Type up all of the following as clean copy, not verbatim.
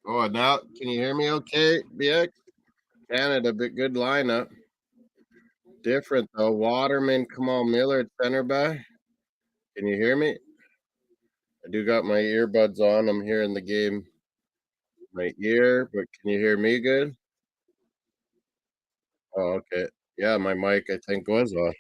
Oh, now can you hear me okay, BX? Canada, bit good lineup. Different though. Waterman, Kamal Miller at center back. Can you hear me? I do got my earbuds on. I'm hearing the game my ear, but can you hear me good? Oh, okay. Yeah, my mic I think was on.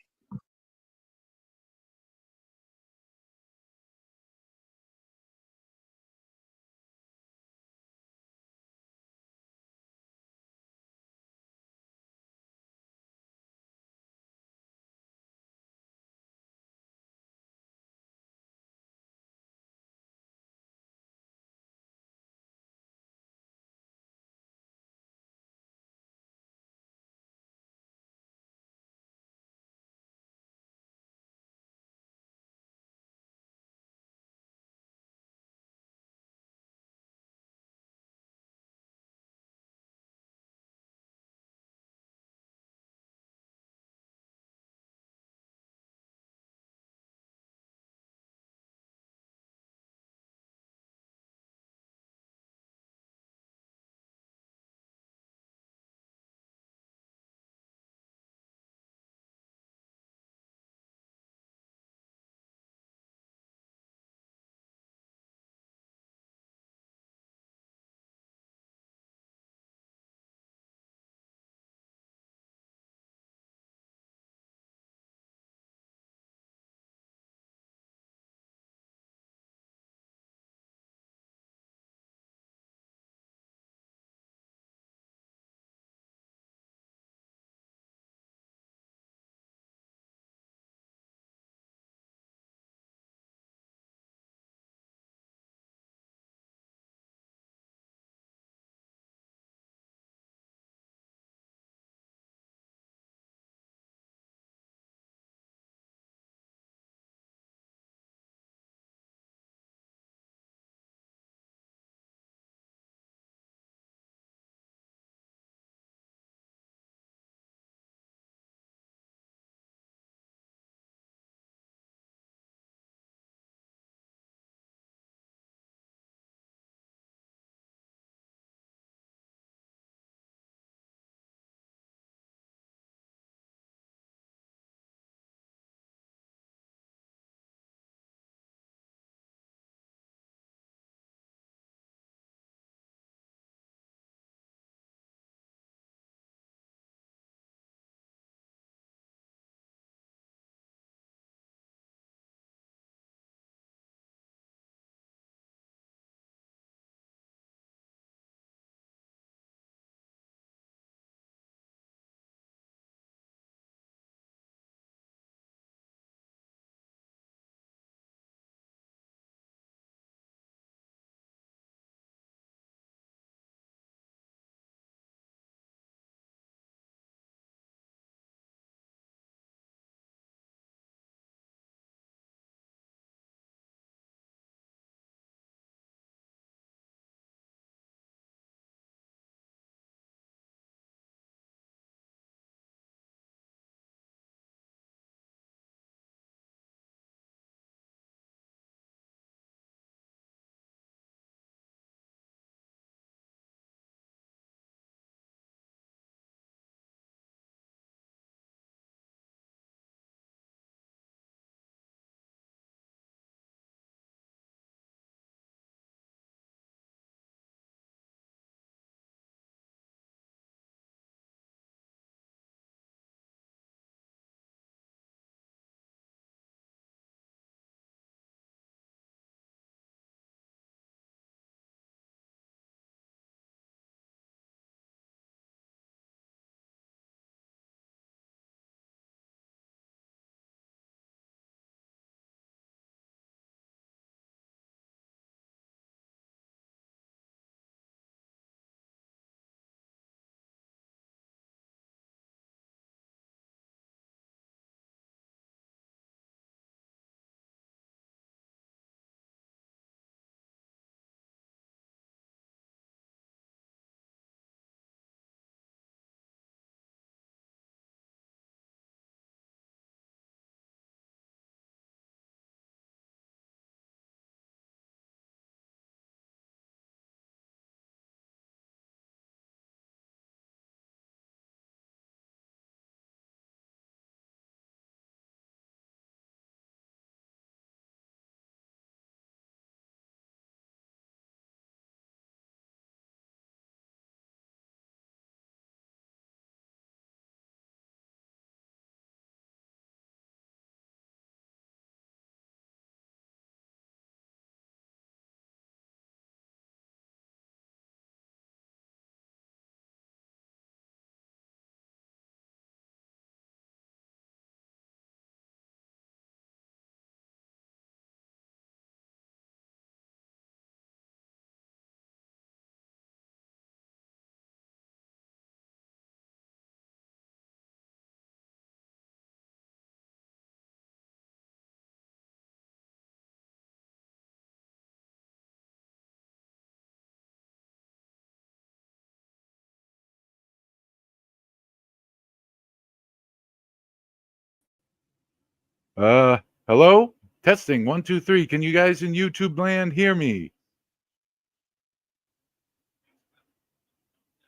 Hello? Testing, 1, 2, 3. Can you guys in YouTube land hear me?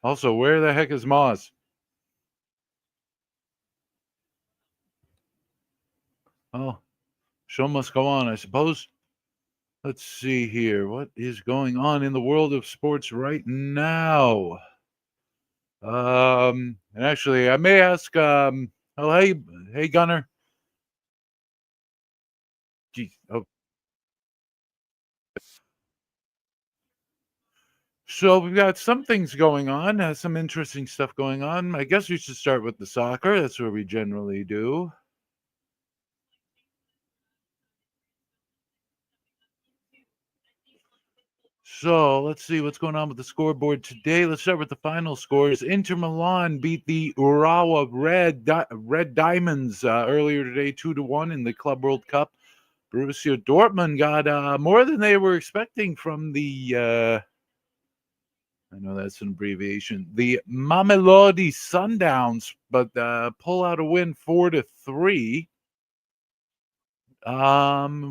Also, where the heck is Moss? Oh, show must go on, I suppose. Let's see here. What is going on in the world of sports right now? And actually, I may ask. Oh, hey, Gunner. Geez, oh. So we've got some things going on, some interesting stuff going on. I guess we should start with the soccer. That's where we generally do. So let's see what's going on with the scoreboard today. Let's start with the final scores. Inter Milan beat the Urawa Red Diamonds earlier today, 2-1 in the Club World Cup. Borussia Dortmund got more than they were expecting from the. I know that's an abbreviation. The Mamelodi Sundowns, but pull out a win 4-3.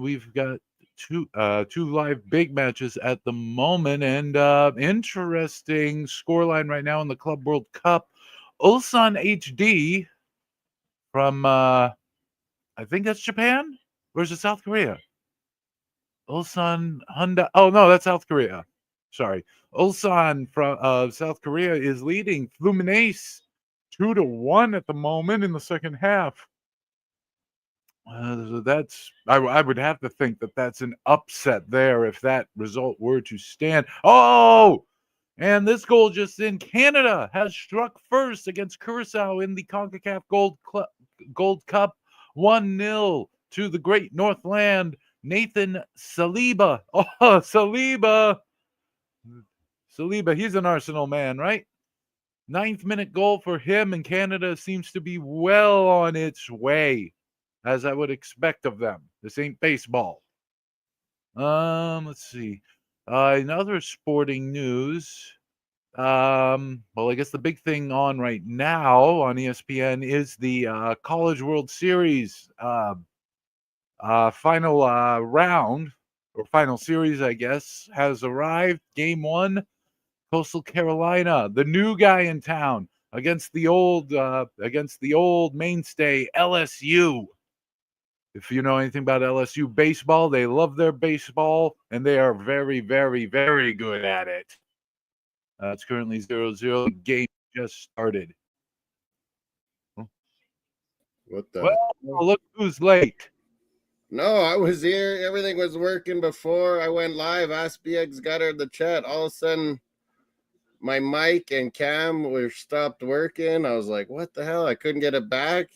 We've got two live big matches at the moment, and interesting scoreline right now in the Club World Cup. Ulsan HD from I think that's Japan, or is it South Korea? Ulsan Honda. Oh no, that's South Korea. Sorry, Ulsan from South Korea is leading Fluminense 2-1 at the moment in the second half. I would have to think that that's an upset there if that result were to stand. Oh, and this goal just in: Canada has struck first against Curacao in the CONCACAF Gold Cup, 1-0 to the Great Northland. Nathan Saliba. Oh, Saliba, he's an Arsenal man, right? 9th-minute goal for him, and Canada seems to be well on its way, as I would expect of them. This ain't baseball. Let's see. In other sporting news, well, I guess the big thing on right now on ESPN is the College World Series final round, or final series, I guess, has arrived. Game 1, Coastal Carolina, the new guy in town, against the old mainstay LSU. If you know anything about LSU baseball, they love their baseball, and they are very, very, very good at it. It's currently 0-0. The game just started. What the? Well, look who's late. No, I was here. Everything was working before I went live. Ask BX got her in the chat. All of a sudden, my mic and cam were stopped working. I was like, what the hell? I couldn't get it back.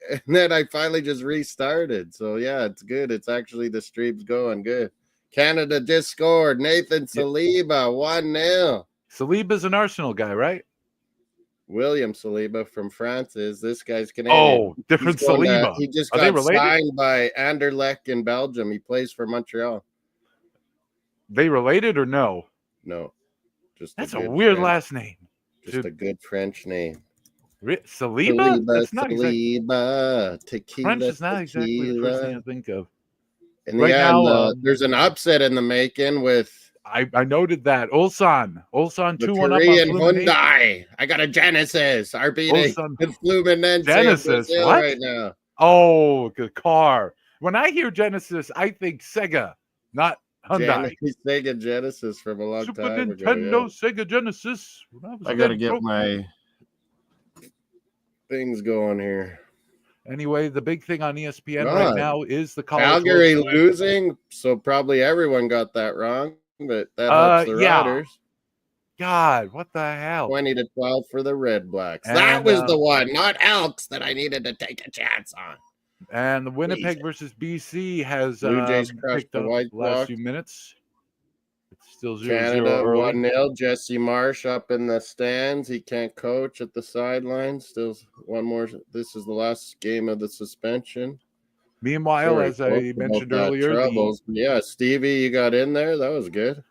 And then I finally just restarted. So, yeah, it's good. It's actually the stream's going good. Canada just scored. Nathan Saliba, 1-0. Saliba's an Arsenal guy, right? William Saliba from France is. This guy's Canadian. Oh, different Saliba. He just got signed by Anderlecht in Belgium. He plays for Montreal. They related or no? No. That's a weird last name. Just a good French name. Saliba? That's not Saliba, tequila. French is not exactly the first thing I think of. In the end, there's an upset in the making with. I noted that. Ulsan 2-1 Korean Hyundai. I got a Genesis. Are beating Fluminense Genesis. What? Right now. Oh, the car. When I hear Genesis, I think Sega, not Hyundai. Sega Genesis from a long Super time Nintendo, ago. Yeah. Sega Genesis. I gotta get my things going here. Anyway, the big thing on ESPN right now is the Calgary losing, so probably everyone got that wrong, but that helps the Riders. God, what the hell? 20-12 for the Red Blacks. And that was the one, not Elks, that I needed to take a chance on. And the Winnipeg versus BC has Blue Jays crushed the White last few minutes. It's still 0-0 Canada early. 1-0. Jesse Marsh up in the stands. He can't coach at the sidelines. Still one more. This is the last game of the suspension. Meanwhile, as I mentioned earlier, Stevie, you got in there. That was good.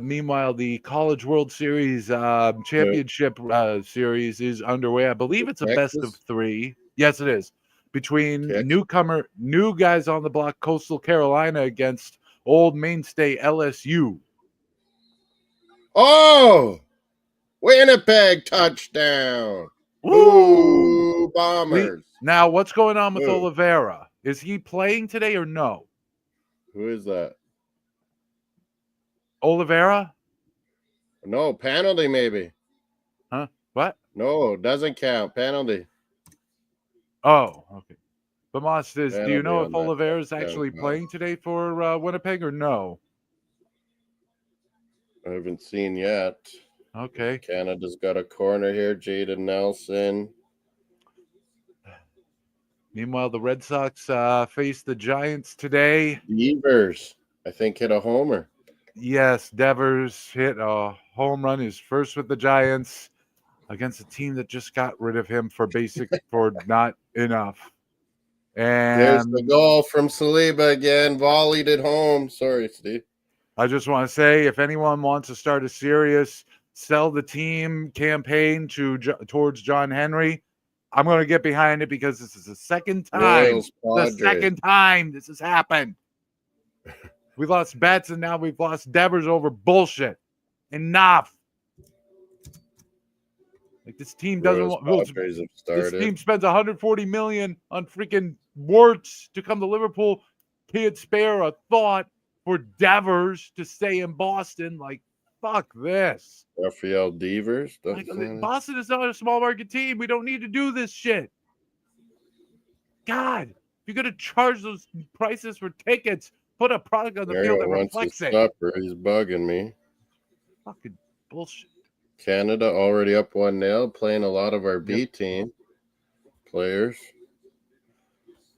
Meanwhile, the College World Series championship series is underway. I believe it's a best of 3. Yes, it is. between Kick. new guys on the block, Coastal Carolina against old mainstay LSU. Oh, Winnipeg touchdown. Woo! Boo, Bombers. Now, what's going on with Who? Oliveira? Is he playing today or no? Who is that? Oliveira? No, penalty maybe. Huh? What? No, doesn't count. Penalty. Oh, okay. But Moss, do you Penalty know if on that Oliveira is touchdown actually pass. playing today for Winnipeg or no? I haven't seen yet. Okay. Canada's got a corner here. Jaden Nelson. Meanwhile, the Red Sox face the Giants today. Beavers, I think, hit a homer. Yes, Devers hit a home run, his first with the Giants against a team that just got rid of him for not enough. There's the And goal from Saliba again. Volleyed it home. Sorry, Steve. I just want to say, if anyone wants to start a serious sell the team campaign towards John Henry, I'm going to get behind it because this is the second time this has happened. We lost Betts and now we've lost Devers over bullshit. Enough. Like this team doesn't want. This team spends 140 million on freaking Wirtz to come to Liverpool. Can't spare a thought for Devers to stay in Boston. Like, fuck this. Rafael Devers. Like, Boston is not a small market team. We don't need to do this shit. God, if you're gonna charge those prices for tickets, put a product on the field that reflects it. Supper. He's bugging me. Fucking bullshit. Canada already up 1-0, playing a lot of our B team players.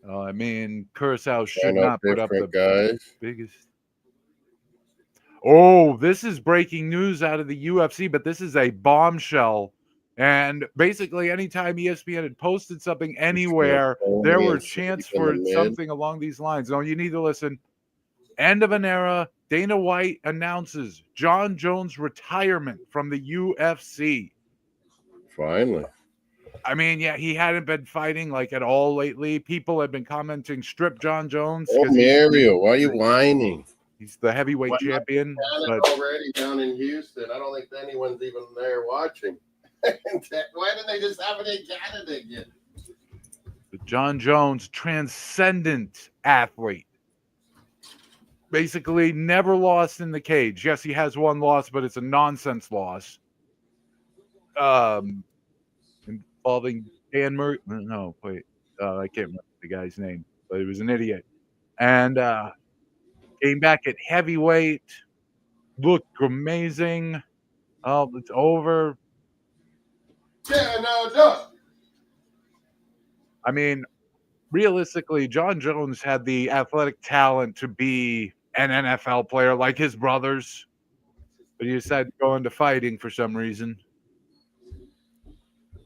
I mean, Curacao should not put up the guys. Biggest. Oh, this is breaking news out of the UFC, but this is a bombshell. And basically, anytime ESPN had posted something anywhere, there were chants for something along these lines. No, you need to listen. End of an era. Dana White announces John Jones' retirement from the UFC. Finally. I mean, yeah, he hadn't been fighting like at all lately. People have been commenting, strip John Jones. Oh, Mario, why are you whining? He's the heavyweight champion. But already down in Houston. I don't think anyone's even there watching. Why didn't they just have it in Canada again? But John Jones, transcendent athlete. Basically, never lost in the cage. Yes, he has one loss, but it's a nonsense loss. Involving Dan Murray. No, wait. I can't remember the guy's name, but he was an idiot. And came back at heavyweight. Looked amazing. Oh, it's over. Canada. I mean, realistically, John Jones had the athletic talent to be an NFL player like his brothers, but he decided to go into fighting for some reason.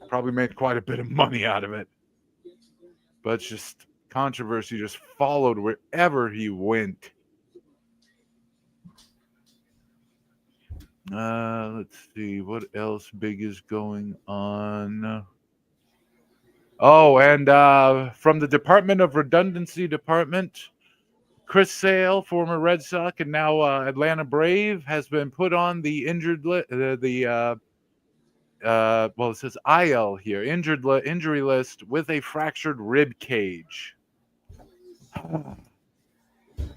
Probably made quite a bit of money out of it. But it's just controversy just followed wherever he went. Let's see what else big is going on. Oh, and from the Department of Redundancy Department, Chris Sale, former Red Sox and now Atlanta Brave, has been put on the injured list. It says IL here, injury list with a fractured rib cage.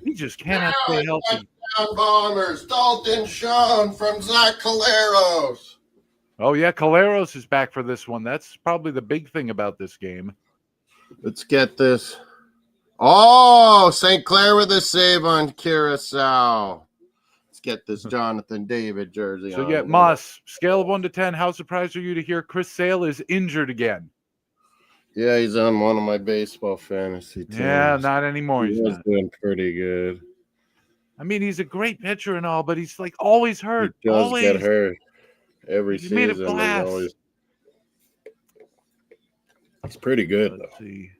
He just cannot stay healthy. Bombers, Dalton Sean from Zach Caleros. Oh, yeah, Caleros is back for this one. That's probably the big thing about this game. Let's get this. Oh, St. Clair with a save on Curacao. Let's get this Jonathan David jersey on. So, yeah, Moss, scale of 1 to 10, how surprised are you to hear Chris Sale is injured again? Yeah, he's on one of my baseball fantasy teams. Yeah, not anymore. He's not doing pretty good. I mean, he's a great pitcher and all, but he's like always hurt. He does always get hurt every season. Made of glass. It's pretty good. Let's see.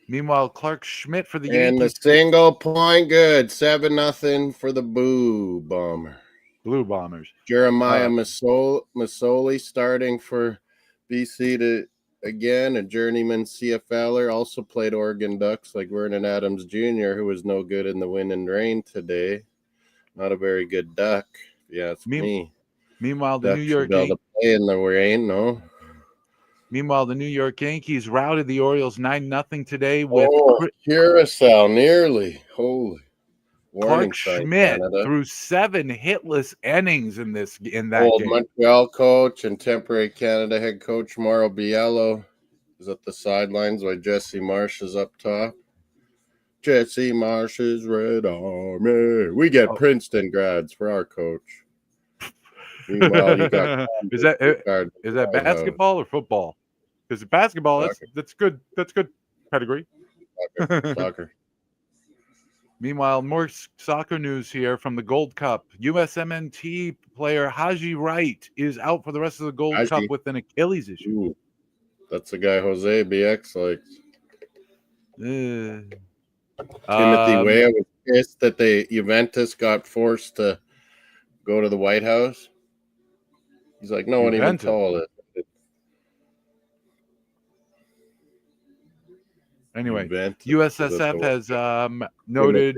Meanwhile, Clark Schmidt for the Yankees. And the single point good. 7-0 for the Blue Bombers. Jeremiah Masoli starting for BC to again, a journeyman CFLer, also played Oregon Ducks like Vernon Adams Jr., who was no good in the wind and rain today. Not a very good Duck, if you ask me. Meanwhile, the New Ducks should York be able to play in the rain, no? Meanwhile, the New York Yankees routed the Orioles 9-0 today with Curacao, nearly. Holy warning Clark sign, Schmidt Canada. threw 7 hitless innings in that Old game. Montreal coach and temporary Canada head coach Mauro Biello is at the sidelines while Jesse Marsh is up top. Jesse Marsh's Red Army. We get Princeton grads for our coach. Meanwhile, you got is that basketball or football? Because basketball, that's good. That's good pedigree. Soccer. Meanwhile, more soccer news here from the Gold Cup. USMNT player Haji Wright is out for the rest of the Gold Cup with an Achilles issue. Ooh, that's the guy Jose BX likes. Timothy Weah was pissed that Juventus got forced to go to the White House. He's like, no one even told it. Anyway, USSF has noted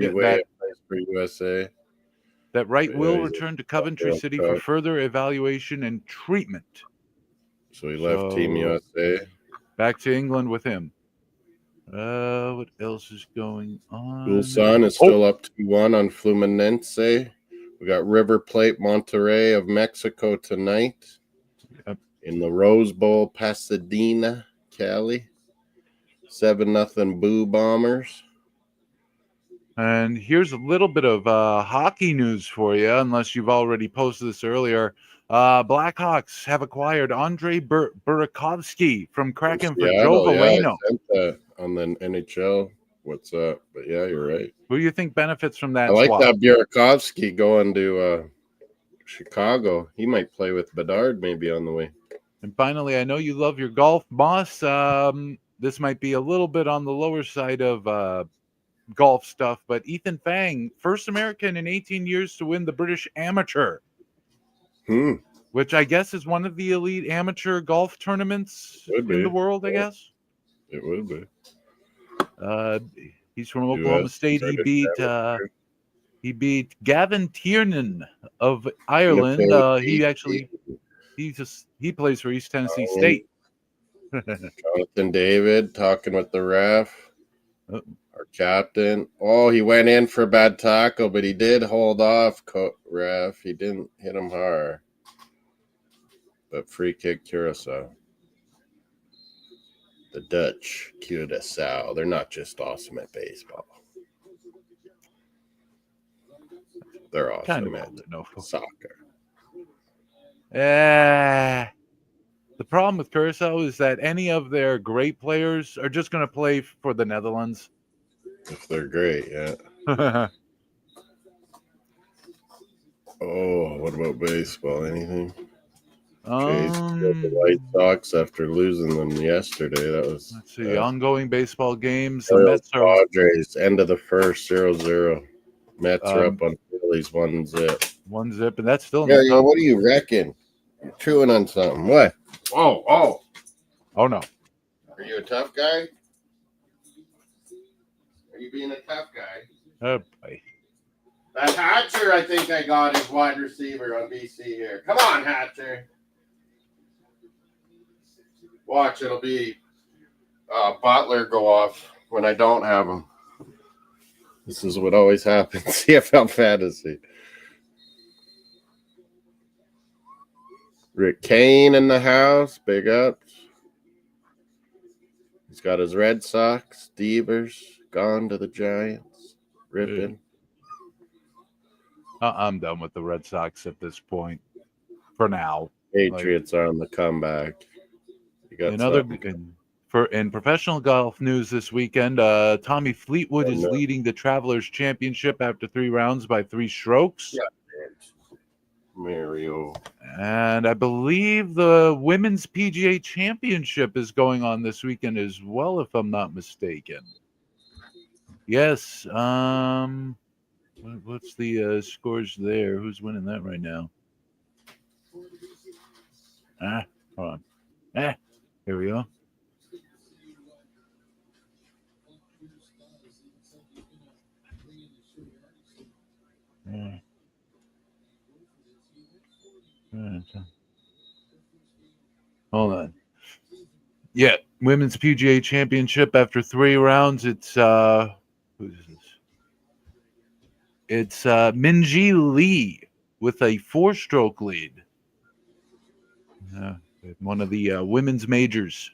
that Wright will return to Coventry City for further evaluation and treatment. So he left Team USA. Back to England with him. What else is going on? Ulsan is still up 2-1 on Fluminense. We got River Plate Monterrey of Mexico tonight. Yep. In the Rose Bowl, Pasadena, Cali. 7-0 Boo Bombers. And here's a little bit of hockey news for you, unless you've already posted this earlier. Blackhawks have acquired Andrei Burakovsky from Kraken for Joe Veleno. I sent that on the NHL. What's up? But yeah, you're right. Who do you think benefits from that? I like that Burakovsky going to Chicago. He might play with Bedard maybe on the way. And finally, I know you love your golf, Moss. This might be a little bit on the lower side of golf stuff, but Ethan Fang, first American in 18 years to win the British Amateur, which I guess is one of the elite amateur golf tournaments in the world, I guess. It would be. He's from Oklahoma State. He beat Gavin Tiernan of Ireland. He plays for East Tennessee State. Jonathan David talking with the ref. Our captain. Oh, he went in for a bad tackle, but he did hold off, ref. He didn't hit him hard. But free kick Curacao. The Dutch Curacao. They're not just awesome at baseball. They're awesome at soccer. The problem with Curacao is that any of their great players are just going to play for the Netherlands. If they're great, yeah. Oh, what about baseball? Anything? The White Sox after losing them yesterday. That was. Let's see. Ongoing baseball games. The Mets are Padres. End of the first 0-0. Mets are up on Phillies 1-0. 1-0, and that's still. Yeah, what do you reckon? You're chewing on something. What? Oh no. Are you a tough guy? Are you being a tough guy? Oh boy. That Hatcher, I think I got his wide receiver on BC here. Come on, Hatcher. Watch, it'll be Butler go off when I don't have him. This is what always happens. CFL fantasy. Rick Kane in the house. Big ups. He's got his Red Sox. Devers gone to the Giants. Ripping. I'm done with the Red Sox at this point. For now. Patriots are on the comeback. In professional golf news this weekend, Tommy Fleetwood is leading the Travelers Championship after 3 rounds by 3 strokes. Yeah, Mario. And I believe the Women's PGA Championship is going on this weekend as well, if I'm not mistaken. Yes. What's the scores there? Who's winning that right now? Hold on. Here we go. Hold on. Yeah, Women's PGA Championship after 3 rounds. It's who's this? It's Minji Lee with a 4-stroke lead. One of the women's majors.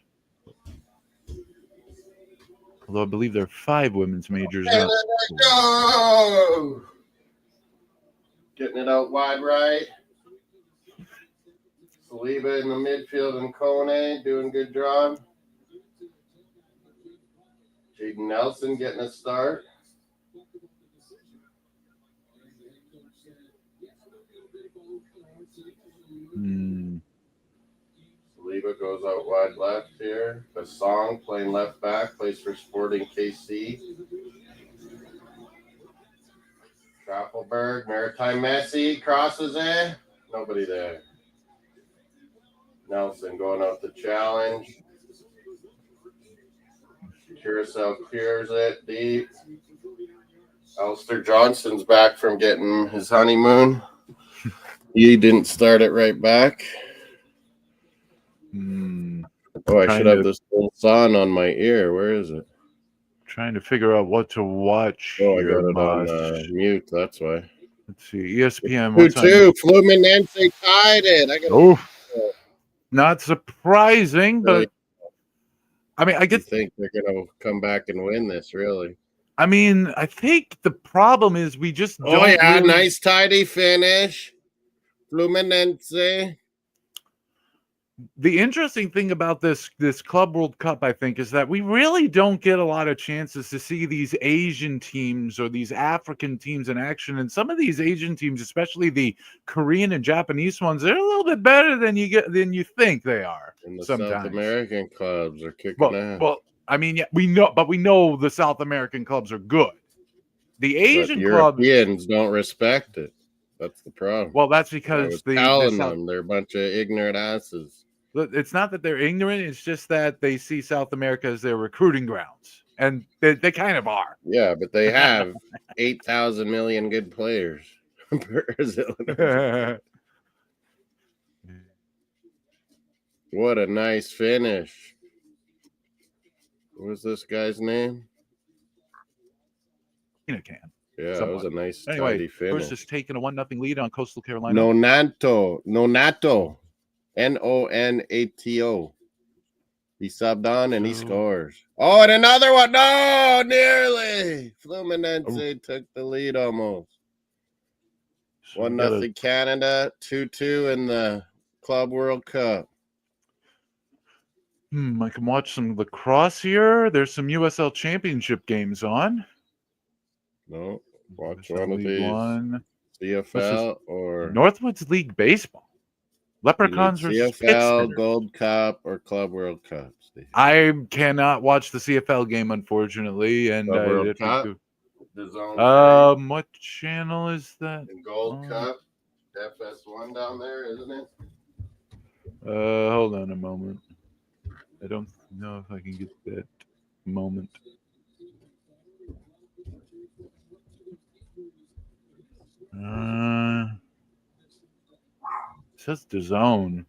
Although I believe there are 5 women's majors. Go! Getting it out wide right. Saliba in the midfield and Kone doing good job. Jaden Nelson getting a start. Saliba goes out wide left here. Basong playing left back, plays for Sporting KC. Traffelberg, Maritime Messi, crosses it. Nobody there. Nelson going out the challenge. Curacao clears it deep. Alistair Johnson's back from getting his honeymoon. He didn't start it right back. Oh, I should have this little song on my ear. Where is it? Trying to figure out what to watch. Oh, here, I got it on mute. That's why. Let's see. ESPN. 2-2. Fluminense tied it. Not surprising, but I mean, I think they're going to come back and win this, really. I mean, I think the problem is we just don't. Oh, yeah. Nice, tidy finish. Fluminense. The interesting thing about this Club World Cup, I think, is that we really don't get a lot of chances to see these Asian teams or these African teams in action. And some of these Asian teams, especially the Korean and Japanese ones, they're a little bit better than you think they are. And the sometimes. South American clubs are kicking ass. Well, I mean, yeah, we know the South American clubs are good. The Asian clubs, Europeans don't respect it. That's the problem. Well, that's because they're a bunch of ignorant asses. It's not that they're ignorant. It's just that they see South America as their recruiting grounds. And they kind of are. Yeah, but they have 8,000 million good players. What a nice finish. What was this guy's name? Can. Yeah, that was a nice, tidy finish. First is taking a 1-0 lead on Coastal Carolina. Nonato. Nonato. He subbed on and he scores. Oh, and another one. No, nearly. Fluminense took the lead almost. 1-0 Canada, 2-2 in the Club World Cup. I can watch some lacrosse here. There's some USL Championship games on. No, watch one of these. CFL or Northwoods League Baseball. Leprechauns versus CFL, Gold Cup, or Club World Cup. Steve. I cannot watch the CFL game, unfortunately. And Club World Cup. What channel is that? And Gold Cup, FS1 down there, isn't it? Hold on a moment. I don't know if I can get that moment. It says DAZN.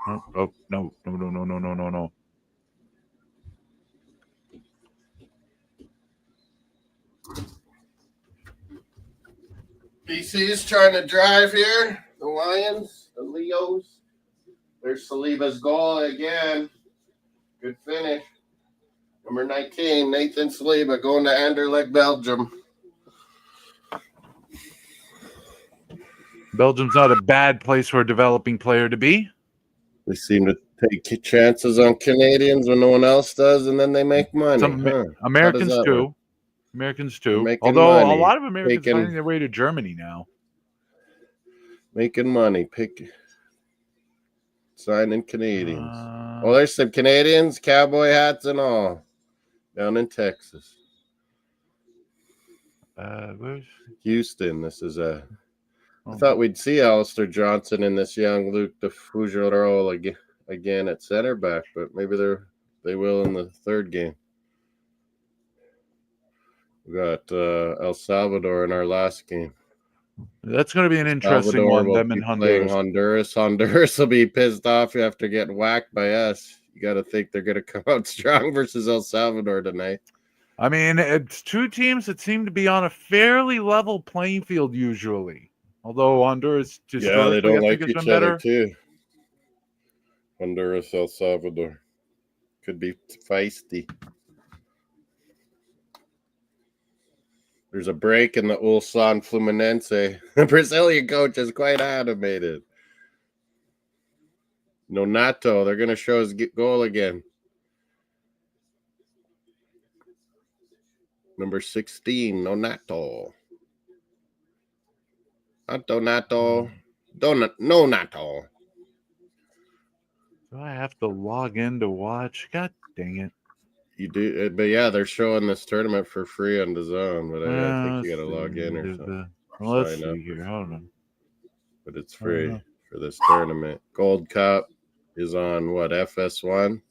Oh, no. BC is trying to drive here. The Lions, the Leos. There's Saliba's goal again. Good finish. Number 19, Nathan Saliba going to Anderlecht, Belgium. Belgium's not a bad place for a developing player to be. They seem to take chances on Canadians when no one else does, and then they make money. Americans too. Americans too. Although a lot of Americans are finding their way to Germany now. Making money. Signing Canadians. There's some Canadians, cowboy hats and all, down in Texas. Where's Houston? This is I thought we'd see Alistair Johnson and this young Luke de Fougereau again at center back, but maybe they will in the third game. We got El Salvador in our last game. That's going to be an interesting Salvador one, will them be and playing Honduras. Honduras. Honduras will be pissed off after getting whacked by us. You got to think they're going to come out strong versus El Salvador tonight. I mean, it's two teams that seem to be on a fairly level playing field usually. Although Honduras Yeah, they historically, don't I think, like has been each other better. too. Honduras, El Salvador could be feisty. There's a break in the Ulsan Fluminense. The Brazilian coach is quite animated. Nonato, they're going to show his goal again. Number 16, Nonato. Not Donato. Nonato. Do I have to log in to watch? God dang it. You do, but yeah, they're showing this tournament for free on the zone, but I think you got to log in or something. Let's Sign up, see here. Hold on. but it's free for this tournament. Gold Cup is on what, FS1?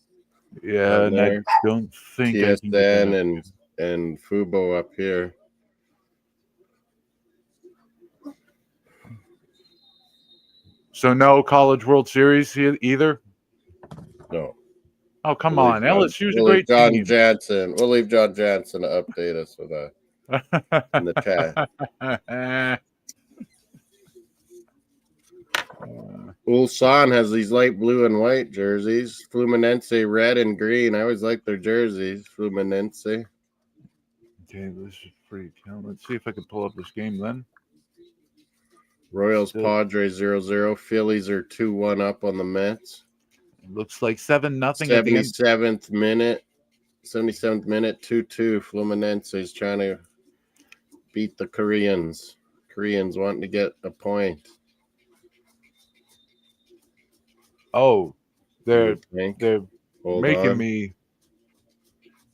Yeah, and I don't think I can get that TSN and Fubo up here. So no College World Series either? No. Oh, come on. LSU's a We'll great John team. Jansen. We'll leave John Jansen to update us with that in the chat. Ulsan has these light blue and white jerseys. Fluminense red and green. I always like their jerseys. Fluminense. Okay, this is pretty count. Let's see if I can pull up this game then. Royals Padres 0-0. Phillies are 2-1 up on the Mets. It looks like 7-0 at the end. 77th minute. 77th minute, 2-2. Fluminense is trying to beat the Koreans. Koreans wanting to get a point. Oh, they're making me.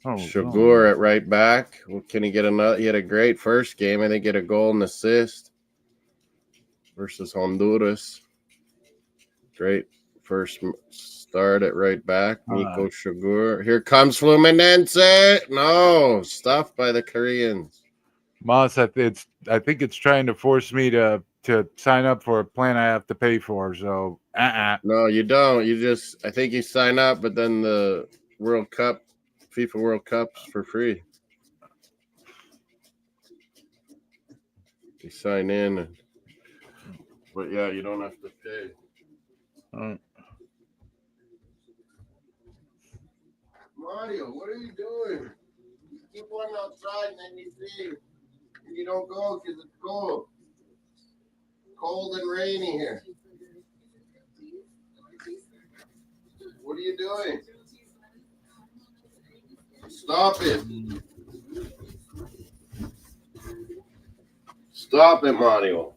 Oh, Shagur at right back. Well, can he get another? He had a great first game. I think he had a goal and assist versus Honduras. Great first start at right back. Nico Shagur. Here comes Fluminense. No, stuffed by the Koreans. Moss, I think it's trying to force me to sign up for a plan I have to pay for. So, No, you don't. I think you sign up, but then the World Cup, FIFA World Cup's for free. You sign in, but yeah, you don't have to pay. Mario, what are you doing? You keep going outside and then you see, and you don't go because it's cold. Cold and rainy here. What are you doing? Stop it. Stop it, Mario.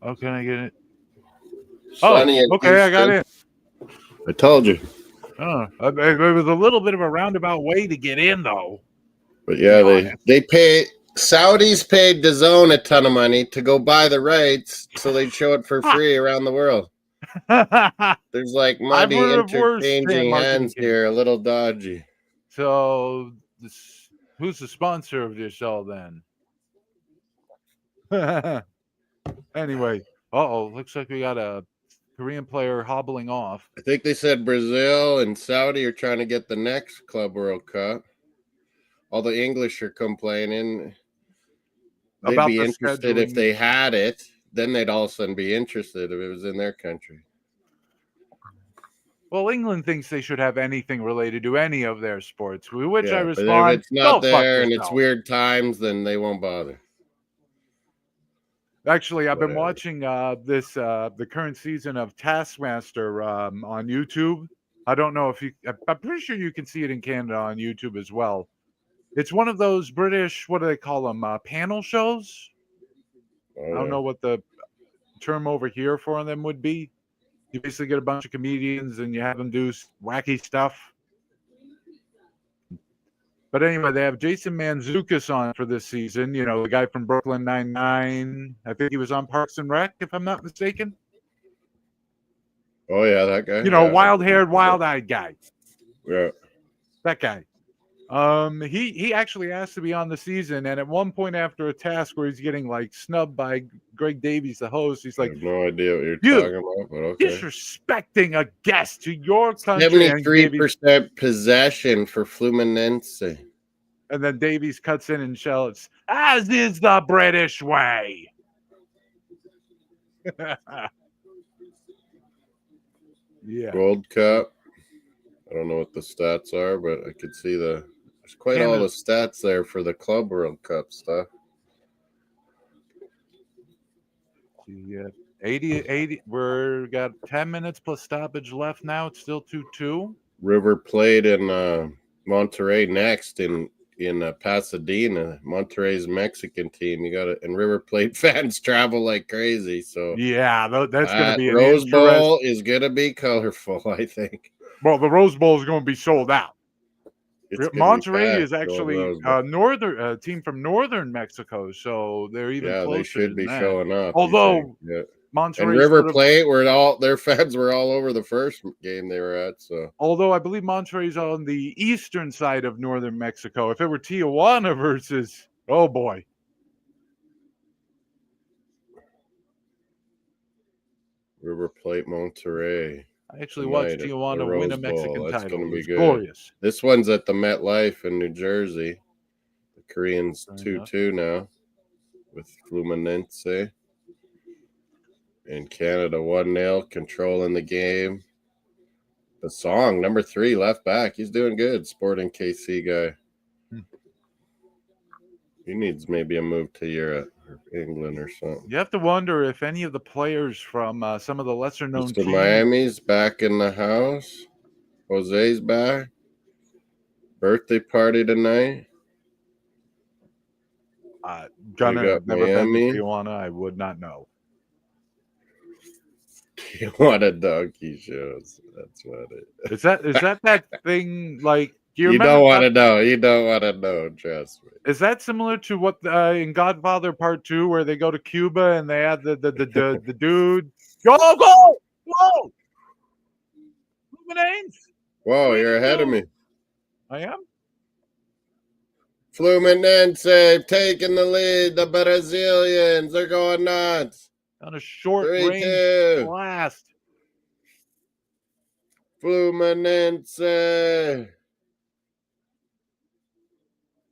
Oh, can I get it? Sunny okay, I got it. I told you. It was a little bit of a roundabout way to get in, though. But yeah, they pay. Saudis paid DAZN a ton of money to go buy the rights so they'd show it for free around the world. There's like money interchanging hands here, a little dodgy. So, who's the sponsor of this all then? Anyway, looks like we got a Korean player hobbling off. I think they said Brazil and Saudi are trying to get the next Club World Cup. All the English are complaining. They'd be interested if they had it. Then they'd all of a sudden be interested if it was in their country. Well, England thinks they should have anything related to any of their sports, which I respond. But if it's not there and it's weird times, then they won't bother. Actually, I've been watching the current season of Taskmaster on YouTube. I don't know if I'm pretty sure you can see it in Canada on YouTube as well. It's one of those British, what do they call them, panel shows? I don't know what the term over here for them would be. You basically get a bunch of comedians and you have them do wacky stuff. But anyway, they have Jason Mantzoukas on for this season. You know, the guy from Brooklyn Nine-Nine. I think he was on Parks and Rec, if I'm not mistaken. Oh, yeah, that guy. You know, wild-haired, wild-eyed guy. Yeah. That guy. He actually asked to be on the season, and at one point after a task where he's getting like snubbed by Greg Davies, the host, he's I like, have no idea what you're "You talking about, but okay. disrespecting a guest to your country," and Davies, 73% possession for Fluminense. and then Davies cuts in and shouts, "As is the British way." Yeah, Gold Cup. I don't know what the stats are, but I could see there's quite all Canada. the stats there for the Club World Cup stuff. Yeah, 80. We're got 10 minutes plus stoppage left now. It's still 2-2. River played in Monterrey next in Pasadena. Monterrey's Mexican team. You got it, and River Plate fans travel like crazy. So Yeah, that's going to be an Rose interest. Bowl is going to be colorful, I think. Well, the Rose Bowl is going to be sold out. It's gonna be Monterrey packed, is the actually Rose Bowl. northern team from northern Mexico, so they're even Yeah, closer they should than be that. showing up. Although Yeah. Monterrey And River sort of, Plate their fans were all over the first game they were at. So although I believe Monterrey's on the eastern side of northern Mexico. If it were Tijuana versus, oh boy. River Plate, Monterrey. I actually watched Tonight, Tijuana the win a Rose Bowl. Mexican That's title. gonna It be was good. glorious. This one's at the MetLife in New Jersey. The Koreans Fair enough. 2-2 now with Fluminense. In Canada 1-0, controlling the game. The song number 3 left back. He's doing good. Sporting KC guy. He needs maybe a move to Europe or England or something. You have to wonder if any of the players from some of the lesser known Mr. teams. Miami's back in the house. Jose's back. Birthday party tonight. Gunner, got never been to Miami. Tijuana. I would not know. Tijuana donkey shows. That's what it is. That thing like? Do you You remember? don't want to know. You don't want to know. Trust me. Is that similar to what in Godfather Part 2, where they go to Cuba and they have the dude go Fluminense? Whoa, you're ahead of me. I am. Fluminense taking the lead. The Brazilians are going nuts. On a short 3-2. range blast. Fluminense.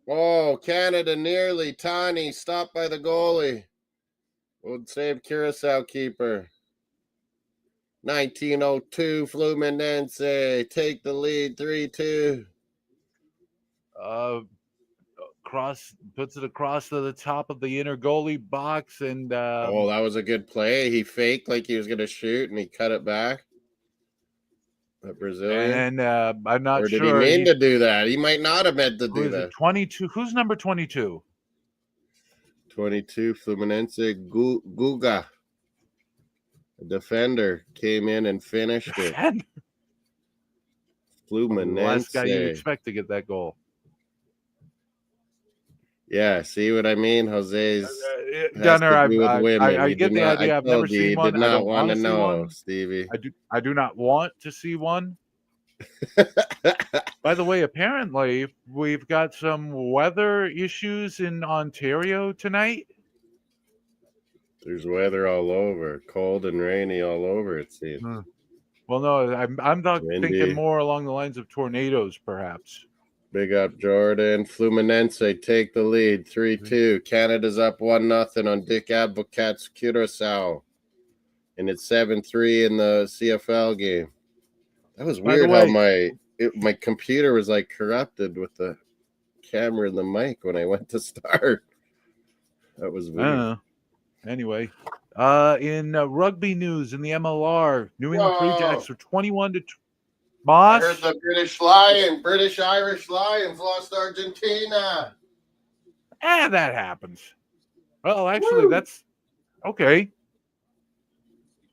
Oh, Canada nearly. Tani stopped by the goalie. Would save Curacao keeper. 1902 Fluminense take the lead 3-2. Puts it across to the top of the inner goalie box, and that was a good play. He faked like he was going to shoot, and he cut it back. That Brazilian. And I'm not sure. Or did he mean to do that? He might not have meant to do that. 22. Who's number 22? 22 Fluminense. Guga. A defender came in and finished it. Fluminense. The last guy you expect to get that goal. Yeah, see what I mean? Jose's Gunner, I get the idea. I've never seen one. Did not want to know, Stevie. I do not want to see one. By the way, apparently we've got some weather issues in Ontario tonight. There's weather all over, cold and rainy all over, it seems. Well, no, I'm thinking more along the lines of tornadoes, perhaps. Big up, Jordan. Fluminense take the lead, 3-2. Canada's up 1-0 on Dick Advocaat's Curacao. And it's 7-3 in the CFL game. That was weird how my computer was like corrupted with the camera and the mic when I went to start. That was weird. Anyway, in rugby news in the MLR, New England Free Jacks are 21-2. Moss? I heard the British Irish Lions lost Argentina. That happens. Well, actually, that's okay.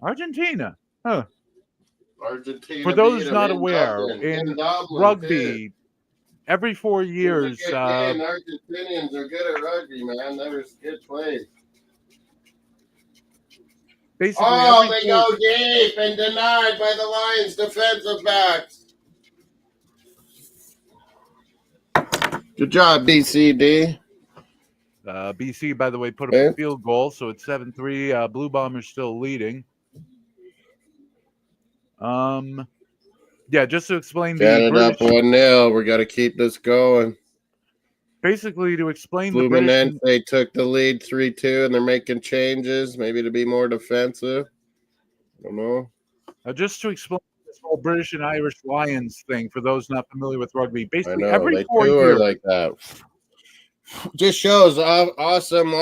Argentina. Huh. Argentina. For those not aware, in rugby, every 4 years. Argentinians are good at rugby, man. That was good play. Basically, they go deep and denied by the Lions defensive backs. Good job, BCD. BC, by the way, put up a field goal, so it's 7-3. Blue Bombers still leading. Yeah, just to explain Canada the British. Up 1-0. We got to keep this going. Basically, to explain the Fluminense, British. they took the lead 3-2, and they're making changes, maybe to be more defensive. I don't know. Just to explain this whole British and Irish Lions thing for those not familiar with rugby, basically every they 4 tour years, like that. Just shows awesome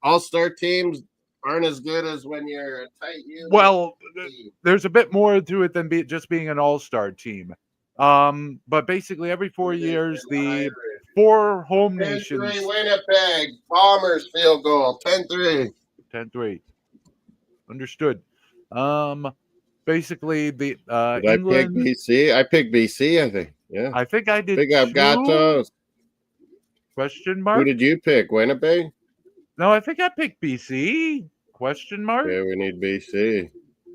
all-star teams aren't as good as when you're a tight unit. Well, there's a bit more to it than just being an all-star team. But basically, every 4 years, the 4 home nations. 10-3 Winnipeg Bombers field goal. 10-3. 10-3. Understood. Basically, the Did England. I pick BC? I picked BC, I think. Yeah. I think I did. Big up Gatos. Question mark. Who did you pick? Winnipeg? No, I think I picked BC. Question mark. Okay, we need BC.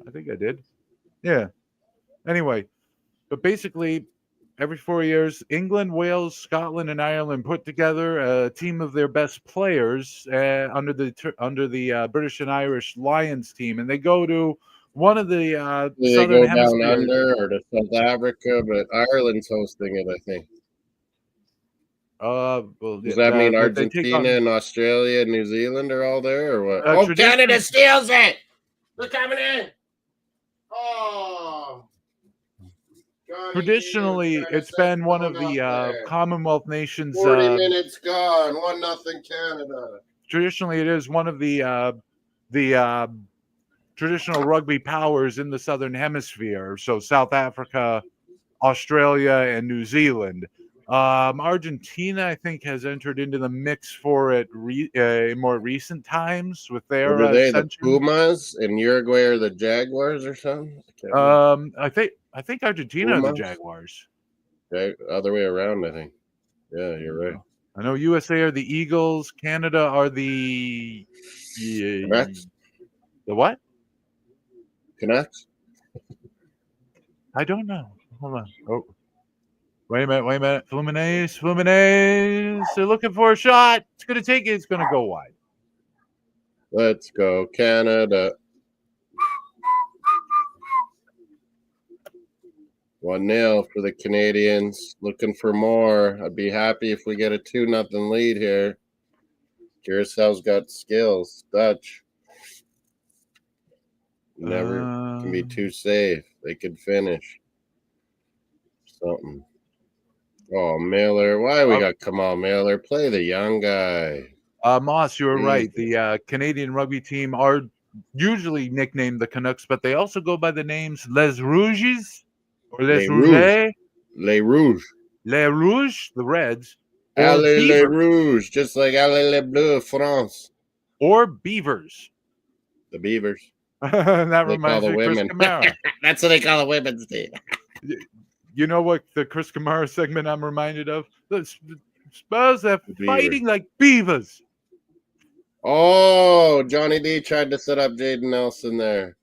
I think I did. Yeah. Anyway, but basically, every 4 years, England, Wales, Scotland, and Ireland put together a team of their best players under the British and Irish Lions team, and they go to one of the southern hemispheres. Down under or to South Africa, but Ireland's hosting it, I think. Well, does that mean Argentina and Australia and New Zealand are all there, or what? Canada steals it! They're coming in! Oh! Traditionally, it's been one of the Commonwealth nations. 40 minutes gone, 1-0 Canada. Traditionally, it is one of the traditional rugby powers in the Southern Hemisphere. So South Africa, Australia, and New Zealand. Argentina, I think, has entered into the mix for it in more recent times with their. What are they? The Pumas, and Uruguay are the Jaguars or something? I think Argentina are the Jaguars. Okay, other way around, I think. Yeah, you're right. I know USA are the Eagles. Canada are the Canucks. The what? Canucks. I don't know. Hold on. Oh. Wait a minute. Fluminense. They're looking for a shot. It's going to take it. It's going to go wide. Let's go, Canada. 1-0 for the Canadians. Looking for more. I'd be happy if we get a 2-0 lead here. Curaçao's got skills. Dutch. Never can be too safe. They could finish. Something. Oh, Miller. Why we got Kamal Miller? Play the young guy. Moss, you were right. The Canadian rugby team are usually nicknamed the Canucks, but they also go by the names Les Rouges or Les Rouges. Les Rouges. Les Rouges, the Reds. Allez les Rouges, just like Allez les Bleus, France. Or Beavers. The Beavers. That reminds me of Chris Kamara. That's what they call the women's team. You know what the Chris Kamara segment I'm reminded of? The Spurs are fighting like beavers. Oh, Johnny D tried to set up Jaden Nelson there.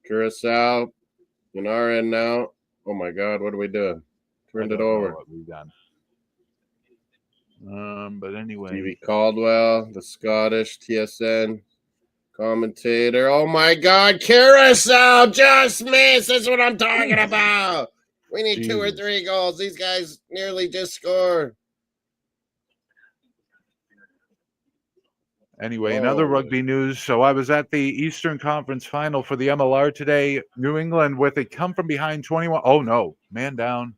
Curaçao in our end now. Oh my God, what are we doing? Turned it over. What we've done. But anyway, Stevie Caldwell, the Scottish TSN commentator. Oh my God, Curaçao just missed. That's what I'm talking about. We need 2 or 3 goals. These guys nearly just scored. Anyway, in other rugby news, so I was at the Eastern Conference Final for the MLR today. New England with a come from behind 21. Oh no, man down.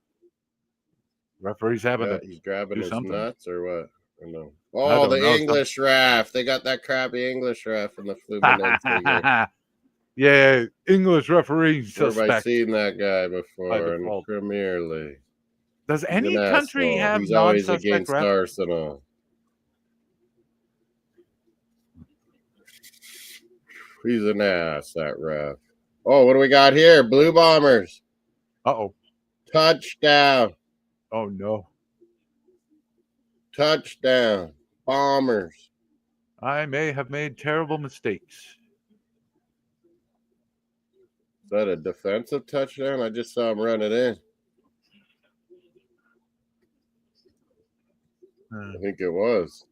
Referee's having he's grabbing his something. Nuts or what? Or no? Oh, the English ref. They got that crappy English ref in the Fluminense. Yeah, English referee suspect. Where have I seen that guy before in the Premier League? Does any country have He's always non-suspect against Arsenal. He's an ass, that ref. Oh, what do we got here? Blue Bombers. Uh-oh. Touchdown. Oh, no. Touchdown. Bombers. I may have made terrible mistakes. Is that a defensive touchdown? I just saw him run it in. I think it was.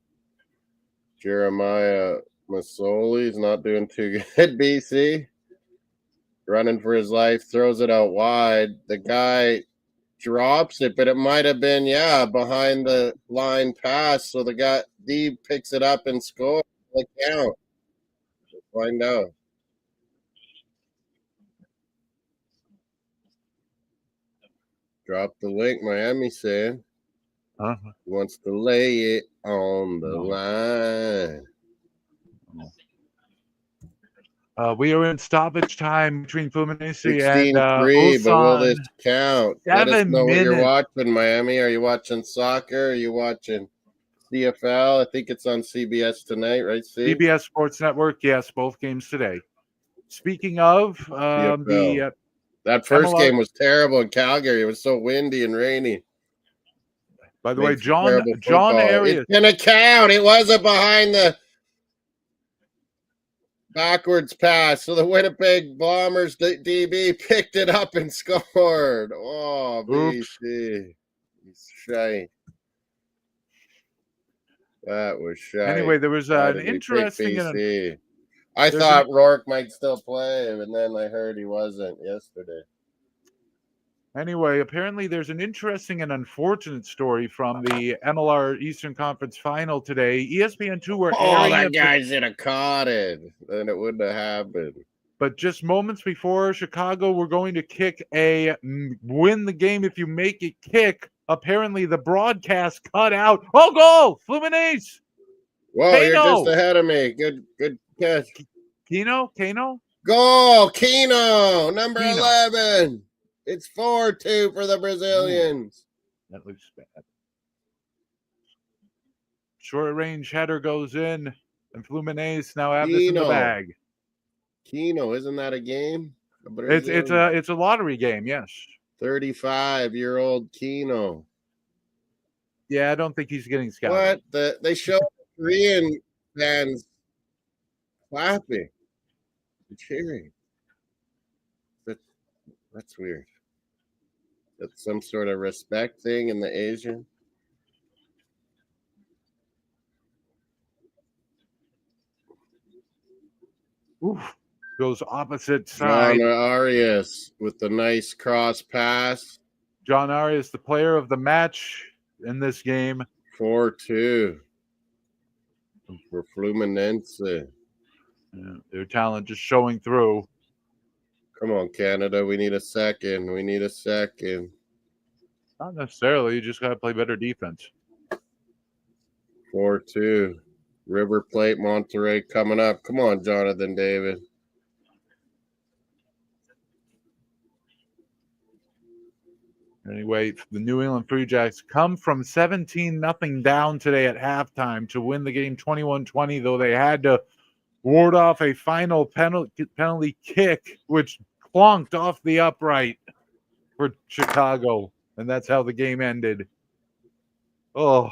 Jeremiah Masoli's not doing too good, BC. Running for his life, throws it out wide. The guy drops it, but it might have been, behind the line pass. So the guy D picks it up and scores. Look out. We'll find out. Drop the link, Miami saying. He wants to lay it on the line. We are in stoppage time between Fluminense and 16-3, but will this Ulsan. count? Let us 7 know what you're minutes. watching, Miami. Are you watching soccer? Are you watching CFL? I think it's on CBS tonight, right, Steve? CBS Sports Network, yes, both games today. Speaking of the that first MLR game was terrible in Calgary. It was so windy and rainy. By the way, John It's Arias. gonna count. It wasn't behind the backwards pass. So the Winnipeg Bombers DB picked it up and scored. Oh, BC. He's shy. That was shy. Anyway, there was an interesting BC. I thought Rourke might still play, and then I heard he wasn't yesterday. Anyway, apparently there's an interesting and unfortunate story from the MLR Eastern Conference Final today. ESPN2 were airing that guy should have caught it. Then it wouldn't have happened. But just moments before Chicago were going to kick a win the game if you make it kick, apparently the broadcast cut out. Oh, goal! Fluminense! Whoa, you're just ahead of me. Good catch. Keno? Goal! Keno! Number 11. It's 4-2 for the Brazilians. Ooh, that looks bad. Short range header goes in, and Fluminense now have this in the bag. Keno, isn't that a game? It's a lottery game, yes. 35-year-old Keno. Yeah, I don't think he's getting scouted. What? They show Korean fans clapping and cheering. That's weird. That's some sort of respect thing in the Asian. Oof. Goes opposite side. John Arias with the nice cross pass. John Arias, the player of the match in this game. 4-2 for Fluminense. Yeah, their talent just showing through. Come on, Canada. We need a second. Not necessarily. You just got to play better defense. 4-2. River Plate, Monterrey coming up. Come on, Jonathan David. Anyway, the New England Free Jacks come from 17-0 down today at halftime to win the game 21-20, though they had to ward off a final penalty kick, which clonked off the upright for Chicago, and that's how the game ended. Oh,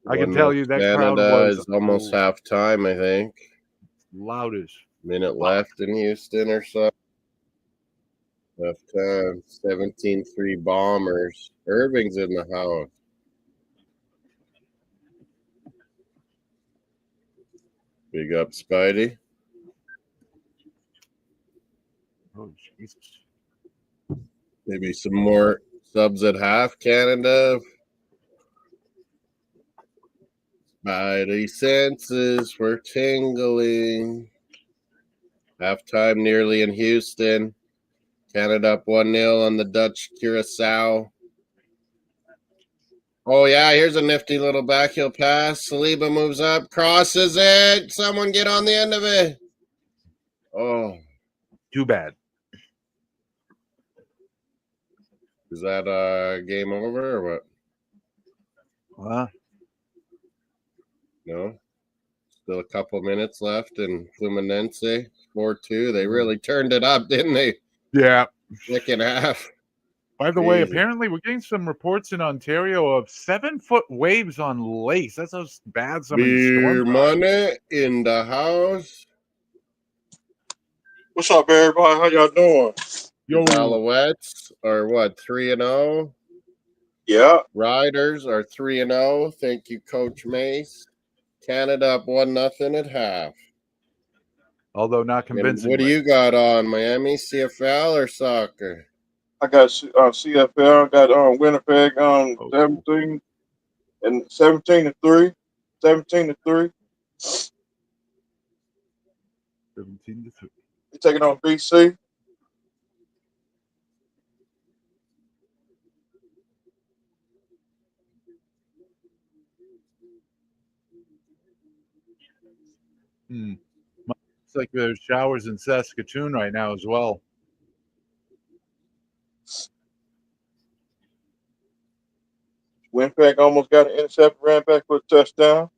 I can tell you that Canada crowd was is almost halftime, I think. Loudest. Minute left in Houston or so. Halftime. 17-3 Bombers. Irving's in the house. Big up, Spidey. Oh, Jesus. Maybe some more subs at half, Canada. Spidey senses were tingling. Halftime nearly in Houston. Canada up 1-0 on the Dutch Curacao. Oh, yeah, here's a nifty little backheel pass. Saliba moves up, crosses it. Someone get on the end of it. Oh. Too bad. Is that game over or what? No. Still a couple minutes left in Fluminense. 4-2. They really turned it up, didn't they? Yeah. Second half. By the way, apparently we're getting some reports in Ontario of 7-foot waves on lakes. That's how bad some of these storms are. Money in the house. What's up, everybody? How y'all doing? Yo, Alouettes are what, 3-0? Yeah. Riders are 3-0. Thank you, Coach Mace. Canada up 1-0 at half. Although not And convincingly. what do you got on, Miami? CFL or soccer? I got CFL. I got Winnipeg 17 and 17-3. 17-3. 17-3. You're taking on BC. Looks like there's showers in Saskatoon right now as well. Winnipeg almost got an intercept, ran back for a touchdown.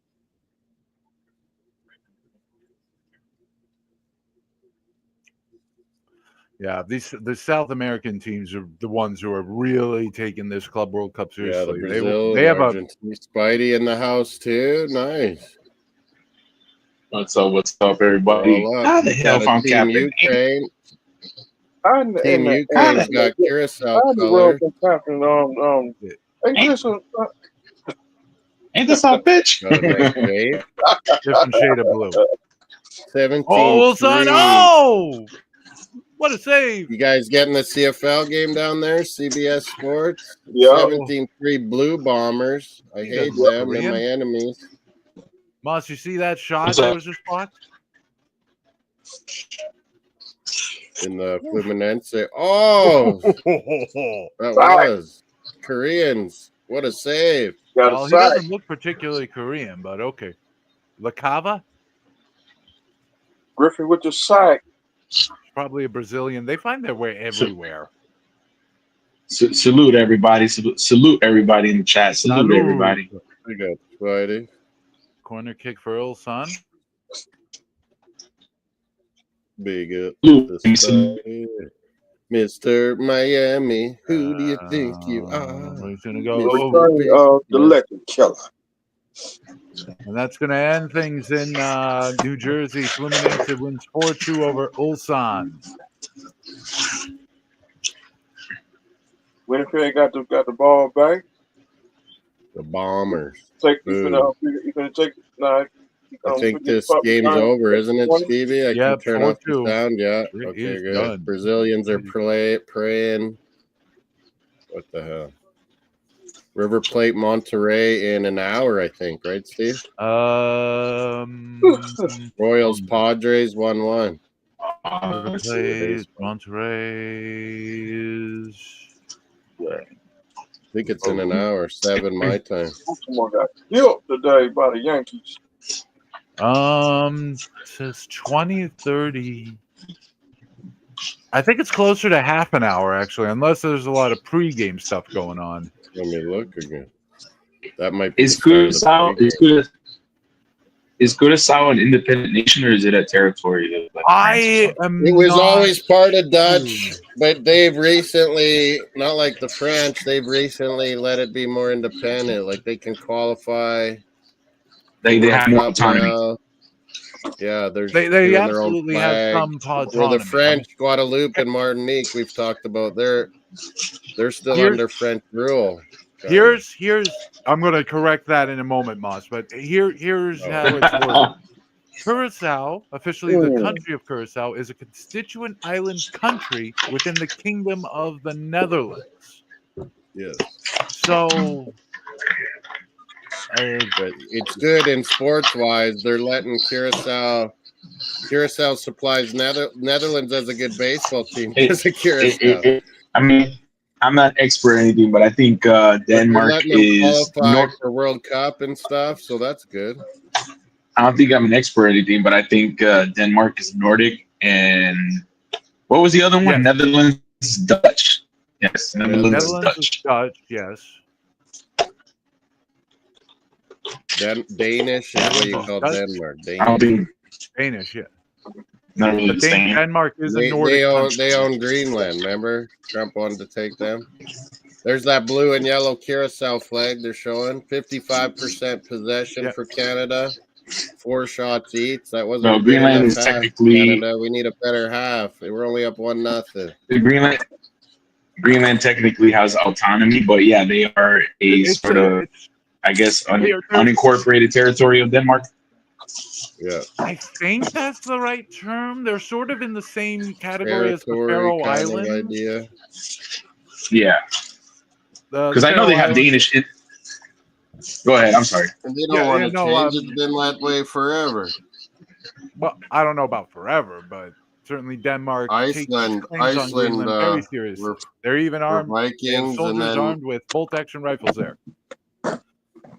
Yeah, the South American teams are the ones who are really taking this Club World Cup Yeah, the seriously. Brazil, they the have Argentina, Spidey in the house too. Nice. What's up, everybody? All up. How the You hell got if a I'm Team capping? Ukraine. Team How Ukraine's got Curacao colors. Ain't this our bitch? Got a nice wave. different shade of blue. 17-3. Oh, son! Oh, what a save! You guys getting the CFL game down there? CBS Sports. Yeah. 17-3 Blue Bombers. I He hate doesn't look them. They're Korean. my enemies. Moss, you see that shot What's that up? was just blocked? In the Fluminense. Oh, that was Koreans. What a save. Got Well, a he sack. doesn't look particularly Korean, but okay. Lacava? Griffin with the sack. Probably a Brazilian. They find their way everywhere. Salute everybody. Salute everybody in the chat. Salute everybody. I got Spidey. Corner kick for Ulsan. Big up. Salute. Mr. Miami, who do you think you are? He's gonna go. Returning of the Legend Killer. And that's going to end things in New Jersey. Fluminense wins 4-2 over Ulsan. Winnipeg got the ball back. The Bombers. You gonna take? Nah, I think this game's over, isn't it, Stevie? I can turn off the sound. Yeah. Okay, good. Done. Brazilians are praying. What the hell? River Plate, Monterrey in an hour, I think, right, Steve? Royals, Padres, 1-1. River Plate, Monterrey is. I think it's in an hour, 7 my time. Baltimore got killed today by the Yankees. It says 20:30. I think it's closer to half an hour, actually, unless there's a lot of pregame stuff going on. Let me look again. That might be. Is Curacao an independent nation, or is it a territory? I am. It was always part of Dutch, but they've recently, not like the French, they've recently let it be more independent. Like they can qualify. They have more autonomy. Now. Yeah, they absolutely have some autonomy. Where the French, Guadeloupe and Martinique, we've talked about, they're still under French rule. Here's I'm going to correct that in a moment, Moss, but here's how it's worded. Curacao, officially the country of Curacao, is a constituent island country within the Kingdom of the Netherlands. Yes. So but it's good in sports-wise. They're letting Curacao supplies Netherlands as a good baseball team. I mean, I'm not expert or anything, but I think Denmark is qualify for World Cup and stuff, so that's good. I don't think I'm an expert or anything, but I think Denmark is Nordic, and what was the other one? Yes. Netherlands is Dutch. Yes, Netherlands is Dutch. Yes. Danish is what you call Denmark. I don't think Danish, yeah. Not really the same. Denmark is a Nordic country. They own Greenland, remember? Trump wanted to take them. There's that blue and yellow Curacao flag they're showing. 55% possession for Canada. 4 shots each. That wasn't no, Greenland is technically Canada. We need a better half. We're only up 1-0. The Greenland technically has autonomy, but yeah, they are a sort of, I guess, they're unincorporated territory of Denmark. Yeah. I think that's the right term. They're sort of in the same category as the Territory Faroe kind of Islands. idea. Yeah, The because I know Faroe they have Islands. Danish. Go ahead. I'm sorry. And they don't want to no, change. It's been that way forever. Well, I don't know about forever, but certainly Denmark Iceland, takes claims on Greenland very Iceland, seriously. They're even armed. They have Vikings, and soldiers then armed with bolt-action rifles there.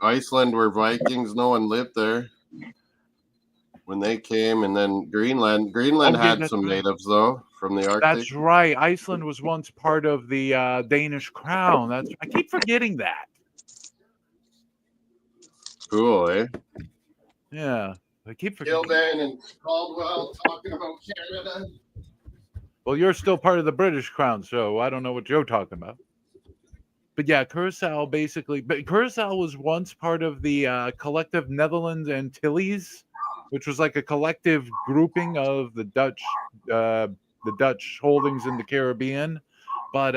Iceland were Vikings. No one lived there when they came, and then Greenland. Greenland had some natives though from the Arctic. That's right. Iceland was once part of the Danish crown. I keep forgetting that. Cool, eh? Yeah, I keep forgetting. Kildan and Caldwell talking about Canada. Well, you're still part of the British crown, so I don't know what you're talking about. But yeah, Curacao basically. But Curacao was once part of the collective Netherlands Antilles, which was like a collective grouping of the Dutch holdings in the Caribbean. But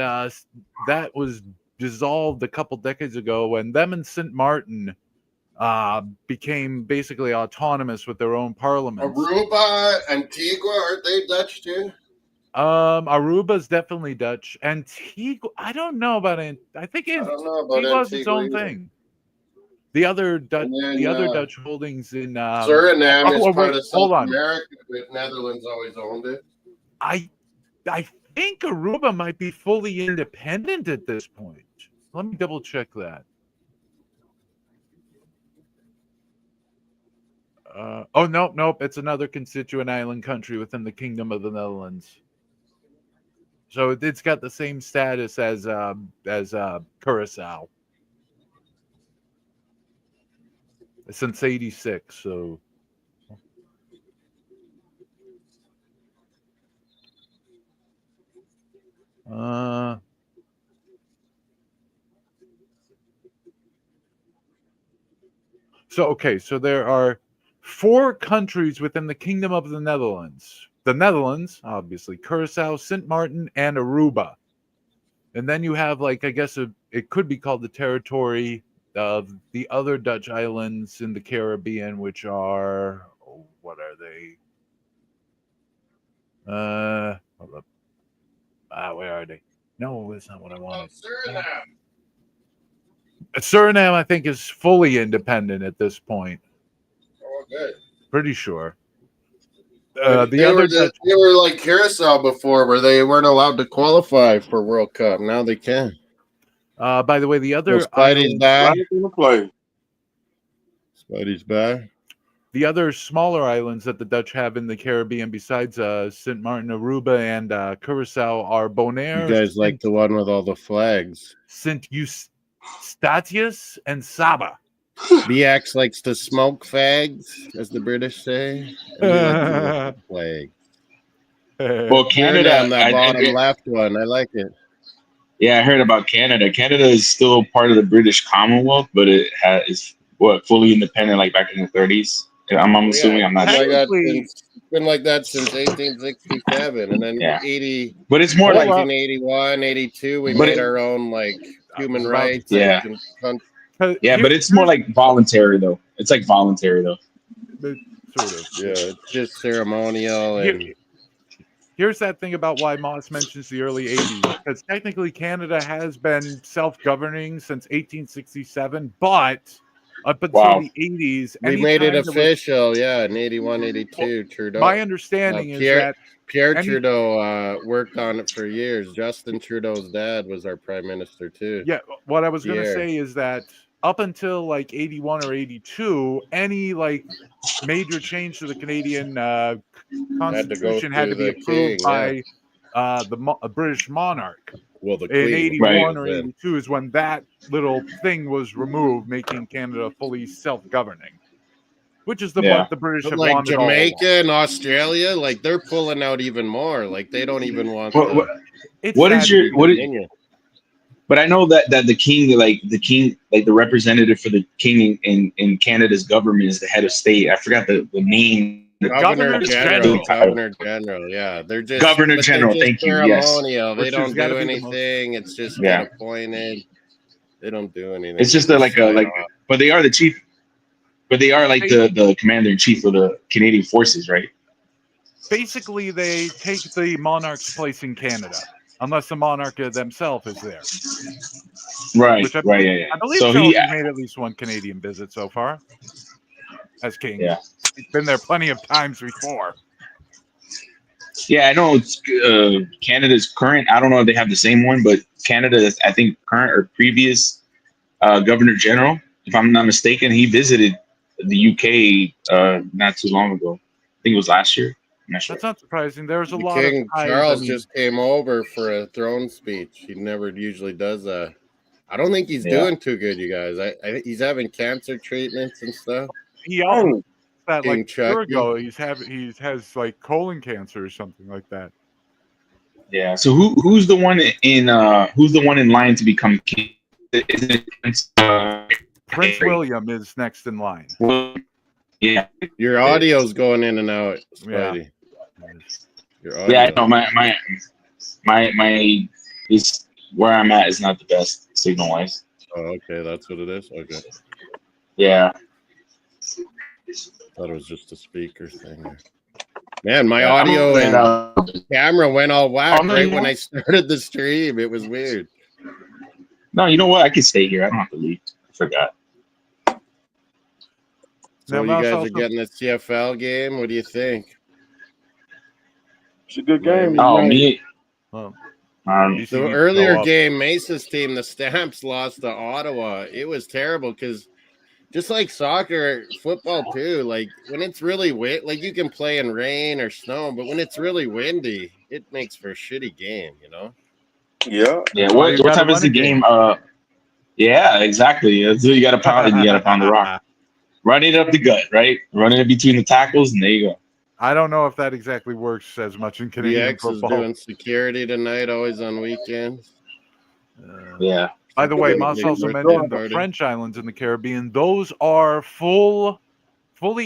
that was dissolved a couple decades ago when them and St. Martin became basically autonomous with their own parliaments. Aruba, Antigua, aren't they Dutch too? Aruba's definitely Dutch. Antigua, I don't know about it. I think Antigua's its own thing. The other Dutch, Dutch holdings in Suriname is part of South America, but Netherlands always owned it. I think Aruba might be fully independent at this point. Let me double check that. Nope. It's another constituent island country within the Kingdom of the Netherlands. So it's got the same status as Curacao since '86. So. So there are 4 countries within the Kingdom of the Netherlands. The Netherlands, obviously, Curacao, St. Martin, and Aruba. And then you have, like, I guess it could be called the territory of the other Dutch islands in the Caribbean, which are, what are they? Hold up. Where are they? No, that's not what I wanted. Suriname. Suriname, I think, is fully independent at this point. Oh, good. Pretty sure. They were like Curacao before, where they weren't allowed to qualify for World Cup. Now they can. By the way, the other Spidey's back. Spidey's back. The other smaller islands that the Dutch have in the Caribbean, besides St. Martin, Aruba, and Curacao, are Bonaire. You guys like the one with all the flags? St. Eustatius and Saba. BX likes to smoke fags, as the British say. And we like to look at flags. Well, Canada, on that bottom left one, I like it. Yeah, I heard about Canada. Canada is still part of the British Commonwealth, but it is fully independent, like back in the 30s. I'm assuming I'm not sure. It's been like that since 1867, and then 80. But it's more like 1981, 82. We made our own like human rights. Yeah. But it's more like voluntary though. It's like voluntary though. Sort of. Yeah, it's just ceremonial. And here's that thing about why Moss mentions the early 80s, because technically Canada has been self-governing since 1867, but up until the 80s, we made it official. In 81, 82. Trudeau. My understanding is that Pierre Trudeau worked on it for years. Justin Trudeau's dad was our prime minister too. Yeah, what I was going to say is that up until like 81 or 82, any like major change to the Canadian Constitution had to be approved by the British monarch. Well, the in Queen, 81 or 82 is when that little thing was removed, making Canada fully self-governing, which is what the British have like wanted. Jamaica and Australia, like they're pulling out even more. Like they don't even want. But I know that the king, the representative for the king in Canada's government is the head of state. I forgot the name Governor General. Governor General. Yeah, they're just Governor but General. They're just Thank you. Yes. ceremonial. They Which has don't gotta do be the most- anything. It's just Yeah. get appointed. They don't do anything. It's just They like sign like, off. but they are the chief. But they are like the commander in chief of the Canadian forces, right? Basically, they take the monarch's place in Canada, unless the monarch themselves is there. Right. Which I Right. believe, Yeah. I believe So Charles has made at least one Canadian visit so far as king. Yeah. He's been there plenty of times before. Yeah, I know it's Canada's current. I don't know if they have the same one, but Canada's, I think, current or previous Governor General, if I'm not mistaken, he visited the UK not too long ago. I think it was last year. I'm not sure. That's not surprising. There's a The lot of King ties. Charles just came over for a throne speech. He never usually does that. I don't think he's doing too good, you guys. I think he's having cancer treatments and stuff. He also that King like a year Chucky. ago he has like colon cancer or something like that. Yeah. So who's the one in line to become king? Is it Prince William is next in line. Yeah. Your audio's going in and out, Spidey. Your audio. Yeah, I know my is where I'm at is not the best signal wise. Oh, okay, that's what it is. Okay. Yeah. Thought it was just a speaker thing. Man, my audio and camera went all whack when I started the stream. It was weird. No, you know what? I can stay here. I don't have to leave. I forgot. So you guys are getting the CFL game. What do you think? It's a good game. Oh, me. The earlier game, Mesa's team, the Stamps lost to Ottawa. It was terrible because just like soccer, football too, like when it's really like you can play in rain or snow, but when it's really windy, it makes for a shitty game, you know? Yeah. Yeah. What time is the game? Yeah, exactly. So you gotta pound the rock. Run it up the gut, right? Run it between the tackles, and there you go. I don't know if that exactly works as much in Canadian football. Is doing security tonight, always on weekends. Yeah. By the way, Moss also mentioned the French islands in the Caribbean. Those are fully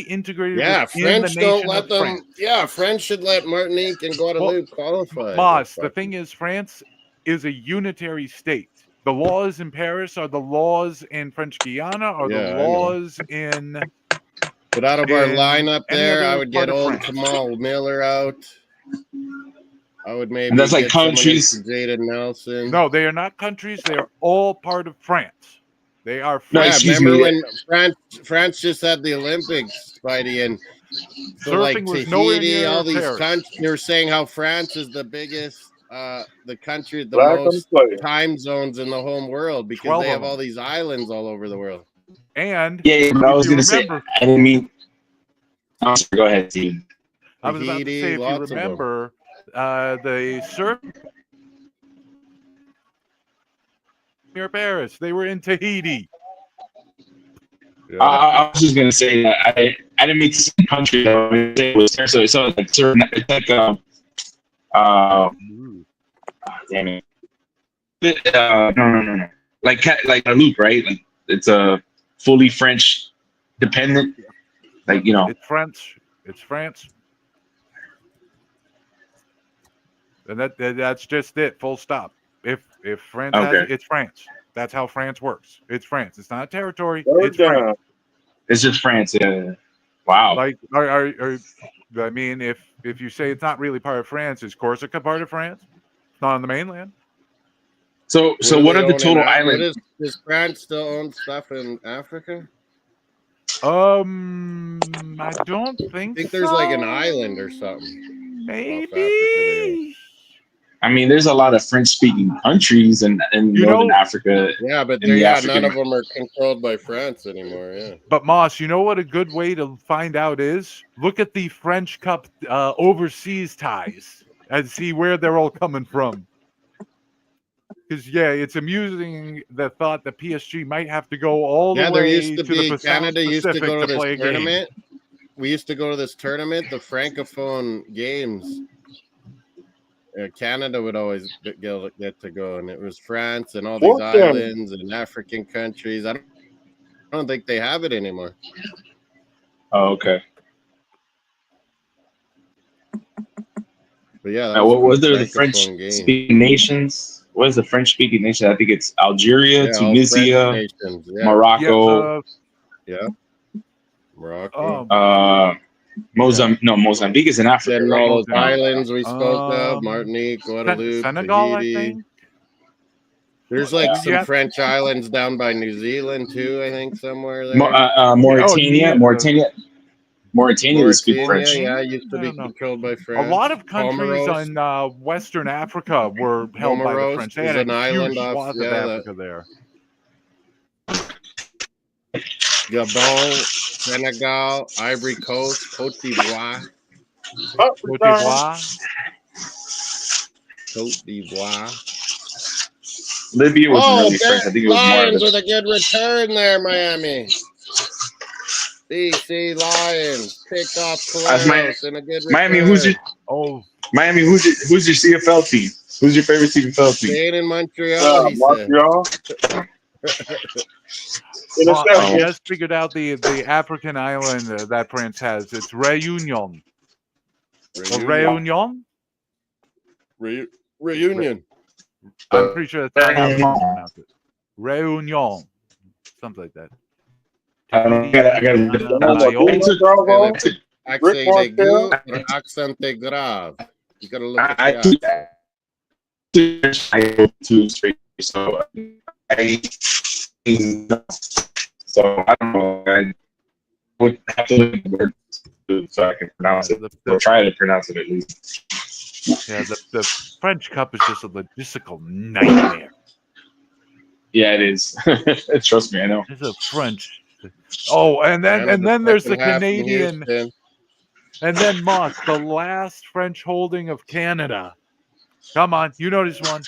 integrated. Yeah, French don't let them. France. Yeah, French should let Martinique and Guadeloupe qualify. Moss, the thing is, France is a unitary state. The laws in Paris are the laws in French Guiana, or the laws in. But out of our lineup there, I would get old Kamal Miller out. I would maybe. And that's like countries. Jaden Nelson. No, they are not countries. They are all part of France. They are. No, remember when France just had the Olympics, Spidey, and so like Tahiti, all these countries. They were saying how France is the biggest. The country, the most time zones in the whole world because they have all these islands all over the world. And I was going to say, I didn't mean. Go ahead, Steve. I was about to say, if you remember, the surf near Paris, they were in Tahiti. Yeah. I was just going to say that I didn't mean to say country. I was say it was so like certain. It's like damn it. No. Like a loop, right? Like it's a fully French dependent. Like it's French. It's France, and that's just it. Full stop. If France has it, it's France. That's how France works. It's France. It's not a territory. It's France. It's just France. Yeah. Wow. Like, I mean, if you say it's not really part of France, is Corsica part of France? It's not on the mainland. So what are the total islands? Does France still own stuff in Africa? I don't think. I think there's like an island or something. Maybe. I mean, there's a lot of French-speaking countries in Northern Africa. Yeah, but none of them are controlled by France anymore. Yeah. But Moss, you know what a good way to find out is? Look at the French Cup overseas ties and see where they're all coming from. Because it's amusing the thought that PSG might have to go all the way. There used to be the Canada used to go to this tournament. Game. We used to go to this tournament, the Francophone Games. Canada would always get to go, and it was France and all these islands and African countries. I don't think they have it anymore. Oh, okay. But yeah, that what was a there? The francophone game. French-speaking nations. What is the French-speaking nation? I think it's Algeria, Yeah, all French Tunisia, nations. Yeah, Morocco, Morocco. Mozambique is in Africa, Then right? all those No. islands we spoke of: Martinique, Guadeloupe, Senegal, I Tahiti. think. There's like Yeah. some French islands down by New Zealand too. I think somewhere there. Mauritania, they speak Mauritania, French. yeah, used to I be don't know. controlled by A France. lot of countries Comoros. in Western Africa were held by the Comoros French. They is had an a island huge off. swath of Africa there. Gabon, Senegal, Ivory Coast, Cote d'Ivoire. Cote d'Ivoire. Cote d'Ivoire. Libya wasn't really French. I think it was more of Lions with a good return there, Miami. BC Lions picked off Claros in a good return. Miami. Who's your CFL team? Who's your favorite CFL team? Staying in Montreal, he said. Montreal. I just figured out the African island that France has. It's Réunion. Réunion? Reunion. I'm pretty sure that's not how you pronounce it. Réunion. Something like that. I got Accent aigu or accent grave. You gotta look at that. So I don't know. I would have to look at the word so I can pronounce it, or try to pronounce it at least. Yeah, the French Cup is just a logistical nightmare. Yeah, it is. Trust me, I know. It's a French. Oh, and then there's the Canadian. And then Moss, the last French holding of Canada. Come on, you know this one.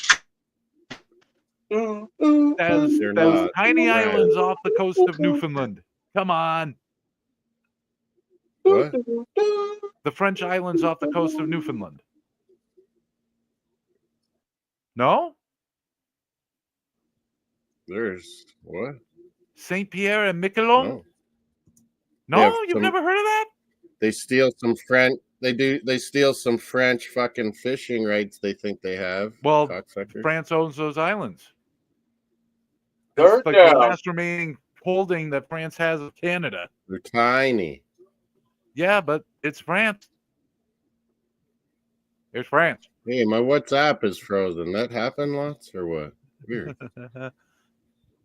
Those tiny islands off the coast of Newfoundland. Come on. What? The French islands off the coast of Newfoundland. No? There's what? Saint Pierre and Miquelon? No, you've never heard of that? They steal some French. They steal some French fucking fishing rights. They think they have. Well, cocksuckers. France owns those islands. Third It's like down. the last remaining holding that France has of Canada. They're tiny. Yeah, but it's France. It's France. Hey, my WhatsApp is frozen. That happened lots or what? Weird.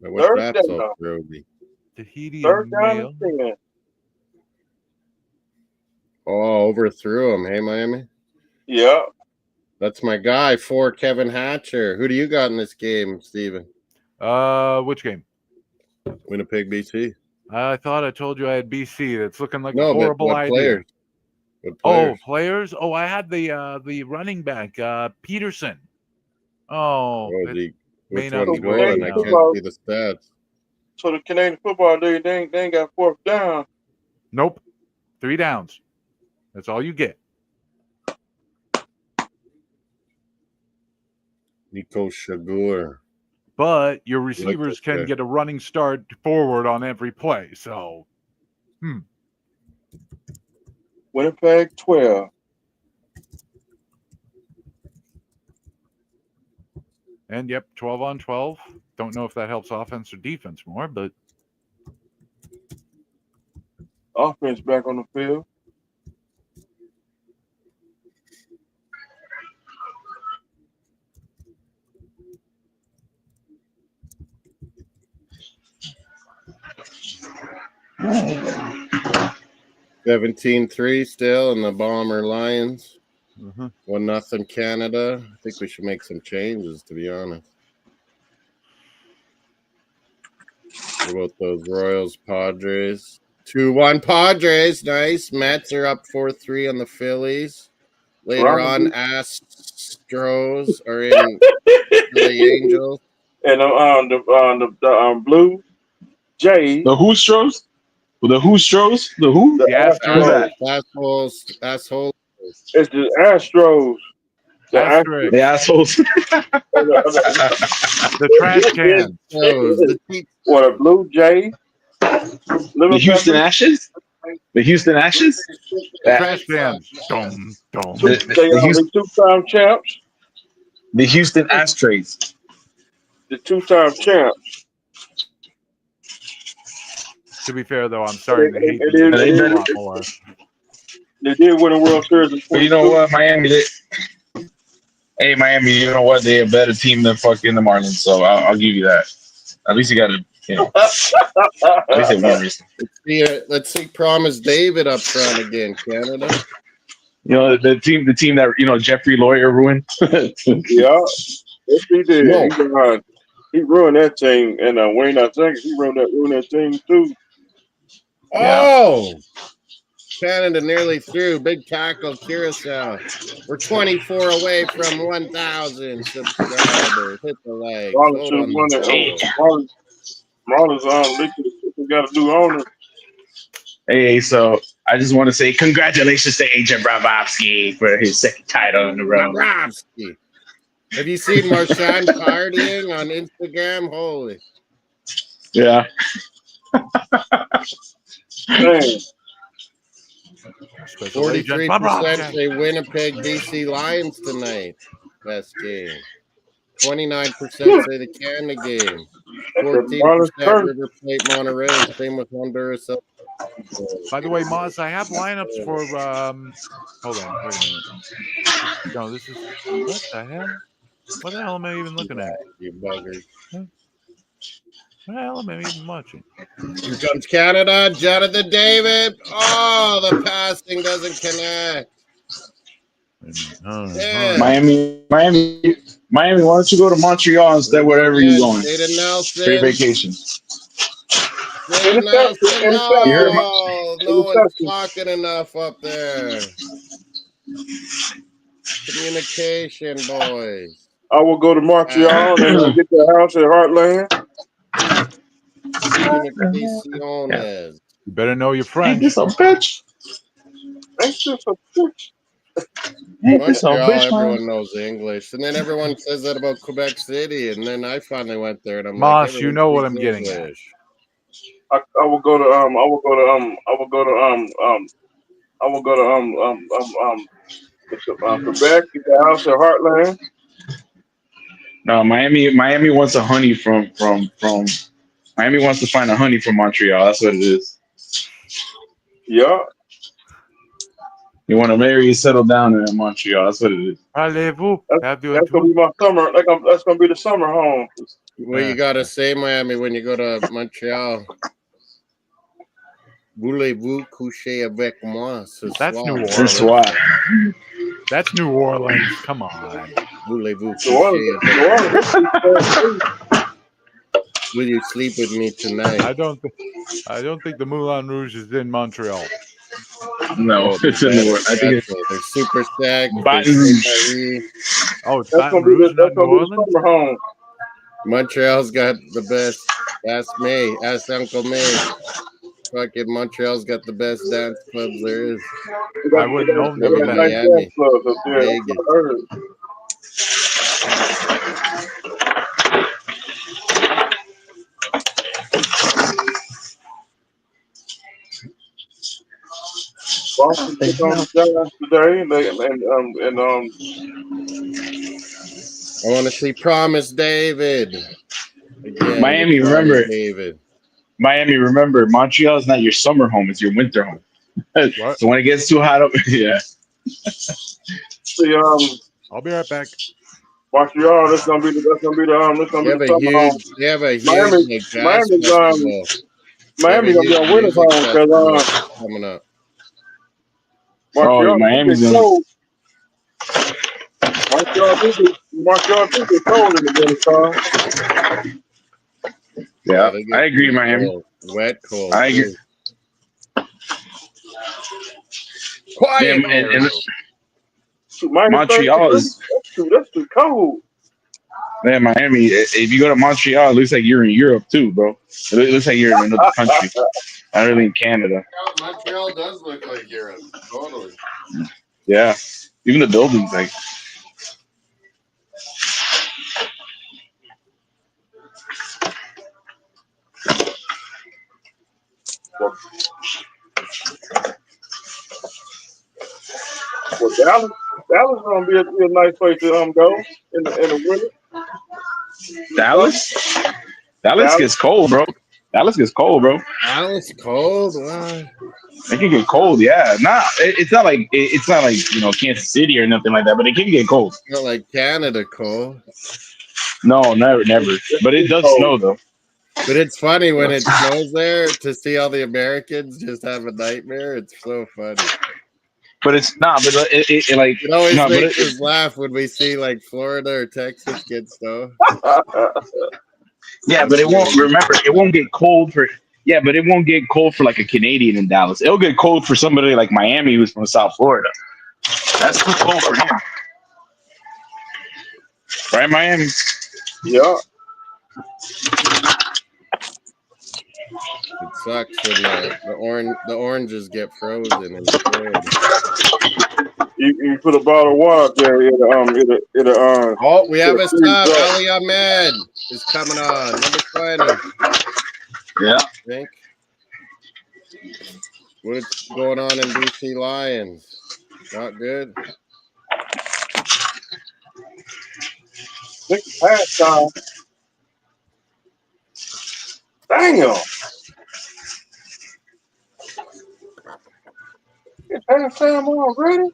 My WhatsApp's all frozen. Tahiti Third down Mayo. and 10. Oh, overthrew him. Hey, Miami. Yeah. That's my guy, Kevin Hatcher. Who do you got in this game, Steven? Which game? Winnipeg, BC. I thought I told you I had BC. That's looking like a horrible idea. Players? What players? Oh, players? Oh, I had the running back, Peterson. Oh, which may not one's be going? good I now. can't see the stats. So the Canadian Football League, they ain't got fourth down. Nope. 3 downs. That's all you get. Nico Shagur. But your receivers can get a running start forward on every play. So, Winnipeg 12. And 12 on 12. Don't know if that helps offense or defense more, but Offense back on the field. Oh. 17-3 still in the Bomber Lions. 1-0 Canada. I think we should make some changes, to be honest. What about those Royals Padres? 2-1 Padres. Nice. Mets are up 4-3 on the Phillies. Later on, Astros are in the Angels. And the Blue Jays. The Who Stros? The Who Stros? The who? The Astros. Assholes. It's the Astros. The assholes. The trash can. What, a Blue Jay? The Houston Ashes? The Houston Ashes. Trash fans. Dum, dum. The two-time champs. The Houston Ashtrays. The two-time champs. To be fair, though, I'm starting to hate It the is- Yankees it a is- lot more. They did win a World Series in But you know 42. what, Miami? Hey, Miami, you know what? They're a better team than fucking the Marlins, so I'll give you that. At least you got to, at least they won recently. Let's see Promise David up front again, Canada. You know, the team that, Jeffrey Lawyer ruined. Yeah, yes, he did. No. He ruined that team, and Wayne, I think he ruined that team too. Yeah. Oh, Canada nearly through. Big tackle, Curacao. We're 24 away from 1,000 subscribers. Hit the like. Marlins Vote should have on won the it. poll. Marlins, they got to do on it. Hey, so I just want to say congratulations to AJ Bravovsky for his second title in a row. Bobrovsky. Have you seen Marchand partying on Instagram? Holy. Yeah. Man, Special agent 43% Bobrovsky. say Winnipeg BC Lions tonight. Best game. 29% say the Canada game. that's the 14% Marlins curse. River Plate Monterey. Same with Honduras. By the way, Moss, I have lineups for. Hold on, wait a minute. No, this is what the hell? What the hell am I even looking at? You buggers. What the hell am I even watching? Here comes Canada. Jonathan David. Oh, the passing doesn't connect. Yeah. Miami. Why don't you go to Montreal instead? Wherever you're going, Jaden Nelson. straight vacation. Jaden Nelson. You heard No one's talking enough up there. Communication, boys. I will go to Montreal and get the house at Heartland. Communicaciones. You better know your Ain't French. this a bitch? Ain't this a bitch? Ain't this a Montreal, bitch, man? everyone knows English. And then everyone says that about Quebec City. And then I finally went there and I'm Moss, like, you know what I'm getting at. English. I will go to Quebec, get the house at Heartland. No, Miami wants a honey from Miami wants to find a honey from Montreal. That's what it is. Yeah. You want to marry and settle down in Montreal. That's what it is. Parlez-vous? That's gonna be my summer. That's gonna be the summer home. Well, you got to say Miami when you go to Montreal. Voulez-vous coucher avec moi ce That's soir? New Ce Orleans. soir. That's New Orleans. Come on. Voulez-vous New Orleans, coucher New avec moi? Orleans. Will you sleep with me tonight? I don't think the Moulin Rouge is in Montreal. No, it's in New Orleans. I think it's they're super stacked. Baton Rouge. Oh, it's That's Baton gonna be Rouge, not that's New gonna be the Orleans? summer home. Montreal's got the best. Ask May. Ask Uncle May. Fucking Montreal's got the best dance clubs there is. I wouldn't know They got them. nice Miami. dance clubs up there. Vegas. I heard. Boston took on the Giants today, and I want to see Promise David. Again, Miami. Promise David. Miami, remember, Montreal is not your summer home; it's your winter home. What? So when it gets too hot up, yeah. see I'll be right back. Montreal. That's gonna be the summer home. They have a huge Miami, like, jazz Miami's festival. Miami gonna be a winter home because coming up. Montreal Miami's is gonna. cold. Montreal do get cold in the winter time. Yeah, they get I agree, pretty Miami. cold. Wet cold. I agree. Quiet. Yeah, and Minus Montreal is. that's too cold. Yeah, Miami. If you go to Montreal, it looks like you're in Europe too, bro. It looks like you're in another country, not really in Canada. Montreal does look like Europe. Totally. Yeah, even the buildings, like. Well, Dallas gonna be a nice place to go in the winter. Dallas. Dallas Dallas, gets cold, bro. Dallas gets cold, bro. Dallas cold. Wow. It can get cold, yeah. It's not like Kansas City or nothing like that, but it can get cold. Not like Canada cold. No, never. But it does cold. snow though. But it's funny when it snows there to see all the Americans just have a nightmare. It's so funny. But it's not. But it like It always no, makes us laugh when we see like Florida or Texas get snow. yeah, but it won't. Remember, it won't get cold for. Yeah, but it won't get cold for like a Canadian in Dallas. It'll get cold for somebody like Miami who's from South Florida. That's too cold for him, right? Miami. Yeah. It sucks when the oranges get frozen in Florida. You put a bottle of water up there. Oh, we have a stop. Ali Ahmed is coming on. Number 20. Yeah. I think. What's going on in BC Lions? Not good. It's past time. Damn. It's past time already.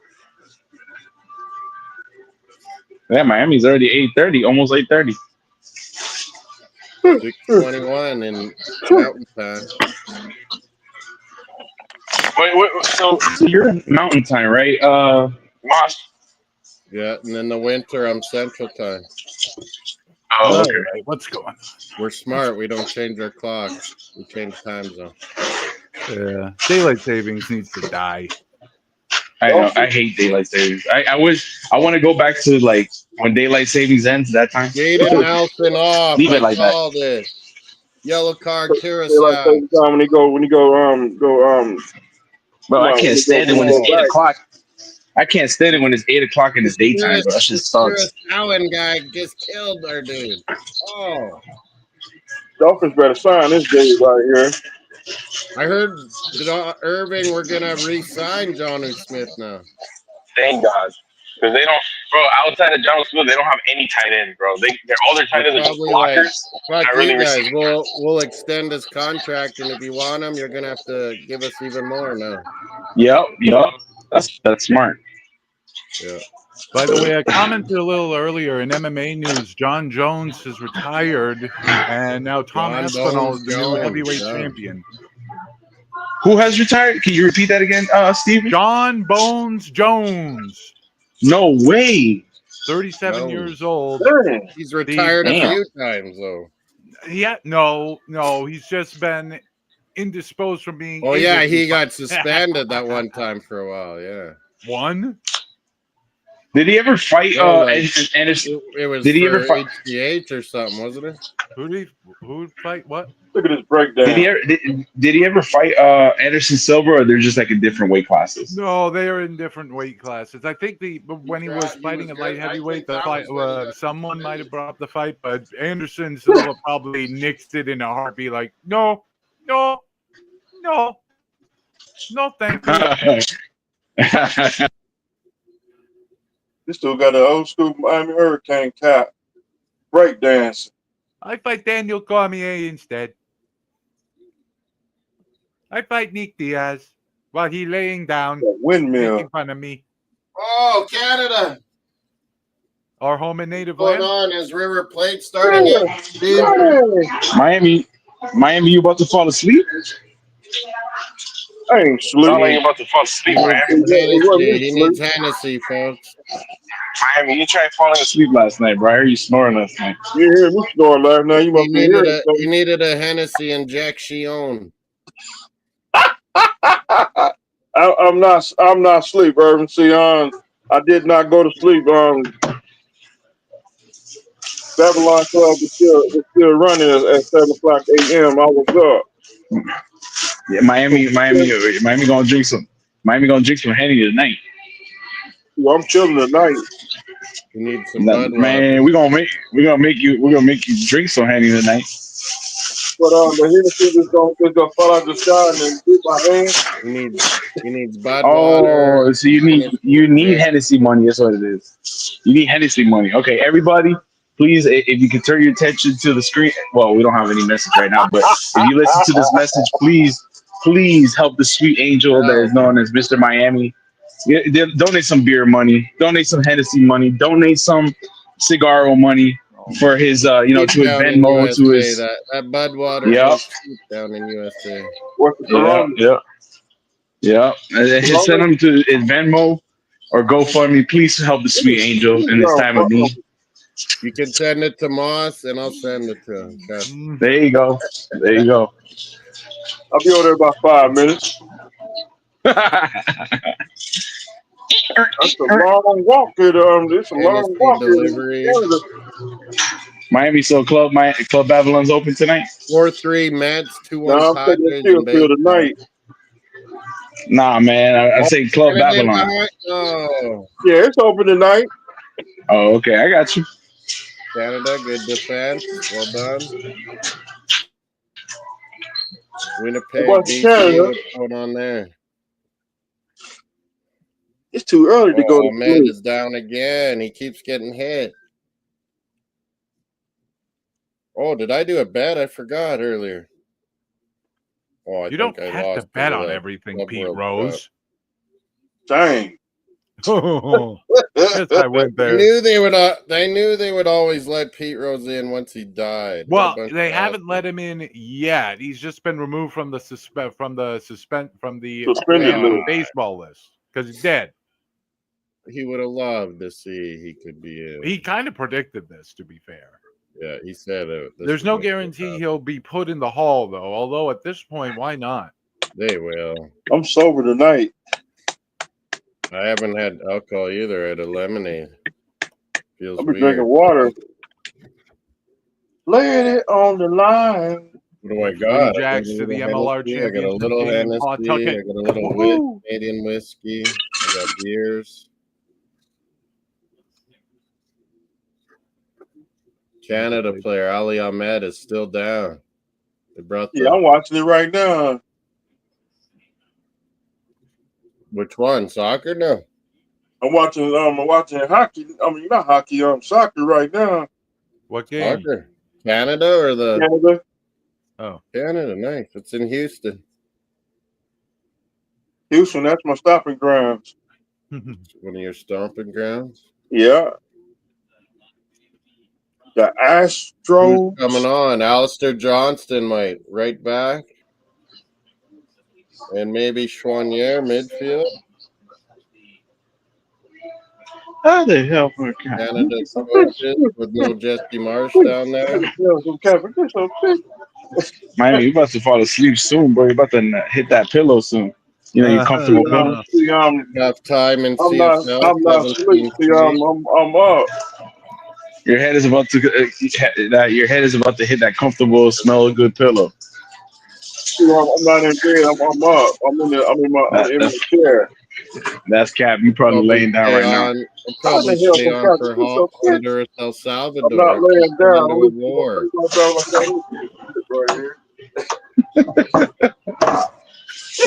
Yeah, Miami's already 8:30, almost 8:30. 6:21 in Mountain Time. Wait, so you're in Mountain Time, right? Moss. Yeah, and in the winter I'm Central Time. Oh, Okay. okay. What's going on? We're smart. We don't change our clocks. We change time zone. Yeah. Daylight savings needs to die. I know. I hate daylight savings. I want to go back to like when daylight savings ends. That time. Jaden Nelson off. Leave it I like that. called it. Yellow card, They like Curacao. every time when you go. Bro, I can't stand it when it's 8 back. o'clock. I can't stand it when it's 8 o'clock in the daytime, bro. That shit sucks. Curaçaoan guy just killed our dude. Oh, Dolphins better sign this dude right here. I heard Irving, we're gonna re-sign Jonnu Smith now. Thank God, because they don't, bro. Outside of John Smith, they don't have any tight ends, bro. They're all their tight ends are just Probably blockers. Fuck not you really guys. receivers. We'll extend his contract, and if you want him, you're gonna have to give us even more now. Yep. That's smart. Yeah. By the way, I commented a little earlier in MMA news. John Jones has retired, and now Tom John Aspinall Bones is the new Jones, heavyweight yeah. champion. Who has retired? Can you repeat that again, Steven? John Bones Jones, No way. 37 Jones. years old. Dang. He's retired a Damn. few times though. Yeah, no, he's just been indisposed from being. Oh able yeah, to he fight. got suspended that one time for a while. Yeah. One. Did he ever fight? Anderson. It was Did he for ever fight? HGH or something, wasn't it? Who'd fight what? Look at this breakdown. Did he ever fight Anderson Silva, or they're just like in different weight classes? No, they are in different weight classes. I think when he was fighting at light heavyweight, the fight someone might have brought up the fight, but Anderson Silva probably nixed it in a heartbeat. Like, no, thank you. This dude got an old school Miami Hurricane cap. Breakdancing. I fight Daniel Cormier instead. I fight Nick Diaz while he laying down, That windmill. making fun of me. Oh, Canada! Our home and native What's going land. on? Is River Plate starting it? Steve? Miami, you about to fall asleep? I ain't Sound like sleeping. you about to fall asleep, He Miami. needs Hennessy, folks. Miami, you tried falling asleep last night, bro. I heard you snoring last night. You hear me snoring last night? You must be hearing He needed a Hennessy injection. I'm not asleep, Irvin. See, I did not go to sleep. Babylon Club is still running at 7:00 a.m. I was up. Yeah, Miami gonna drink some Henny tonight. Well, I'm chilling tonight. You need some blood. Man, we're gonna make you drink some Henny tonight. but the Hennessy just gonna fall out the shot and then hit my hand. He needs Budwater. Oh, so you need Yeah. Hennessy money. That's what it is. You need Hennessy money. Okay, everybody, please, if you can turn your attention to the screen. Well, we don't have any message right now, but if you listen to this message, please help the sweet angel that is known as Mr. Miami. Yeah, donate some beer money. Donate some Hennessy money. Donate some Cigarro money for his, to He's his down in Venmo, to USA. his. That Budwater Yep. goes cheap down in USA. What's the Yeah, Columbus? yeah. Just send them to his Venmo or GoFundMe. Please help the sweet angel in this time of need. You can send it to Moss, and I'll send it to him. Okay. There you go. There you go. I'll be over there about 5 minutes. That's a long walk. It's a long walk. Delivery. Miami, so Club Babylon's open tonight? 4-3 Mets, 2-1 No, I'm taking Padres. the field tonight. Nah, man. I say Club Babylon. Oh. Yeah, it's open tonight. Oh, okay. I got you. Canada, good defense. Well done. Winnipeg, BC, what's going on there? It's too early to go to Ahmed sleep. is down again. He keeps getting hit. Oh, did I do a bet? I forgot earlier. Oh, You don't have to bet on everything, Pete Rose. Dang. Yes, I went there. I knew they would always let Pete Rose in once he died. Well, they haven't let him in yet. He's just been removed from the baseball list because he's dead. He would have loved to see he could be in. He kind of predicted this, to be fair. Yeah, he said it. There's no guarantee he'll be put in the hall, though. Although at this point, why not? They will. I'm sober tonight. I haven't had alcohol either. I had a lemonade. Feels I've been weird. drinking water. Laying it on the line. What do I got? Jacks to the MLR Hennessy, I got a little Hennessy. I got a little Canadian whiskey. I got beers. Canada player Ali Ahmed is still down. They brought Yeah, I'm watching it right now. Which one? Soccer? No. I'm watching hockey. I mean, not hockey. Soccer right now. What game? Soccer. Canada or the Canada. Oh, Canada. Nice. It's in Houston. Houston. That's my stopping grounds. One of your stomping grounds. Yeah. The Astros. Who's coming on? Alistair Johnston might right back. And maybe Chouanier midfield. How the hell? Canada's coaches with no Jesse Marsh down there. Miami, you about to fall asleep soon, bro. You're about to hit that pillow soon. You know, you're comfortable pillow. Enough time in I'm CFL. not asleep. I'm up. Your head is about to hit that comfortable, smell good pillow. I'm not in bed. I'm up. I'm in my chair. That's Cap. You probably laying down right now. I'm probably stay on for Honduras, El Salvador. I'm not laying down. Into a war.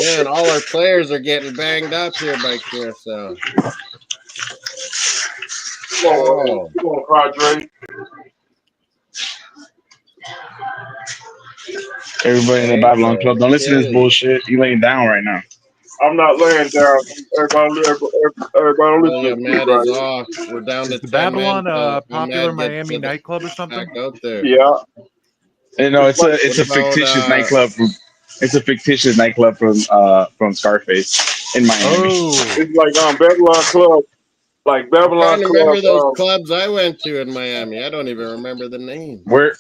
Man, all our players are getting banged up here by QSL. Come on, Padre. Everybody in the Babylon Club, don't listen to this bullshit. You laying down right now. I'm not laying down. Everybody listen. Matt is off. We're down to 10 Babylon, men. popular Miami nightclub or something? Out there. Yeah. You know, it's a fictitious nightclub. It's a fictitious nightclub from Scarface in Miami. Oh, It's like Babylon Club. Like Babylon I Club. remember those clubs I went to in Miami. I don't even remember the name. We're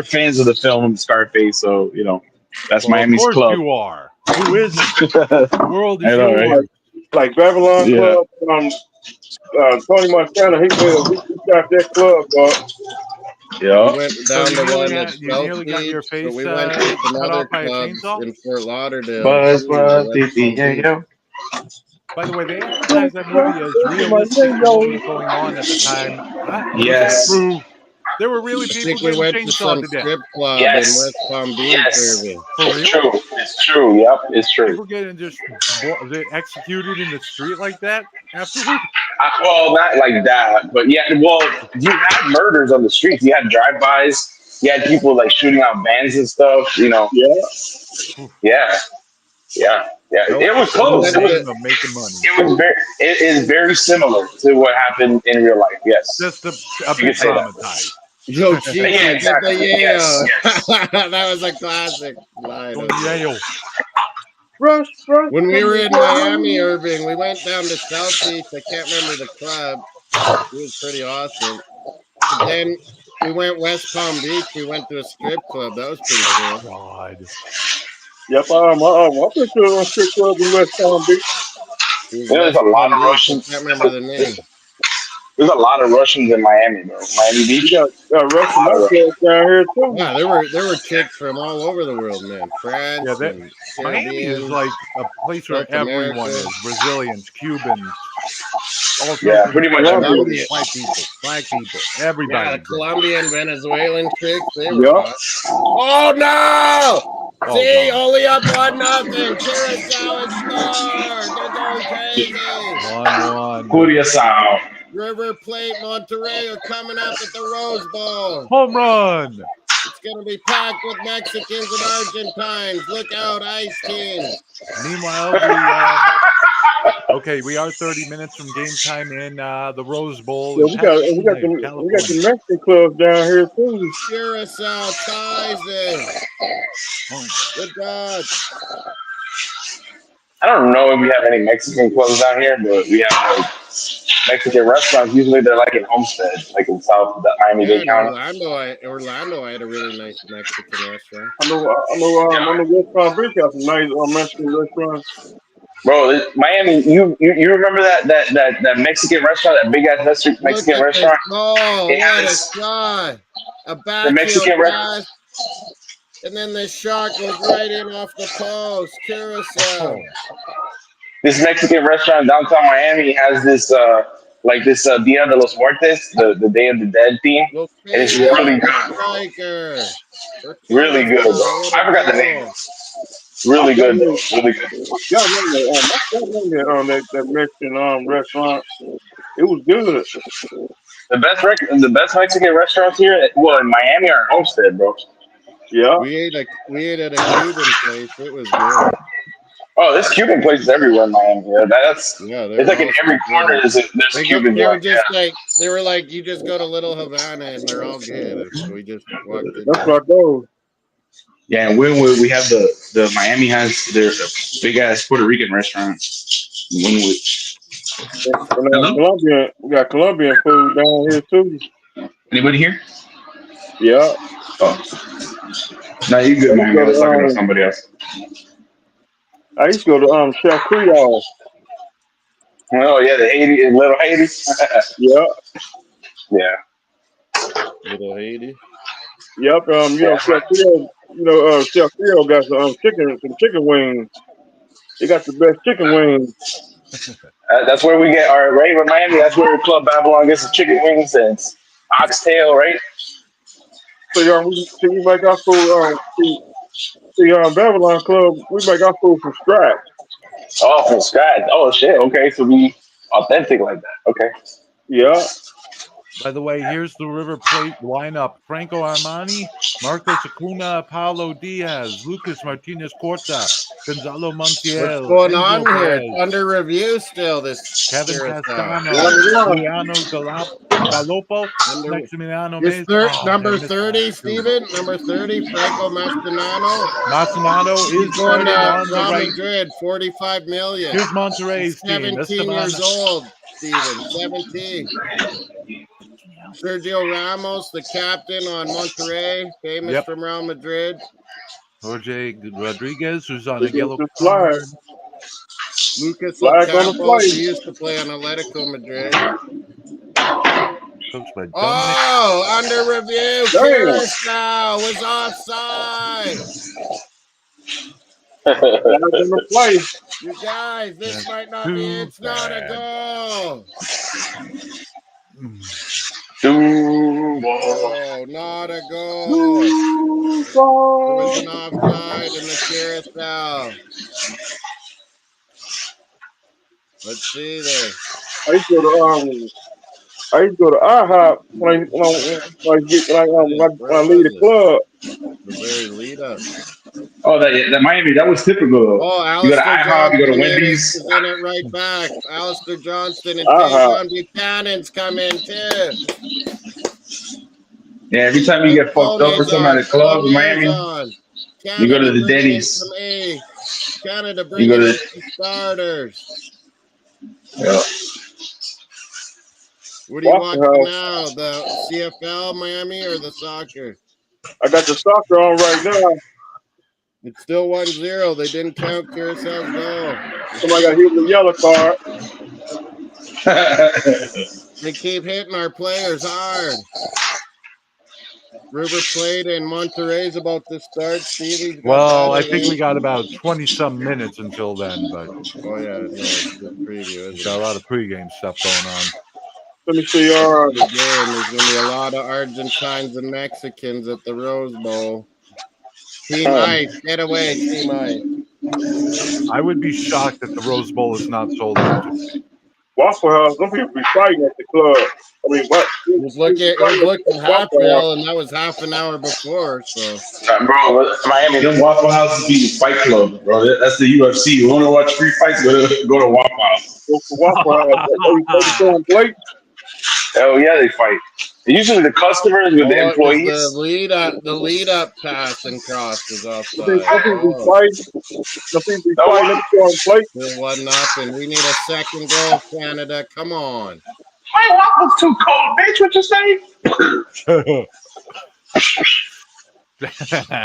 fans of the film Scarface, so you know that's Miami's of course club. You are. Who isn't? The world is yours. Right? Like Babylon Club. Tony Montana, he got that club, but Yeah. We went down to one at you nearly got your face but we went to some cut other off by a clubs chainsaw? in Fort Lauderdale. By the way, they advertised that movie as realistic to what was going on at the time. Yes. True. There were really I people think we getting went to chainsawed some to death. strip club in Yes. West Palm Beach, Yes. Irving. For real? It's true. It's true. Yep, it's true. People getting just executed in the street like that afterward. Well, not like that, but yeah. Well, you had murders on the streets. You had drive-bys. You had people like shooting out vans and stuff. You know. Yeah. Yeah. Yeah. Yeah. Nope. It was In the close. Went to name of making money. It was very. It is very similar to what happened in real life. Yes. Just a You bit can say that. traumatized. Yo Chico Yeah, did exactly. the Yes, Yale. That was a classic line. From Of it. Yale. Rush. When we were in Yeah. Miami, Irving, we went down to South Beach. I can't remember the club. It was pretty awesome. But then we went West Palm Beach. We went to a strip club. That was pretty cool. God. Yep. I've been to a strip club in West Palm Beach. It was there's West a lot Palm of Beach. I Russians. can't remember the name. There's a lot of Russians in Miami, bro. Miami Beach. You got A Russian lot of Russians. nightclubs down here too. Yeah, there were chicks from all over the world, man. France Yeah, and Miami is Caribbean, like a place where South everyone America. is. Brazilians, Cubans, all sorts Yeah, of pretty much different everyone. Colombia. white people, black people, Yeah, everybody. the Colombian, Venezuelan chicks, they were Yeah. hot. Oh no! Oh, See, God. only up 1-0. Curacao has scored. They're going crazy. 1-1. Curiacao. River Plate, Monterrey are coming up at the Rose Bowl. Home run. It's going to be packed with Mexicans and Argentines. Look out, Ice Kings. Meanwhile, we are 30 minutes from game time in the Rose Bowl Yeah, in we got Pasadena, the California. Mexican clubs down here too. Curacao ties it. Oh, Good God. I don't know if we have any Mexican clubs down here, but we have like Mexican restaurants. Usually they're like in Homestead, like in South the Yeah, Miami-Dade in County. Orlando, I had a really nice Mexican restaurant. I know West Palm Beach got some nice Mexican restaurants. Bro, Miami, you remember that Mexican restaurant, that big ass Look Mexican at this restaurant? goal. It What a has shot. A the backheel Mexican pass. And then the shot goes right in off the post. Curacao. this Mexican restaurant downtown Miami has this Dia de los Muertos, the Day of the Dead theme, and it's Located really the good, bro. striker. For Really good, bro. Curacao. What I a forgot the name. goal. Really good, though. Definitely, Really good. that Mexican restaurant. It was good. The best Mexican restaurants here, well, in Miami are Homestead, bro. Yeah. We ate at a Cuban place. It was good. Oh, there's Cuban places everywhere in Miami. Yeah, Yeah, it's like in all every so corner good. there's a Cuban They were joint. Yeah. just they were like, you just go to Little Havana and they're all good. We just walked in. That's what I go. Yeah, and we have the Miami has their big ass Puerto Rican restaurant. Wynwood. Hello? We got Colombian food down here too. Anybody here? Yeah. Oh, no, you good, man. I was talking to somebody else. I used to go to Chef Creole. Oh yeah, the Haiti, little Haiti. Yeah. Yeah. Little Haiti. Yep. Chef Creole. Chef Creole got some chicken wings. They got the best chicken wings. That's where we get our right in Miami. That's where Club Babylon gets the chicken wings and oxtail, right? So we make our food. The Babylon Club, we make our food from scratch. Oh, from scratch. Oh shit. Okay, so we authentic like that. Okay. Yeah. By the way, here's the River Plate lineup. Franco Armani, Marcos Acuna, Paulo Diaz, Lucas Martinez Corta, Gonzalo Montiel. What's going on Enzo here? Perez, It's under review still. This Kevin Curacao. Castano, Juliano Galopo, Maximiliano Meza. Number 30, Steven. Number 30, Franco Mastinano. Mastinado is Going starting to on the Real right. Madrid, 45 million. Here's Monterrey's team. 17 years old, Steven. 17. Sergio Ramos, the captain on Monterrey, famous from Real Madrid. Jorge Rodriguez, who's on a It's yellow just card. Lucas Flag on the Ocampo, plate. he used to play on Atletico Madrid. Coached by Dominic. Oh, under review. Damn. Curacao was offside. Flag on the plate. You guys, this might not be. It's not a goal. Oh, not a goal. There was an offside in the carousel. Let's see this. I used to go to IHOP when I Where leave was the it? club. The very lead up. Oh, that Miami, that was typical. Oh, You go to Alistair IHOP, you go to Johnston Wendy's. is in it right back. Alistair Johnston and IHOP. Tajon Buchanan's come in too. Yeah, every time you And get fucked up or something at a club in Fournier's Miami, on. you go to Canada the bringing in Denny's. some A. Canada You go bringing in to some starters. yeah. What are you Waffle watching House. now? The CFL Miami or the soccer? I got the soccer on right now. It's still 1-0. They didn't count Carousel's goal. Somebody got hit with a yellow card. They keep hitting our players hard. River Plate and Monterey's about to start. Stevie's got Well, that I at think we 8. got about 20-some minutes until then, but Oh, yeah. No, it's just preview, we've isn't got it? a lot of pregame stuff going on. Let me see. The game. There's going to be a lot of Argentines and Mexicans at the Rose Bowl. Team Ice. Get away, Team Ice. I would be shocked if the Rose Bowl is not sold out. Waffle House. Some people be fighting at the club. I mean, what? It was looking half fill, and that was half an hour before. So, Bro, Miami, them Waffle Houses be Fight Club, bro. That's the UFC. You want to watch free fights? Go to Waffle House. Go for Waffle House. They throwing plates. Hell yeah, they fight. Usually the customers with the it was employees. the lead up pass and cross was Some offside. people be Oh, fighting. Some people be No, fighting. They throwing plates. still 1-0, and we need a second goal, Canada. Come on. my waffle's too cold, bitch. What you say?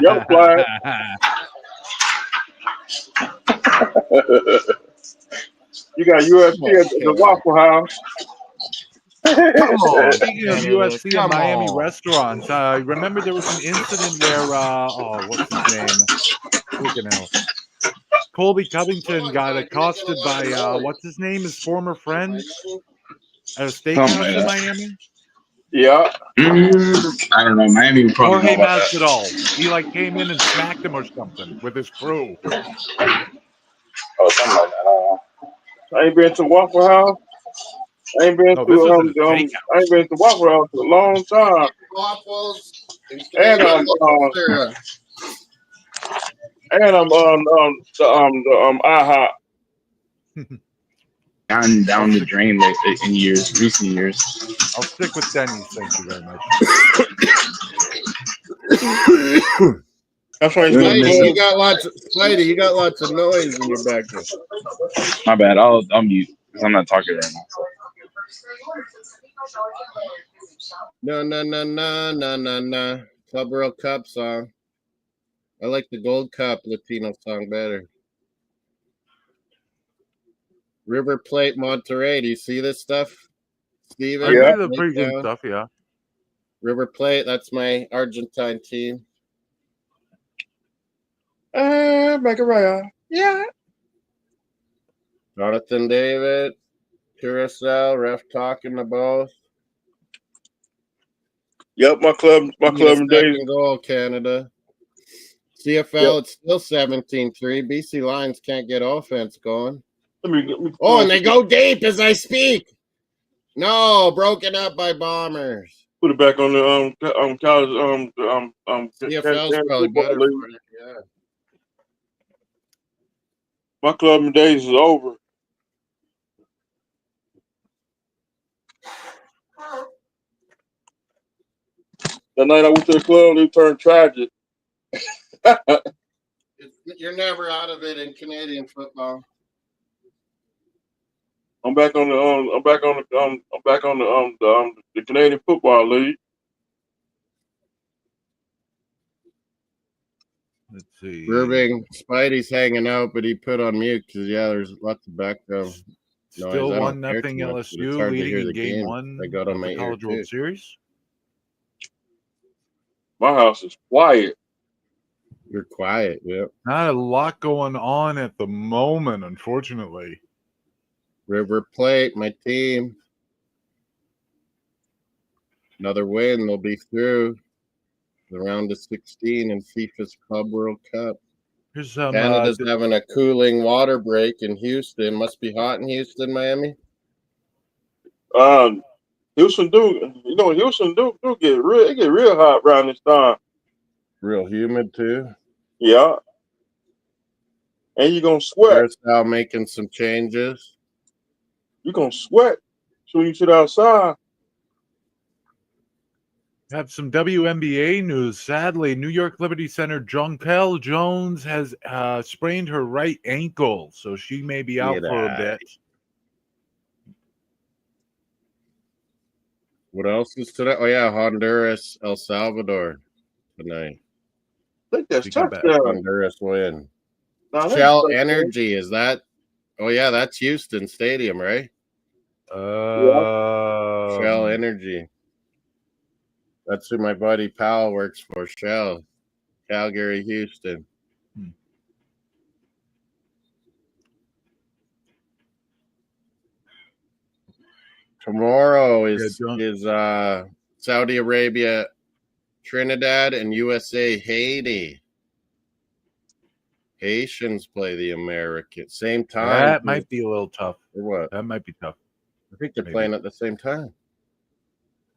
Yellow flag. You got UFC at the Waffle House. Come on. Speaking of Canada, UFC and come Miami on. restaurants, remember there was an incident where, what's his name? Freaking hell. Colby Covington got accosted by, what's his name? His former friend at a steakhouse in Miami? Yeah. I don't know. Miami would probably Jorge know about that. Masvidal. He came in and smacked him or something with his crew. Oh, something like that. I ain't been to Waffle House. I ain't been No, to this isn't a I steakhouse. ain't been to Waffle House in a long time. Waffles and And Canadian maple syrup. I'm on the IHOP. Down the drain in recent years. I'll stick with Denny's. Thank you very much. That's why he's Really going miss to You got lots of Spidey. You got lots of noise in your background. My bad. I'll mute because I'm not talking right now. No. Club World Cup song. I like the Gold Cup Latino song better. River Plate, Monterey. Do you see this stuff, Steven? I see the pregame stuff, yeah. River Plate, that's my Argentine team. make it right. Yeah. Jonathan David, Curacao, ref talking to both. Yep, my club and days. Second goal, Canada. CFL, It's still 17-3. BC Lions can't get offense going. And they go deep as I speak. No, broken up by Bombers. Put it back on the college CFL's probably better for it, yeah. My club and days is over. The night I went to the club, it turned tragic. You're never out of it in Canadian football. I'm back on the Canadian Football League. Let's see. Irving, Spidey's hanging out, but he put on mute because there's lots of background noise. Still I don't 1-0 care too much, but it's LSU hard to leading hear in the game 1 I got on of my the ear College too. World Series. My house is quiet. You're quiet, yeah. Not a lot going on at the moment, unfortunately. River Plate, my team. Another win, they'll be through the round of 16 in FIFA's Club World Cup. Here's some. Canada's having a cooling water break in Houston. Must be hot in Houston, Miami. Houston Houston get real hot around this time. Real humid too. Yeah. And you're gonna sweat. Curacao making some changes. You're gonna sweat when you sit outside. Have some WNBA news. Sadly, New York Liberty Center Jonquel Jones has sprained her right ankle, so she may be out for a bit. What else is today? Oh yeah, Honduras, El Salvador tonight. I think that's touchdown. Honduras win. Shell Energy, is that? Oh yeah, that's Houston Stadium, right? Shell Energy. That's who my buddy Powell works for. Shell, Calgary, Houston. Tomorrow is Saudi Arabia, Trinidad, and USA, Haiti. Haitians play the Americans. Same time. That might be a little tough. Or what? That might be tough. I think they're playing at the same time.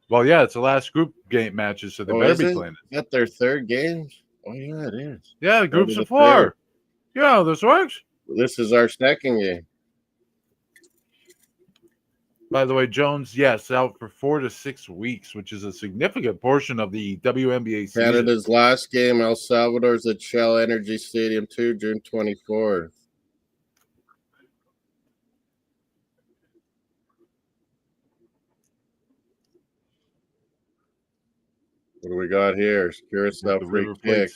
Well, yeah, it's the last group game matches, so they better be playing it. Is that their third game? Oh, yeah, it is. Yeah, groups of 4. Yeah, this works. This is our second game. By the way, Jones, yes, out for 4 to 6 weeks, which is a significant portion of the WNBA season. Canada's last game, El Salvador's at Shell Energy Stadium 2, June 24th. What do we got here? Curacao free kick.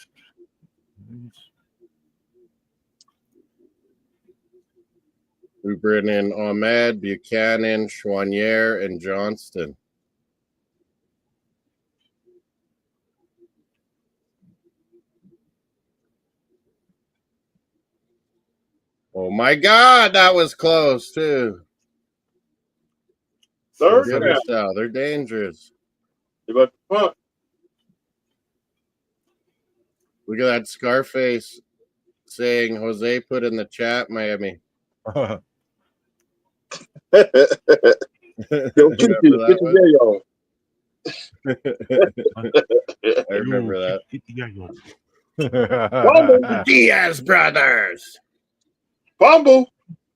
We bring in Ahmed, Buchanan, Chouanier, and Johnston. Oh my God, that was close too. Third down. They're dangerous. You got the punt. Look at that Scarface saying Jose put in the chat, Miami. Yo, get y'all. I remember that. Diaz brothers. Fumble.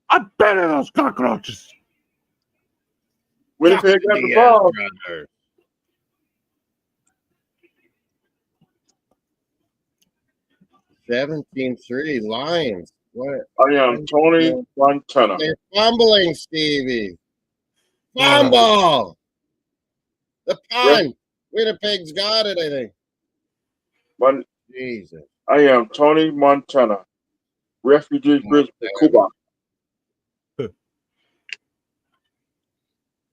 I bet on those cockroaches. Winnipeg got the ball. 17-3 Lions. What? I am Tony Montana. They're fumbling, Stevie. Fumble. The punt. Winnipeg's got it, I think. Jesus. I am Tony Montana. Refugee Bridge, Cuba.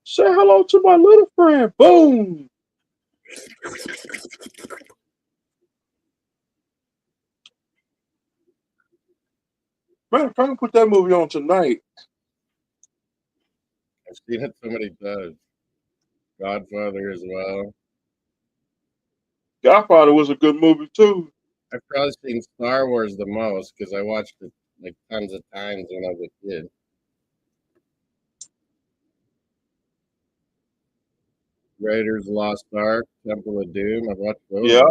Say hello to my little friend. Boom. Man, if I can put that movie on tonight. I've seen it so many times. Godfather as well. Godfather was a good movie too. I've probably seen Star Wars the most because I watched it like tons of times when I was a kid. Raiders Lost Ark, Temple of Doom. I've watched those. Yeah.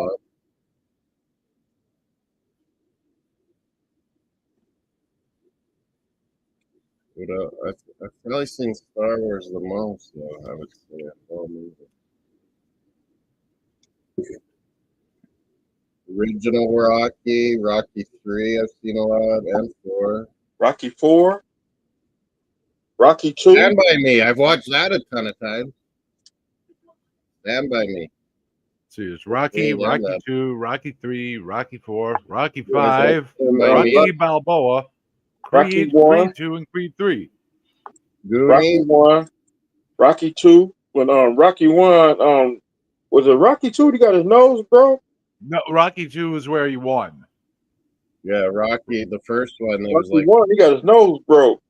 I've probably seen Star Wars the most, though, I would say. Original Rocky 3, I've seen a lot, and 4. Rocky 4. Rocky 2. Stand By Me. I've watched that a ton of times. Stand By Me. See, it's Rocky 2, Rocky 3, Rocky 4, Rocky 5, Rocky Balboa, Creed 2, and Creed 3. Rocky 1, Rocky 2. When Rocky 1, was it Rocky 2? He got his nose broke. No, Rocky 2 is where he won. Yeah, Rocky, the first one. Rocky 1, he got his nose broke.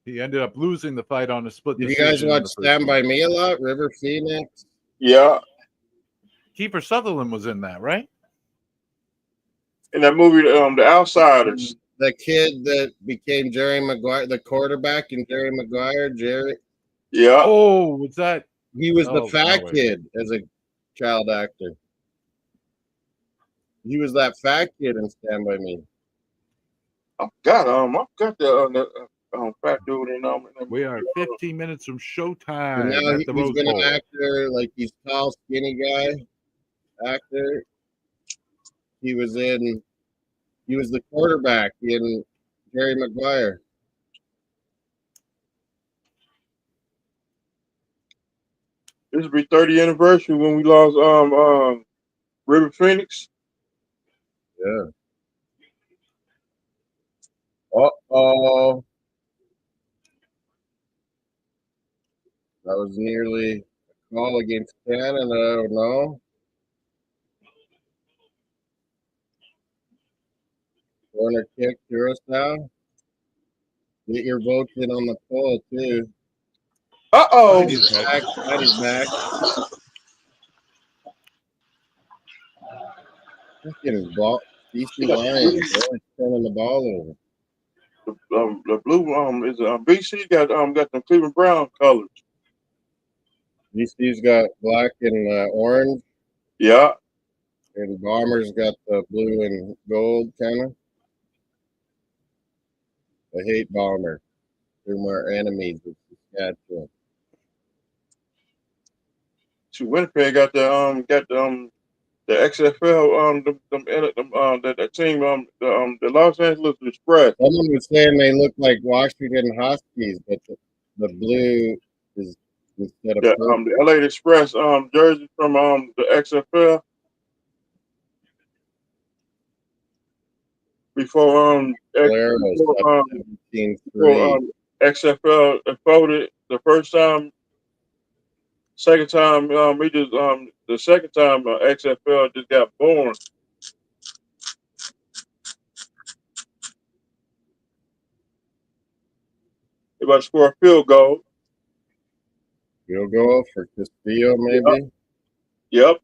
He ended up losing the fight on a split Did you decision. guys in watch the first Stand By round. Me a lot? River Phoenix? Yeah. Kiefer Sutherland was in that, right? In that movie, The Outsiders. The kid that became Jerry Maguire, the quarterback in Jerry Maguire, Jerry. Yeah. Oh, was that? He was the Oh, fat no way. kid as a child actor. He was that fat kid in Stand By Me. I got the fat dude in We are 15 minutes from And showtime now at the he's Rose been an Bowl. actor, like he's tall, skinny guy, actor. He was the quarterback in Jerry Maguire. This will be 30th anniversary when we lost River Phoenix. Yeah. Uh-oh. That was nearly a call against Canada. No. Corner kick, Curacao. Get your votes in on the poll, too. Uh-oh. He's back. He's back. Fucking ball. DC Lions. They're always turning the ball over. The blue is BC got the Cleveland Brown colors. DC's got black and orange, Yeah. and Bombers got the blue and gold kind of. I hate Bomber. They're my enemies with Saskatchewan. See, Winnipeg got the XFL that team the Los Angeles Express. Someone was saying they look like Washington Huskies, but the blue is instead of purple. The LA Express jersey from the XFL before Polaris, before 17-3. XFL folded the first time. Second time the second time XFL just got born. They about to score a field goal. Field goal for Castillo, maybe. Yep.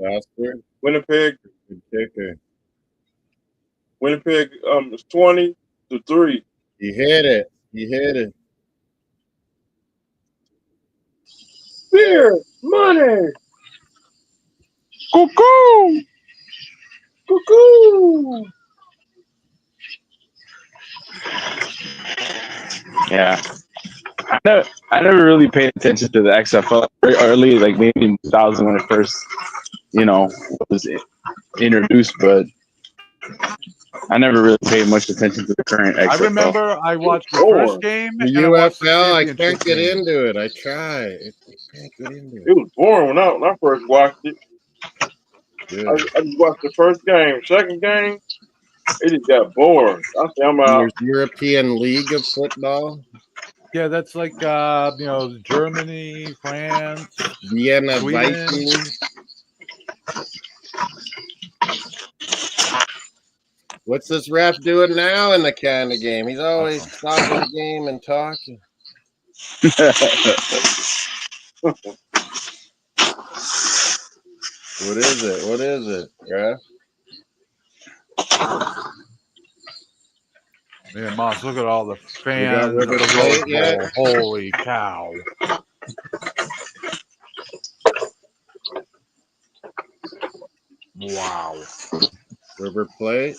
Faster. Winnipeg. Good kicker. Winnipeg is 20-3. He hit it. Beer, money. Cuckoo. Cuckoo. Yeah. I never really paid attention to the XFL very early, like maybe in 2000 when it first, was introduced, but I never really paid much attention to the current XFL. I remember I watched the first game The and I watched the UFL, I championship can't get game. into it. I try. I can't get into It was boring when I first watched it. Yeah. I just watched the first game. Second game, it just got boring. I said, I'm out. There's European League of Football. Yeah, that's like Germany, France, Vienna Sweden. Vikings. What's this ref doing now in the Canada game? He's always stopping the game and talking. What is it, ref? Man, Moss, look at all the We got fans of River the Plate Rose yet? Bowl. Holy cow. Wow. River Plate.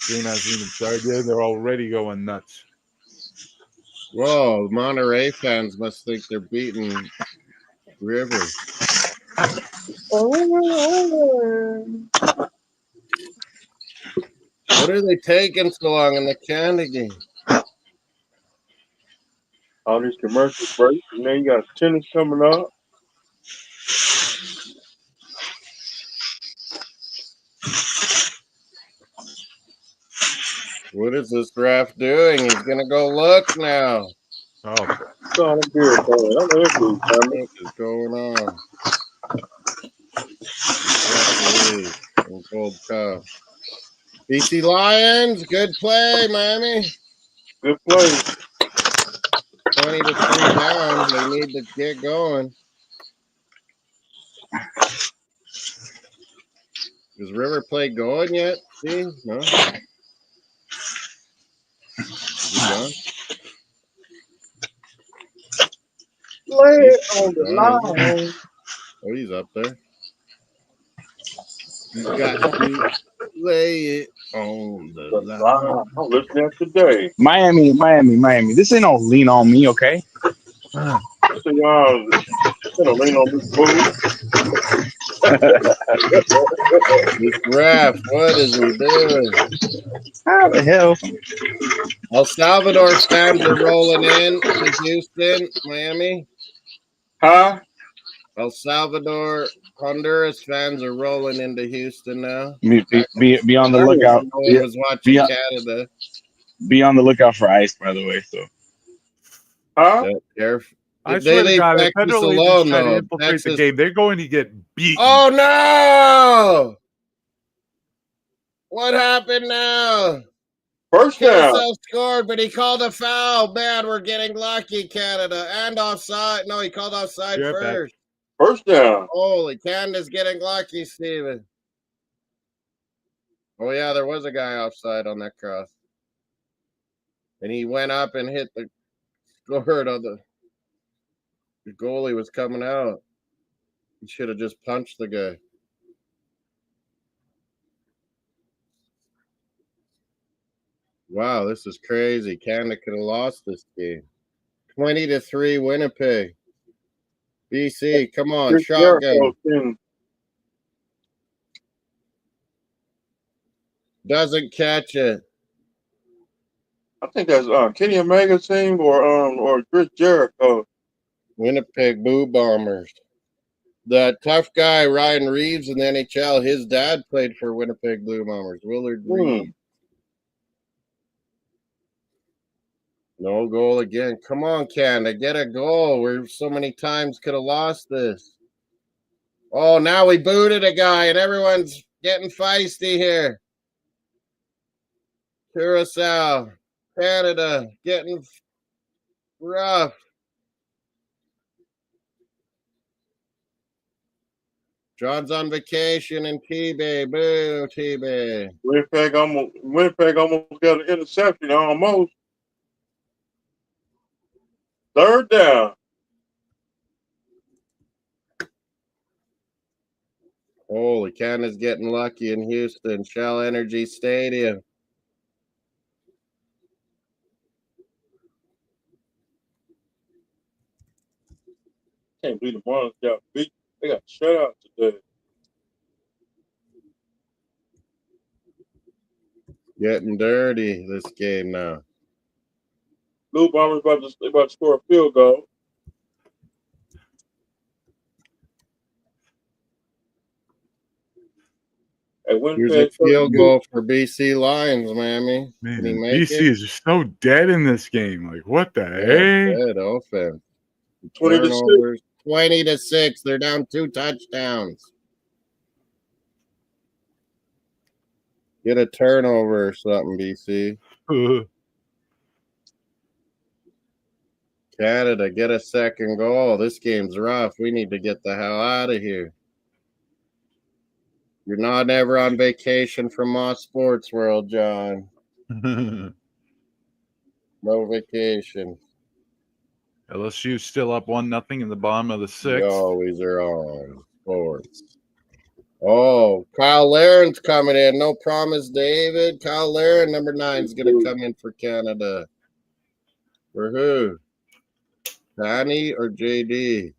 Game hasn't even started yet. They're already going nuts. Whoa, Monterey fans must think they're beating River. What are they taking so long in the Canada game? All these commercial breaks, and then you got tennis coming up. What is this ref doing? He's gonna go look now. Oh, Oh, I'm here, man. I know this dude, What is going on? Referee. Gold Cup. BC Lions, good play, Miami. Good play. 20-3 down. They need to get going. Is River Plate going yet? See? No. Is he gone? Lay it on the line. Oh, he's up there. You got to lay it on the line. I'm listening today. Miami. This ain't no lean on me, okay? I say, y'all, gonna lean on this fool. This ref, what is he doing? How the hell? El Salvador fans are rolling in to Houston, Miami. Huh? El Salvador, Honduras fans are rolling into Houston now. Be on the Dang. lookout. No one was watching Canada. Be on the lookout for ice, by the way. So Huh? I They swear to leave God, if Texas federal agents alone, try to though. infiltrate the Texas. game, they're going to get beaten. Oh no! What happened now? First down. Carousel scored, but he called a foul. Man, we're getting lucky, Canada. And offside. No, he called offside Yeah, first. First down. Holy, Canada's getting lucky, Steven. Oh, yeah, there was a guy offside on that cross. And he went up and hit the scored on the goalie was coming out. He should have just punched the guy. Wow, this is crazy. Canada could have lost this game. 20-3 Winnipeg. BC, come on, Chris shotgun. Jericho, Doesn't catch it. I think that's Kenny Omega's team or Chris Jericho. Winnipeg Blue Bombers. The tough guy, Ryan Reeves in the NHL, his dad played for Winnipeg Blue Bombers, Willard Reeves. No goal again. Come on, Canada, get a goal. We're so many times could have lost this. Oh, now we booted a guy and everyone's getting feisty here. Curacao, Canada, getting rough. John's on vacation in T-Bay. Boo, T-Bay. Winnipeg almost got an interception. Almost. Third down. Holy, Canada's getting lucky in Houston. Shell Energy Stadium. Can't believe the Marlins got beat. They got shut out today. Getting dirty this game now. Blue Bombers about to score a field goal. At Here's Winnipeg, a field goal for BC Lions, Miami. Can he Man, make BC it? is just so dead in this game. Like, what the heck? Dead offense. 20-6. Turnovers. 20-6. They're down 2 touchdowns. Get a turnover or something, BC. Canada, get a second goal. This game's rough. We need to get the hell out of here. You're not ever on vacation from MossSports World, John. No vacation. LSU still up 1-0 in the bottom of the You sixth. always are on sports. Oh, Kyle Laren's coming in. No promise, David. Kyle Laren, number 9, is going to come in for Canada. For who? Danny or JD?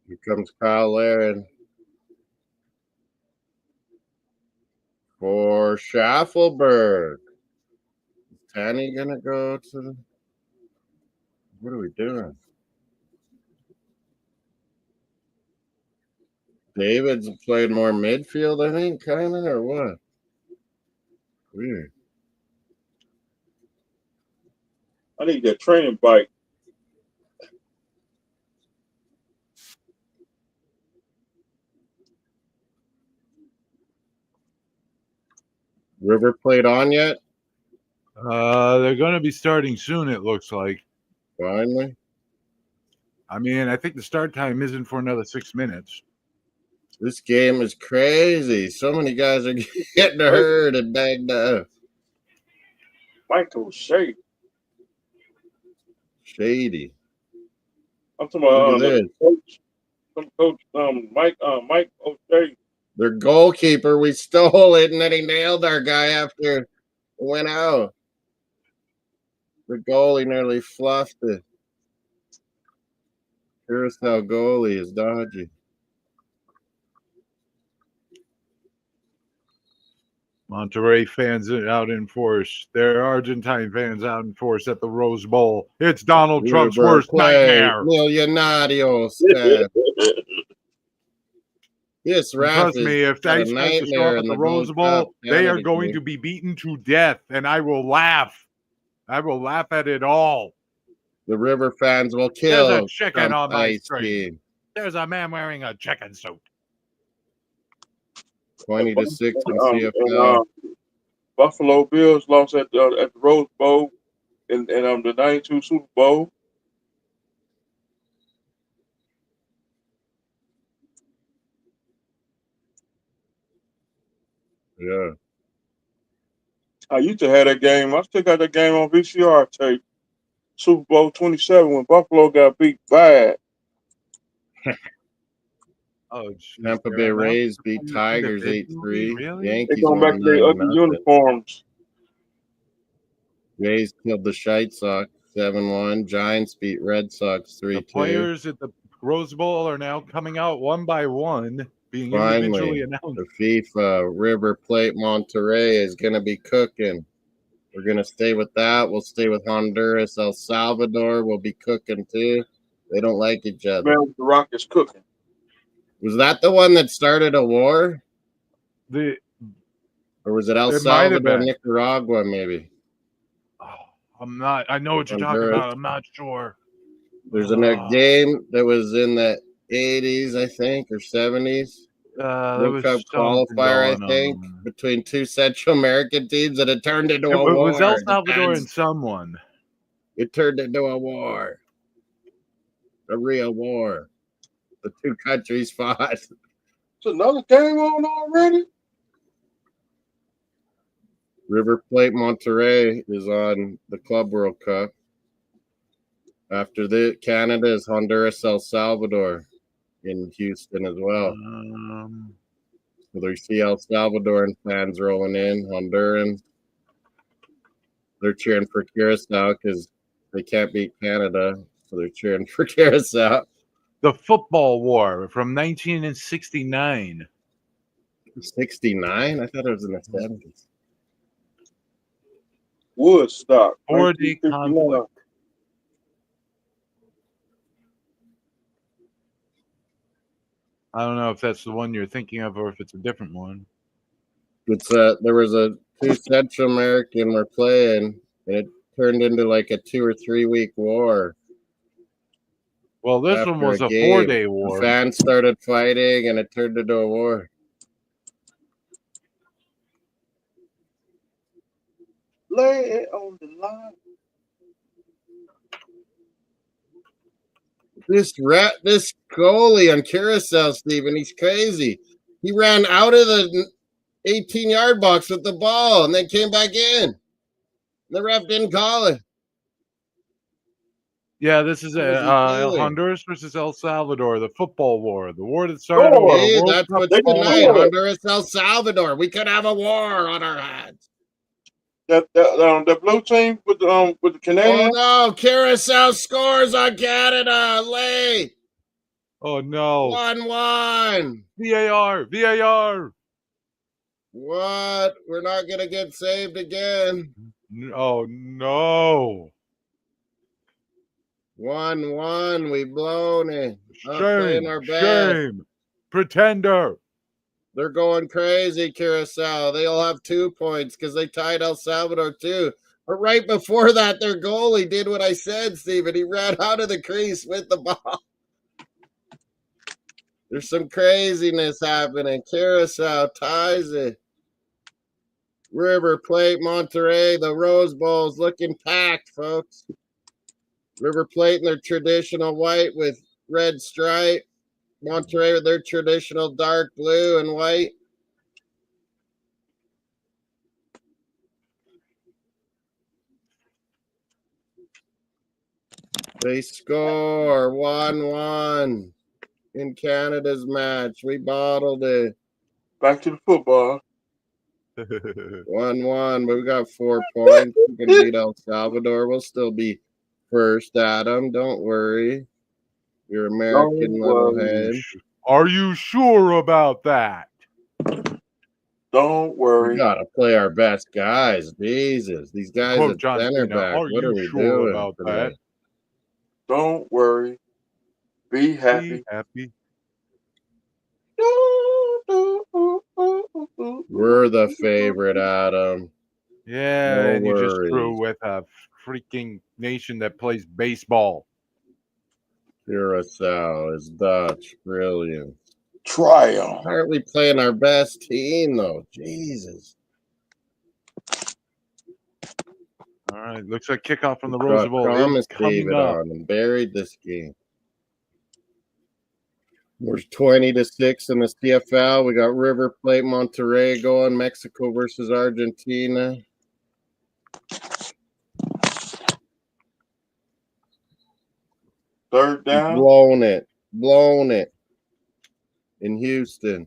Here comes Kyle Laren. For Schaffelberg. Is Tanny going to go to the... What are we doing? David's played more midfield, I think, kind of, or what? Weird. I need that training bike. River played on yet? They're going to be starting soon, it looks like. Finally. I mean, I think the start time isn't for another 6 minutes. This game is crazy. So many guys are getting hurt and banged up. Michael Shea. Shady. I'm talking about Look at this. coach Mike O'Shea. Their goalkeeper, we stole it, and then he nailed our guy after it went out. The goalie nearly fluffed it. Curacao goalie is dodgy. Monterrey fans out in force. There are Argentine fans out in force at the Rose Bowl. It's Donald Trump's River worst play, nightmare. Millonarios fan. Yes, And ref trust is me, if got a Dice tries to show nightmare up at in the the Rose Gold Cup Bowl, they are Canada going game. to be beaten to death, and I will laugh. I will laugh at it all. The River fans will There's kill a chicken Trump's on my ice screen. team. There's a man wearing a chicken suit. 20-6 in And, CFL. Buffalo Bills lost at the Rose Bowl in the '92 Super Bowl. Yeah. I used to have that game. I still got that game on VCR tape. Super Bowl 27 when Buffalo got beat bad. Oh, geez, Tampa they're Bay announcing Rays the beat players Tigers individually? 8-3. Really? They Yankees going back won to their ugly 9-0. uniforms. Rays killed the Shite Sox 7-1. Giants beat Red Sox The 3-2. players at the Rose Bowl are now coming out one by one, being Finally, individually announced. the FIFA River Plate Monterrey is going to be cooking. We're going to stay with that. We'll stay with Honduras. El Salvador will be cooking too. They don't like each other. Man, the Rock is cooking. Was that the one that started a war? Or was it El It might have Salvador, been. Nicaragua, maybe? I'm not. I know what you're talking Honduras. about. I'm not sure. There's a game that was in the 80s, I think, or 70s. There World was Cup something qualifier, I going think, on. between two Central American teams, and it turned into a It war. was El Salvador Depends. and someone. It turned into a war. A real war. The two countries fought. It's another game on already. River Plate Monterrey is on the Club World Cup. After the Canada is Honduras, El Salvador in Houston as well. So there you see El Salvadoran fans rolling in, Hondurans. They're cheering for Curacao because they can't beat Canada, so they're cheering for Curacao. The football war from 1969. 69? I thought it was in the 70s. Woodstock. 4-day 1959. conflict. I don't know if that's the one you're thinking of or if it's a different one. It's there was two Central American were playing, and it turned into like a 2 or 3 week war. Well, this one was a 4-day war. The fans started fighting, and it turned into a war. Lay it on the line. This goalie on Curacao, Steven, he's crazy. He ran out of the 18-yard box with the ball and then came back in. The ref didn't call it. Yeah, this is What was he doing? Honduras versus El Salvador, the football war, the war that started Oh, when Hey, the World that's Cup what's tonight. qualifier. Honduras, El Salvador. We could have a war on our hands. The blue team with the Oh Canadians. no! Curacao scores on Canada late. Oh no! 1-1. VAR. What? We're not gonna get saved again. Oh no! 1-1. We've blown it. Not playing Shame! our best. Shame! Pretender. They're going crazy, Curacao. They'll have 2 points because they tied El Salvador too. But right before that, their goalie did what I said, Steven. He ran out of the crease with the ball. There's some craziness happening. Curacao ties it. River Plate, Monterrey, the Rose Bowl is looking packed, folks. River Plate in their traditional white with red stripe. Monterrey with their traditional dark blue and white. They score 1-1 in Canada's match. We bottled it. Back to the football. 1-1, but we got 4 points. We can beat El Salvador. We'll still be first, Adam. Don't worry. Your American little head. Are you sure about that? Don't We worry. gotta play our best guys. Jesus, these guys Quote at John center Cena, back. are What you are we sure doing about today? Don't worry. Be happy. Be happy. We're the favorite, Adam. Yeah, No and you just drew worries. with a freaking nation that plays baseball. Curacao is Dutch. Brilliant. Triumph. Why aren't we playing our best team, though? Jesus. All right, looks like kickoff from the Got Rose Bowl Thomas is coming David up. on and buried this game. We're 20-6 in the CFL. We got River Plate, Monterrey going. Mexico versus Argentina. Third down. Blown it in Houston.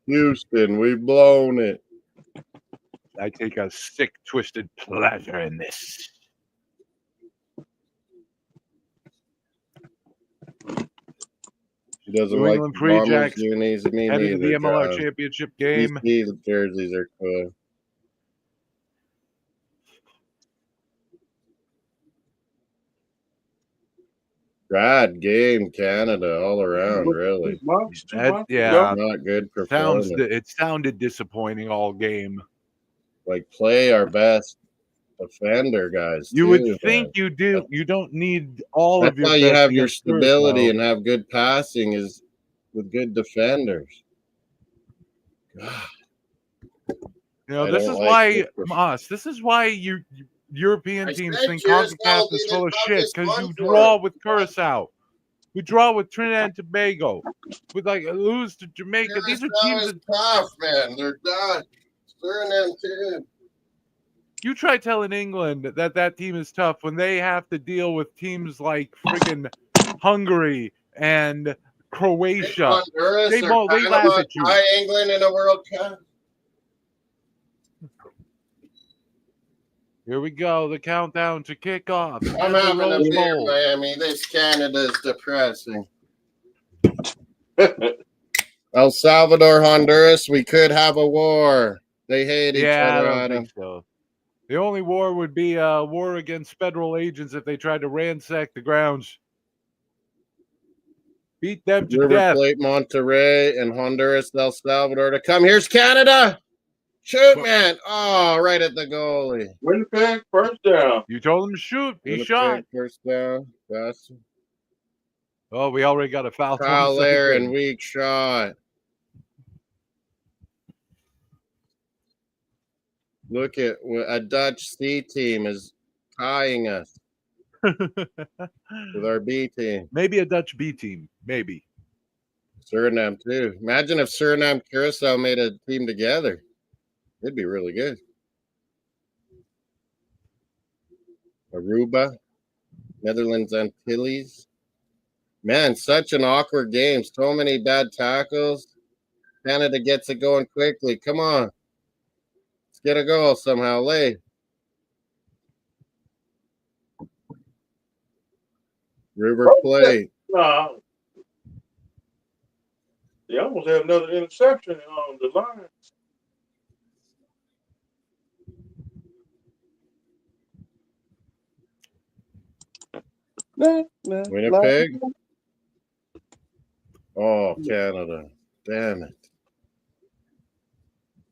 Houston, we've blown it. I take a sick, twisted pleasure in this. She doesn't New like England the Free Bombers Jacks unis. Me headed to the neither, MLR John. championship game. DC jerseys are cool. Bad game, Canada, all around, really. Yeah, Not good performance. it sounded disappointing all game. Like, play our best defender, guys. You too, would think man. you do. You don't need all That's of your how you best have your against stability Curacao. and have good passing is with good defenders. God, You know, I this don't is like why, this perf- Moss. This is why European I teams said think Curacao CONCACAF be is the full of shit toughest because one you for draw it. with Curacao. We draw with Trinidad and Tobago. We lose to Jamaica. These are Curacao teams is that tough, man. They're done. Suriname too. you try telling England that team is tough when they have to deal with teams like friggin' Hungary and Croatia. Honduras They or laugh Panama at you. tie England in a World Cup. Here we go. The countdown to kickoff. I'm at the having a Rose beer, Bowl. Miami. This Canada is depressing. El Salvador, Honduras, we could have a war. They hate each Yeah, I other, don't Adam. think so. The only war would be a war against federal agents if they tried to ransack the grounds. Beat them to River death. Plate, Monterrey, and Honduras, El Salvador to come. Here's Canada. Shoot, man. Oh, right at the goalie. Winnipeg, first down. You told him to shoot. He Winnipeg, shot. first down. That's Oh, we already got a foul. Kyle 20 Lair seconds. and weak shot. Look at a Dutch C team is tying us with our B team. Maybe a Dutch B team. Maybe. Suriname too. Imagine if Suriname Curacao made a team together. It'd be really good. Aruba, Netherlands Antilles. Man, such an awkward game. So many bad tackles. Canada gets it going quickly. Come on. Let's get a goal somehow. Lay. River Plate. Nah. They almost had another interception on the line. Winnipeg. Oh, Canada. Damn it.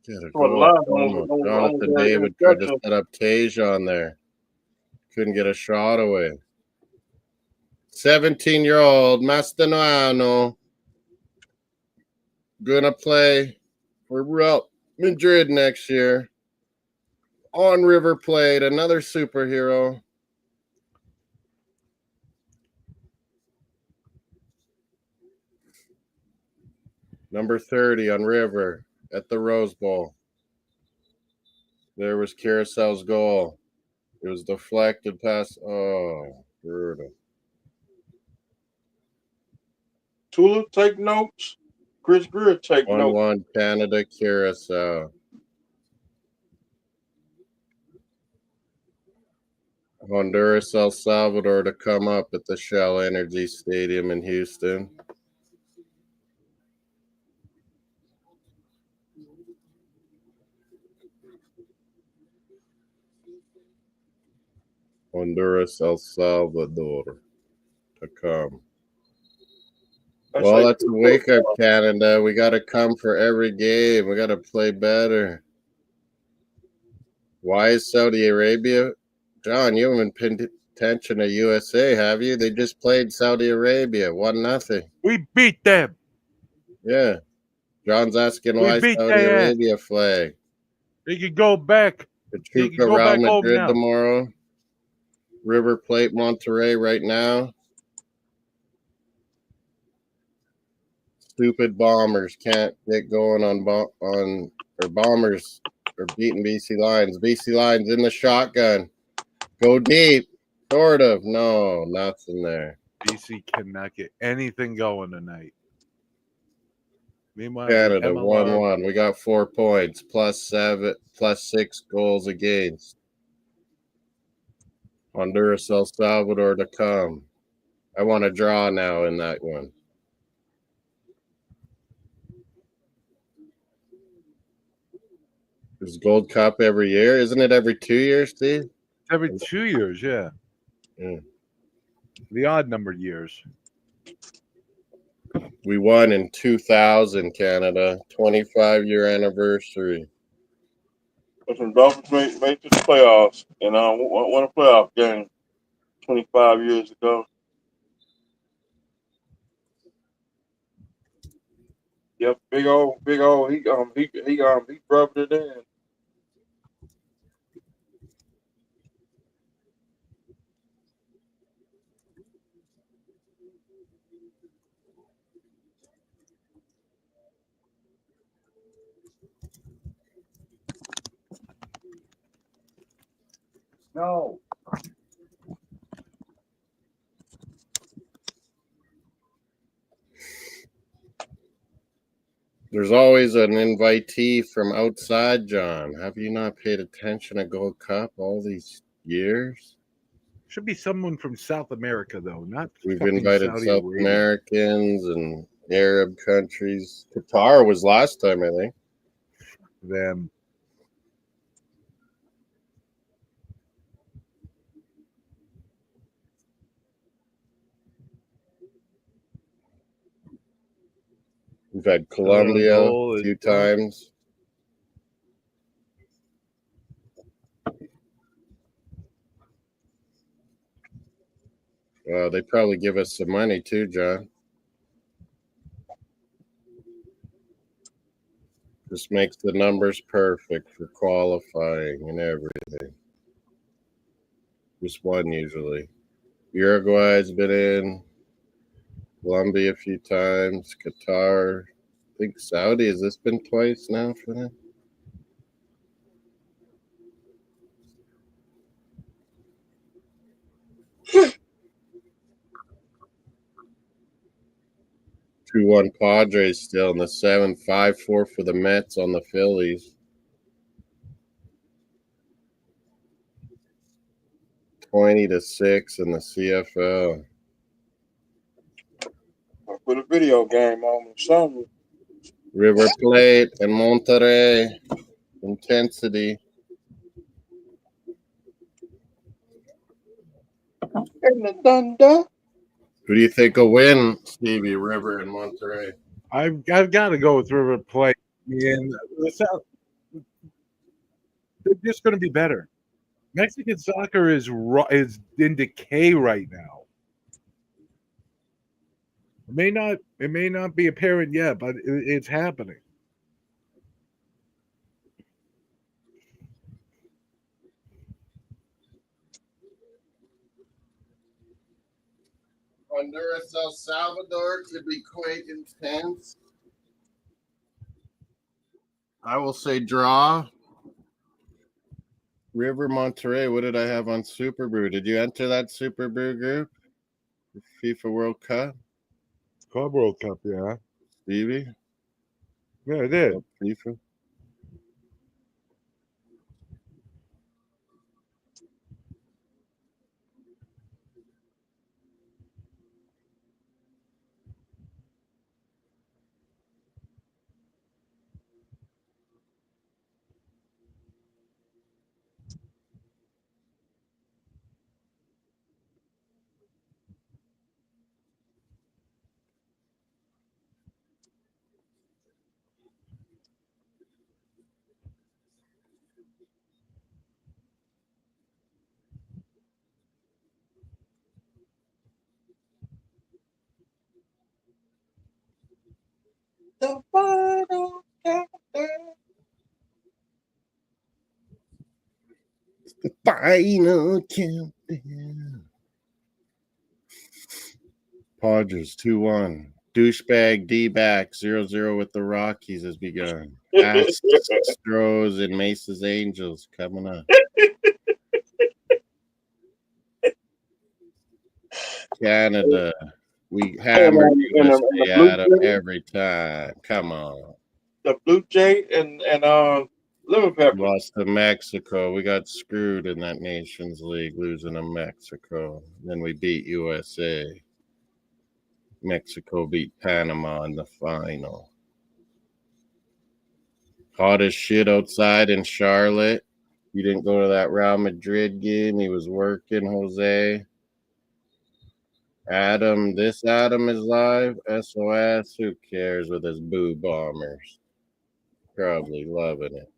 Get a Well, goal. live Almost. on Jonathan their David tried to interception. set up Tasia on there. Couldn't get a shot away. 17-year-old Mastanano gonna play for Real Madrid next year. On River Plate, another superhero. Number 30 on River at the Rose Bowl. There was Carousel's goal. It was deflected past. Oh, brutal. Tula, take notes. Chris Greer, take notes. 1-1 Canada, Carousel. Honduras, El Salvador to come up at the Shell Energy Stadium in Houston. Honduras, El Salvador to come. Well, that's a wake up, Canada. We got to come for every game. We got to play better. Why is Saudi Arabia? John, you haven't paid attention to USA, have you? They just played Saudi Arabia, 1-0. We beat them. Yeah. John's asking why beat Saudi their ass. Arabia flag. They can go back. They can Pachuca, go Real back home Madrid now. tomorrow. River Plate, Monterrey right now. Stupid Bombers can't get going on Bombers are beating BC Lions. BC Lions in the shotgun. Go deep. Sort of. No, nothing there. BC cannot get anything going tonight. Meanwhile, Canada the MLR, 1-1. We got 4 points, +6 goals against. Honduras, El Salvador to come. I want to draw now in that one. There's Gold Cup every year. Isn't it every 2 years, Steve? every 2 years, yeah. Yeah. The odd numbered years. We won in 2000, Canada. 25-year anniversary. Listen, Dolphins made it to the playoffs and won a playoff game 25 years ago. Yep, big old. He rubbed it in. No. There's always an invitee from outside, John. Have you not paid attention to Gold Cup all these years? Should be someone from South America, though, not We've fucking invited Saudi South Arabia. Americans and Arab countries. Qatar was last time, I think. Them. We've had Colombia goal a few is done. times. They probably give us some money too, John. This makes the numbers perfect for qualifying and everything. Just one usually. Uruguay's been in. Colombia a few times. Qatar. I think Saudi. Has this been twice now for them? Two-one Padres still in the 7-5-4 for the Mets on the Phillies. 20-6 in the CFL. I put a video game on something. River Plate and Monterrey. Intensity. And the thunder. Who do you think will win, Stevie, River and Monterey? I've got to go with River Plate. And they're just going to be better. Mexican soccer is in decay right now. It may not be apparent yet, but it's happening. Honduras, El Salvador could be quite intense. I will say draw. River Monterey. What did I have on Super Brew? Did you enter that Super Brew group? FIFA World Cup? Club World Cup, yeah. Stevie? Yeah, I did. FIFA? The final countdown. The final countdown. Padres 2-1. Douchebag D-back 0-0 with the Rockies has begun. Astros and Mesa's Angels coming up. Canada. We hammer USA at them every time. Come on. The Blue Jay and Lemon Pepper. Lost to Mexico. We got screwed in that Nations League, losing to Mexico. Then we beat USA. Mexico beat Panama in the final. Hot as shit outside in Charlotte. You didn't go to that Real Madrid game. He was working, Jose. This Adam is live. SOS. Who cares with his boo bombers? Probably loving it.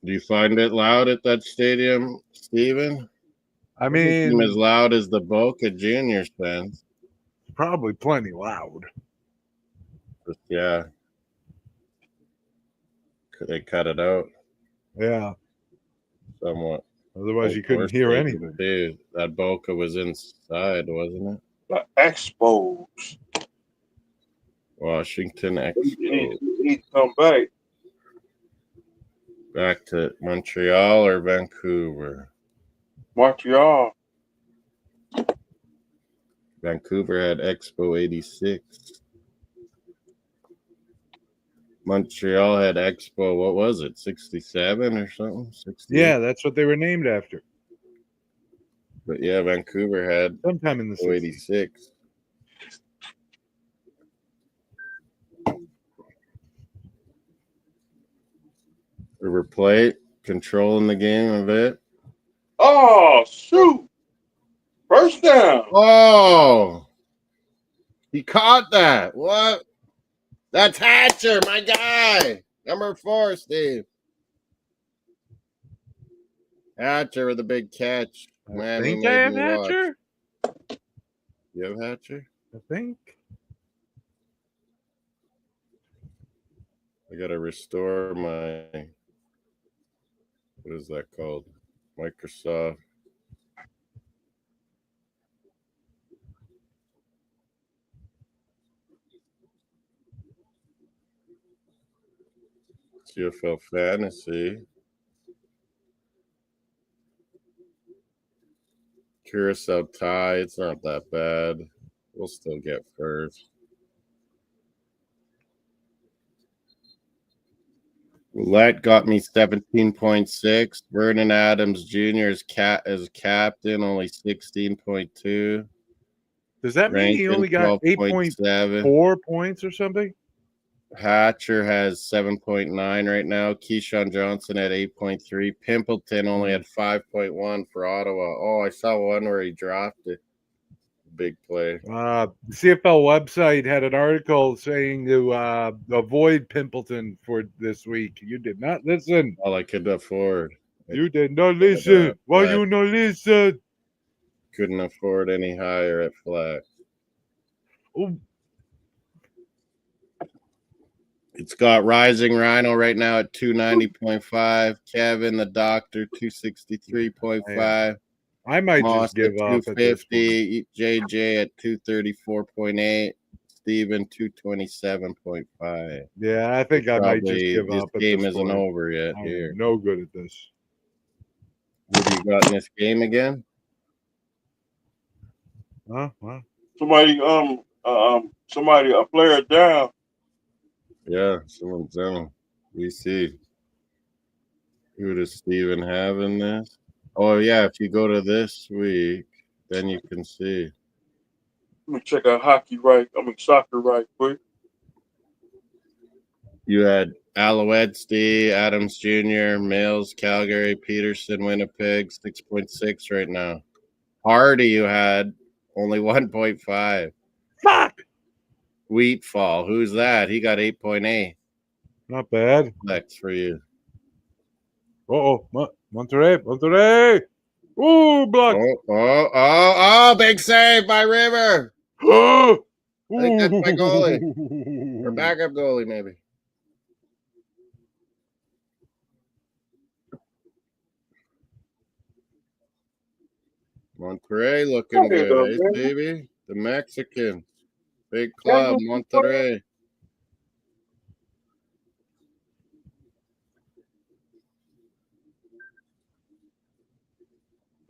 Do you find it loud at that stadium, Steven? I Doesn't seem mean, as loud as the Boca Juniors fans. probably plenty loud. But yeah. They cut it out Yeah. somewhat. Otherwise, you couldn't hear anything. Dude, that Boca was inside, wasn't it? The Expos. Washington Expos. He come back. Back to Montreal or Vancouver? Montreal. Vancouver had Expo 86. Montreal had Expo, what was it, 67 or something? 68? Yeah, that's what they were named after. But yeah, Vancouver had Sometime in the 60s. 86. River Plate controlling the game a bit. Oh, shoot. First down. Oh, he caught that. What? That's Hatcher, my guy. Number 4, Steve. Hatcher with a big catch. I think I have Hatcher. You have Hatcher? I think. I got to restore my, what is that called? Microsoft. CFL Fantasy. Curacao tie. It's not that bad. We'll still get first. Roulette got me 17.6. Vernon Adams Jr. is captain, only 16.2. Does that mean he Rankin, only got 12.7. 8.4 points or something? Hatcher has 7.9 right now. Keyshawn Johnson at 8.3. Pimpleton only had 5.1 for Ottawa. Oh, I saw one where he dropped it. Big play. The CFL website had an article saying to avoid Pimpleton for this week. You did not listen. All I could afford. You did not listen. Why you not listen? Couldn't afford any higher at flat. Oh, It's got Rising Rhino right now at 290.5. Kevin the Doctor 263.5. I might Moss just give at up at this point. 250. JJ at 234.8. Steven 227.5. Yeah, I think I might just give This up at game this isn't point. over yet. I'm Here, no good at this. what do you got in this game again? Huh? What? Somebody, a player down. Yeah, someone's down. We see. Who does Steven have in this? Oh yeah, if you go to this week, then you can see. Let me check out soccer right quick. You had Alouettes, Adams Jr., Mills, Calgary, Peterson, Winnipeg, 6.6 right now. Hardy, you had only 1.5. Fuck! Wheatfall, who's that? He got 8.8. Not bad. Flex for you. Monterrey. Ooh, block. Big save by River. I I think that's my goalie. Or backup goalie, maybe. Monterrey looking There you good, go, hey, man. baby? The Mexicans. Big club, Monterrey.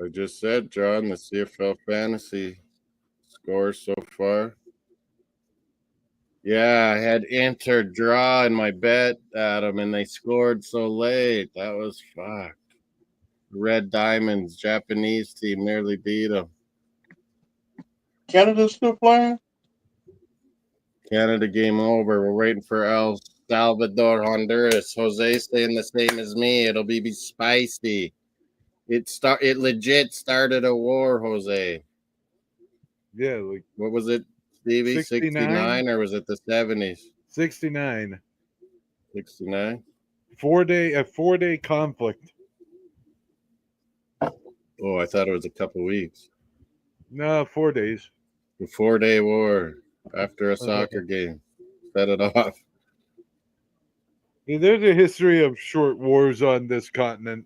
I just said, John, the CFL fantasy scores so far. Yeah, I had Inter draw in my bet, Adam, and they scored so late. That was fucked. Red Diamonds, Japanese team, nearly beat them. Canada's still playing? Canada game over. We're waiting for El Salvador, Honduras. Jose saying the same as me. It'll be spicy. It legit started a war, Jose. Yeah, like What was it, Stevie? 69 or was it the 70s? 69. 69. 4-day conflict. Oh, I thought it was a couple weeks. No, 4 days. The 4-day war after a soccer game. Set it off. Yeah, there's a history of short wars on this continent.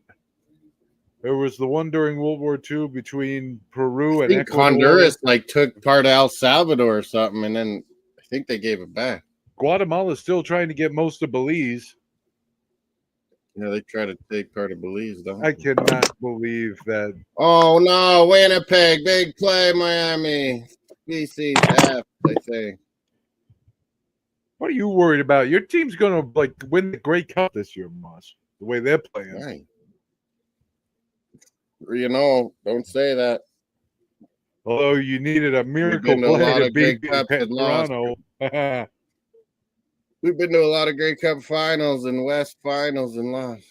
There was the one during World War II between Peru I and think Ecuador. Honduras took part of El Salvador or something, and then I think they gave it back. Guatemala's still trying to get most of Belize. Yeah, they try to take part of Belize, don't I they? cannot believe that. Oh no, Winnipeg, big play, Miami. BCF, I think. What are you worried about? Your team's going to win the Grey Cup this year, Moss. The way they're playing. Right. Don't say that. Although you needed a miracle been to a play lot to of beat Grey Cups and lost. Toronto. We've been to a lot of Grey Cup finals and West finals and lost.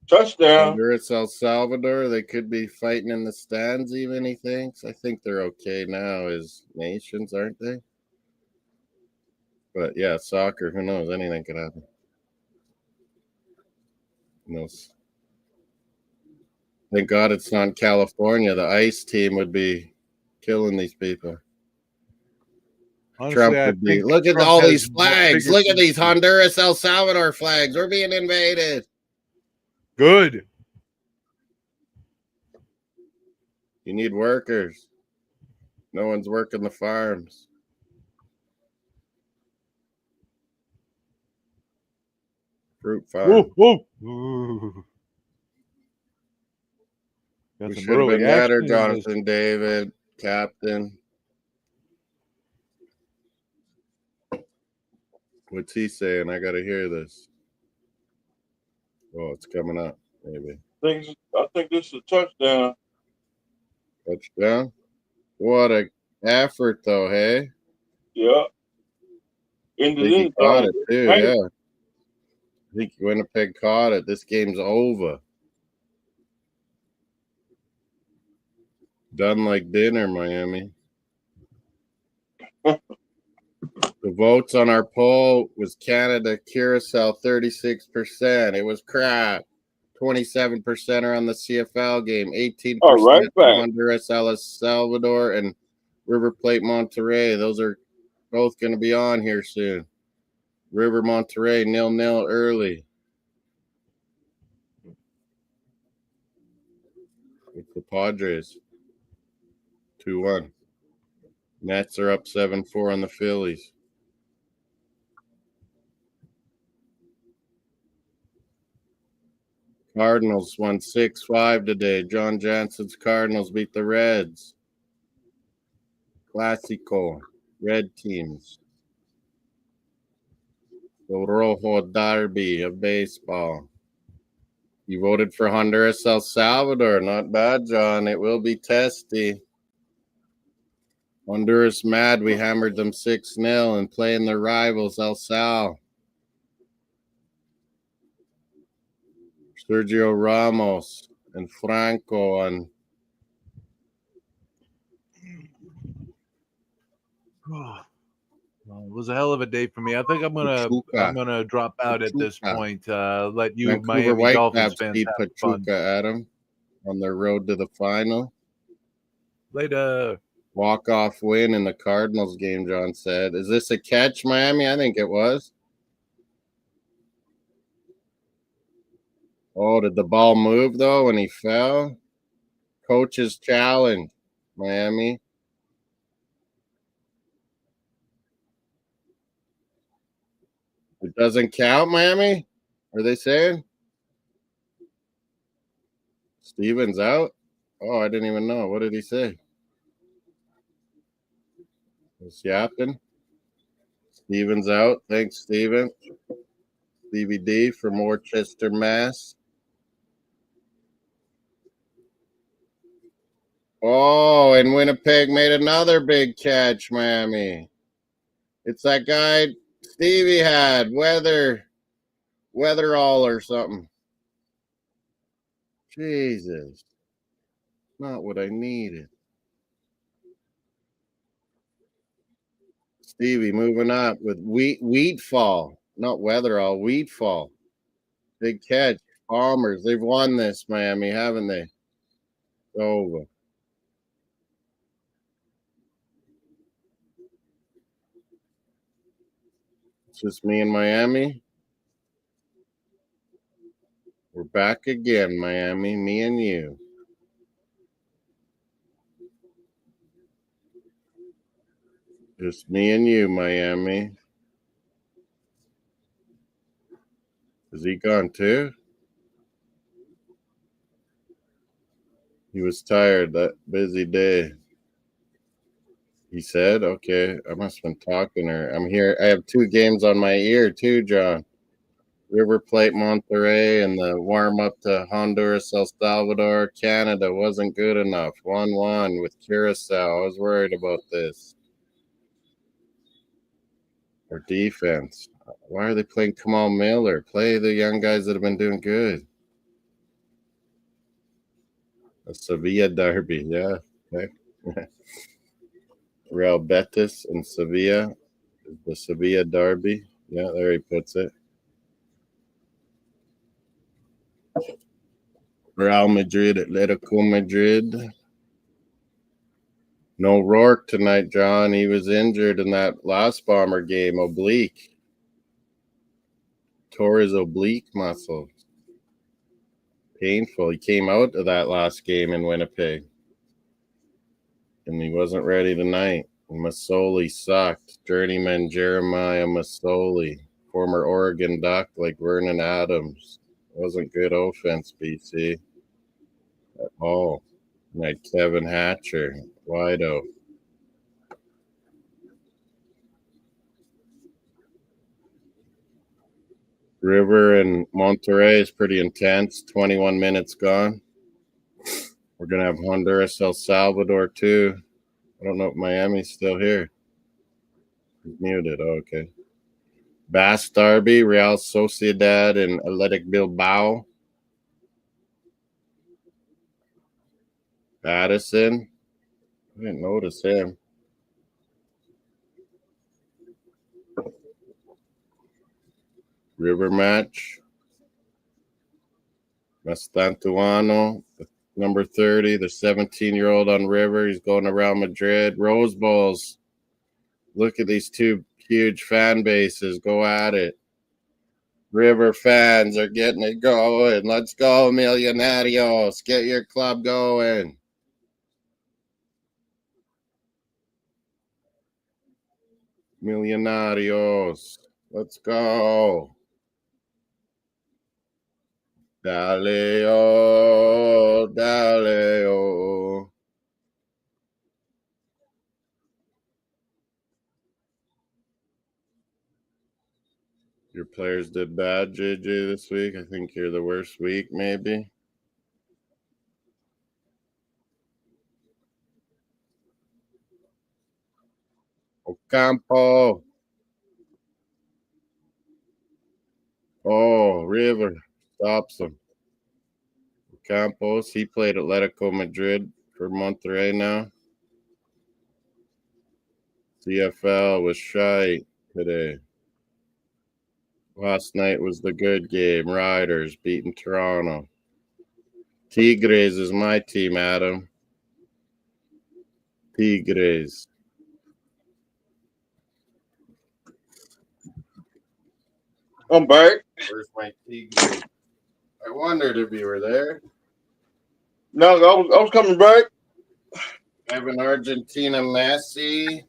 Touchdown. Honduras, El Salvador, they could be fighting in the stands even, he thinks. I think they're okay now as nations, aren't they? But yeah, soccer, who knows? Anything could happen. Who knows? Thank God it's not in California. The ice team would be killing these people. Honestly, Trump would be. Look at Trump all has these flags. bigger Look at these things. Honduras, El Salvador flags. We're being invaded. Good. You need workers. No one's working the farms. Fruit farm. Whoa. Got We some should have early been better, action in this. Jonathan David, captain. What's he saying? I got to hear this. Oh, it's coming up, maybe. I think this is a touchdown. Touchdown. What a effort, though, hey? Yeah. I In the think he end caught zone. it, too, Right. yeah. I think Winnipeg caught it. This game's over. Done like dinner, Miami. The votes on our poll was Canada, Curacao, 36%. It was crap. 27% are on the CFL game. 18% All right, back. Honduras, El Salvador, and River Plate, Monterrey. Those are both going to be on here soon. River, Monterrey, 0-0 early. It's the Padres. 2-1. Nets are up 7-4 on the Phillies. Cardinals won 6-5 today. John Jansen's Cardinals beat the Reds. Clásico. Red teams. The Rojo Derby of baseball. You voted for Honduras, El Salvador. Not bad, John. It will be testy. Honduras mad. We hammered them 6-0 and playing their rivals, El Sal. Sergio Ramos and Franco on. Well, it was a hell of a day for me. I think I'm gonna drop out at this Pachuca. point. Let you Vancouver Miami Dolphins Whitecaps fans beat have fun. Pachuca, Adam, on their road to the final. Later. Walk-off win in the Cardinals game, John said. Is this a catch, Miami? I think it was. Oh, did the ball move, though, when he fell? Coach's challenge, Miami. It doesn't count, Miami? Are they saying? Steven's out? Oh, I didn't even know. What did he say? What's yapping? Steven's out. Thanks, Steven. Stevie D from Worcester, Mass. Oh, and Winnipeg made another big catch, Miami. It's that guy Stevie had, Weatherall or something. Jesus. Not what I needed. Stevie moving up with Wheatfall. Not Weatherall, Wheatfall. Big catch. Bombers. They've won this, Miami, haven't they? It's over. It's just me and Miami. We're back again, Miami. Me and you. Just me and you, Miami. Is he gone too? He was tired that busy day. He said, okay, I must have been talking or I'm here. I have 2 games on my ear too, John. River Plate, Monterrey, and the warm up to Honduras, El Salvador, Canada wasn't good enough. 1-1 with Curacao. I was worried about this. Our defense. Why are they playing Kamal Miller? Play the young guys that have been doing good. A Sevilla derby, yeah. Okay. Real Betis and Sevilla. The Sevilla derby. Yeah, there he puts it. Real Madrid, Atletico Madrid. No Rourke tonight, John. He was injured in that last Bomber game. Oblique. Tore his oblique muscle. Painful. He came out of that last game in Winnipeg. And he wasn't ready tonight. Masoli sucked. Journeyman Jeremiah Masoli. Former Oregon Duck like Vernon Adams. Wasn't good offense, BC. At all. Night Kevin Hatcher. Wido. River and Monterrey is pretty intense. 21 minutes gone. We're going to have Honduras, El Salvador, too. I don't know if Miami's still here. He's muted. Oh, okay. Bass Derby, Real Sociedad, and Athletic Bilbao. Addison. I didn't notice him. River match. Mastantuano, number 30, the 17-year-old on River. He's going around Madrid. Rose Bowls. Look at these two huge fan bases. Go at it. River fans are getting it going. Let's go, Millonarios. Get your club going. Millonarios. Let's go. Dale-o, dale-o. Your players did bad, JJ, this week. I think you're the worst week, maybe. Ocampo. Oh, River stops him. Campos, he played Atletico Madrid for Monterrey now. CFL was shite today. Last night was the good game. Riders beating Toronto. Tigres is my team, Adam. Tigres. I'm back. Where's my Tigres? I wondered if you were there. No, I was coming back. I have an Argentina Messi.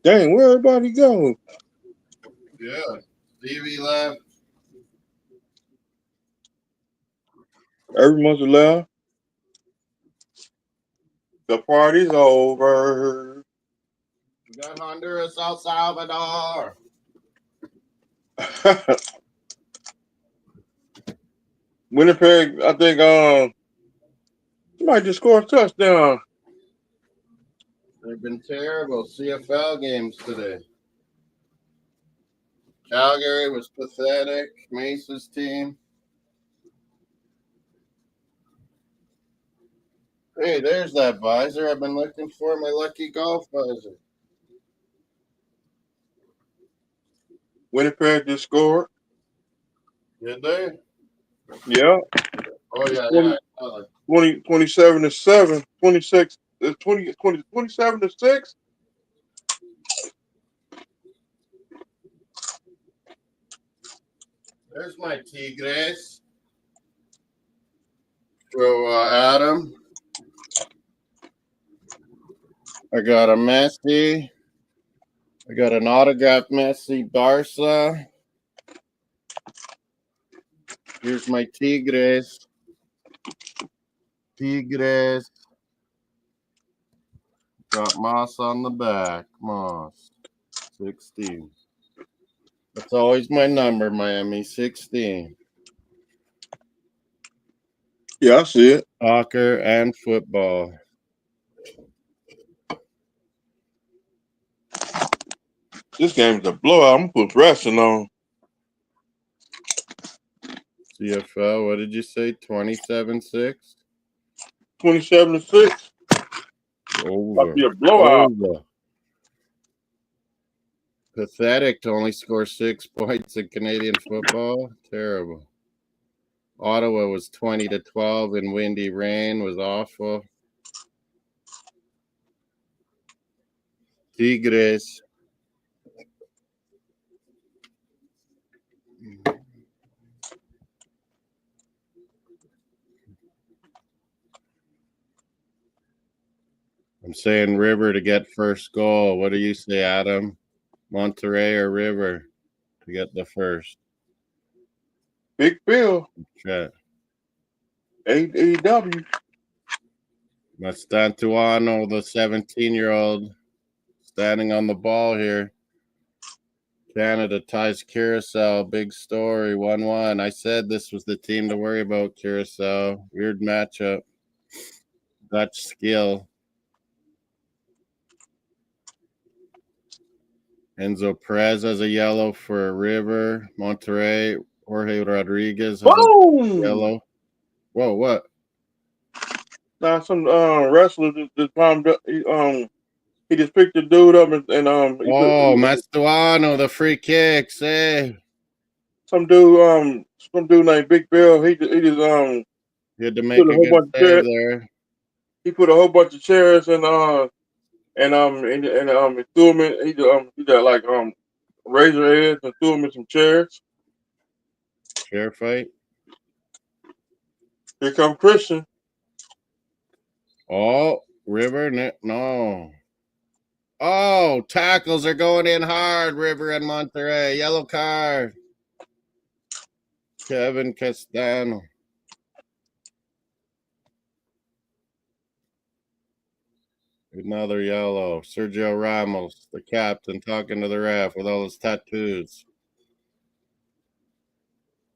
Dang, where everybody go? Yeah. Stevie left. Every month left. The party's over. We got Honduras, El Salvador. Winnipeg, I think might just score a touchdown. They've been terrible CFL games today. Calgary was pathetic. Mesa's team. Hey, there's that visor I've been looking for, my lucky golf visor. Winnipeg just scored. Did they? Yeah. Oh, yeah. 27-7. 26. 27-6. There's my Tigres. So, Adam. I got a Messi. I got an autographed Messi Barca. Here's my Tigres. Tigres. Got Moss on the back. Moss. 16. That's always my number, Miami. 16. Yeah, I see it. Soccer and football. This game's a blowout. I'm gonna put wrestling on. CFL, what did you say? 27-6? 27-6. Over. Might be a blowout. Over. Pathetic to only score 6 points in Canadian football. Terrible. Ottawa was 20-12 in windy rain. Was awful. Tigres. I'm saying River to get first goal. What do you say, Adam? Monterrey or River to get the first? Big Bill. Chat. AEW. Mastantuano, the 17-year-old. standing on the ball here. Canada ties Curacao. Big story, 1-1. I said this was the team to worry about, Curacao. Weird matchup. Dutch skill. Enzo Perez has a yellow for River. Monterrey. Jorge Rodriguez has a Boom! yellow. Whoa, what? Now some wrestler just palmed up. He just picked the dude up and he put Oh, Mastuano, the free kicks. Hey. some dude named Big Bill. He just You had to make put a a whole good bunch of save chairs. there. He put a whole bunch of chairs and he threw him in. He got like razor edge and threw him in some chairs. Chair fight. Here come Christian. Oh, River. No. Oh, tackles are going in hard, River and Monterrey. Yellow card. Kevin Castano. Another yellow. Sergio Ramos, the captain, talking to the ref with all his tattoos.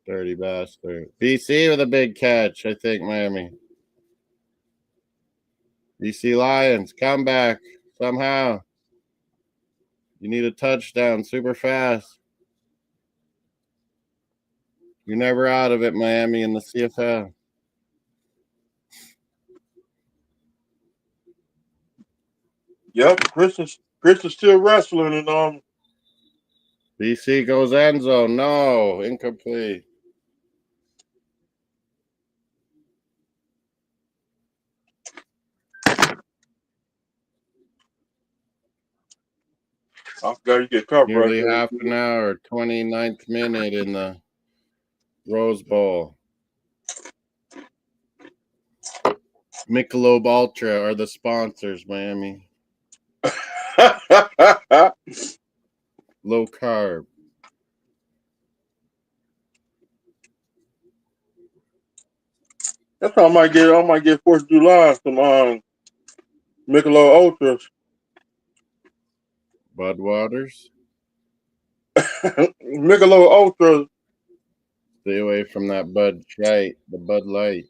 Dirty bastard. BC with a big catch, I think, Miami. BC Lions, come back somehow. You need a touchdown super fast. You're never out of it, Miami, in the CFL. Yep, Christian's still wrestling and BC goes end zone. No, incomplete. I forgot you get covered right Nearly there. half an hour, 29th minute in the Rose Bowl. Michelob Ultra are the sponsors, Miami. Low carb. That's how I might get 4th of July some Michelob Ultras. Budwaters. Michelob Ultras. Stay away from that Bud Light, the Bud Light.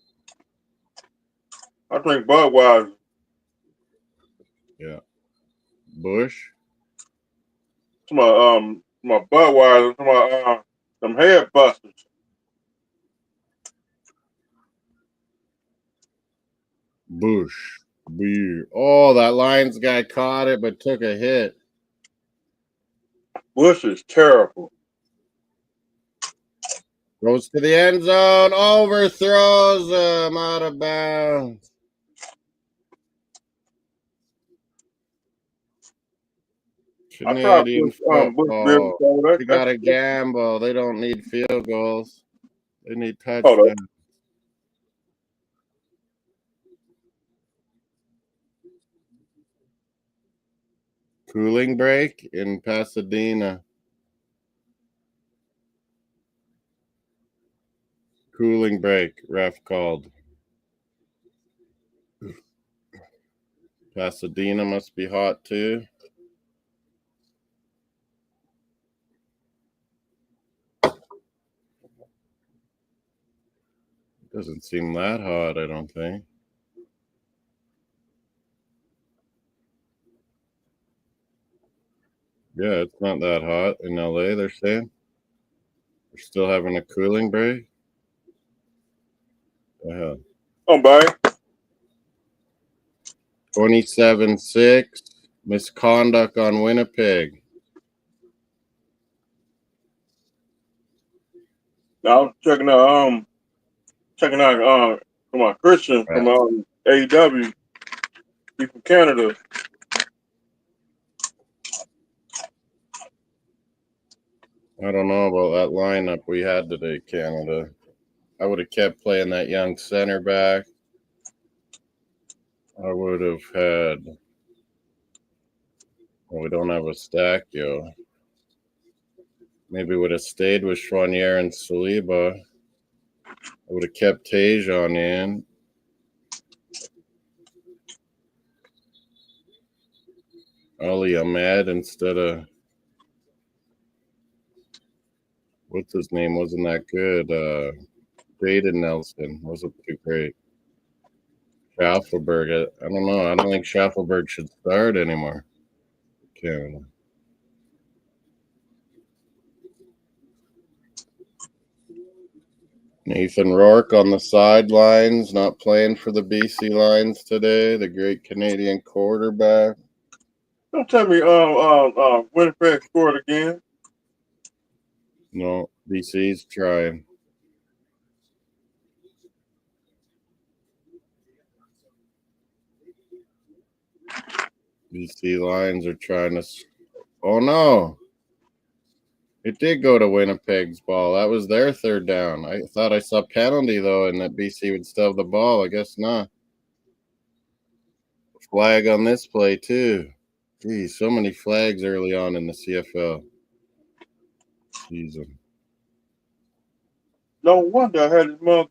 I drink Budweiser. Yeah. Bush. My Budweiser, some head busters. Bush. Beer. Oh, that Lions guy caught it but took a hit. Bush is terrible. Goes to the end zone. Overthrows him out of bounds. I tried Canadian Bush beer football. before. You got to gamble. They don't need field goals. They need Hold on. touchdowns. Cooling break in Pasadena. Cooling break, ref called. Pasadena must be hot too. Doesn't seem that hot, I don't think. Yeah, it's not that hot in LA, they're saying. They're still having a cooling break. Yeah. Oh, buddy. 27-6. Misconduct on Winnipeg. I was checking out from my Christian from AEW. He's from Canada. I don't know about that lineup we had today, Canada. I would have kept playing that young center back. I would have had. Well, we don't have a stack, yo. Maybe would have stayed with Chouanier and Saliba. I would have kept Tajon in. Ali Ahmed instead of what's his name? Wasn't that good? Jaden Nelson wasn't too great. Schaffelberg, I don't know. I don't think Schaffelberg should start anymore. Canada. Nathan Rourke on the sidelines, not playing for the BC Lions today. The great Canadian quarterback. Don't tell me Winnipeg scored again. No, BC's trying. BC Lions are trying to. Oh no! It did go to Winnipeg's ball. That was their third down. I thought I saw penalty though, and that BC would still have the ball. I guess not. Flag on this play too. Geez, so many flags early on in the CFL season. No wonder I had his mother.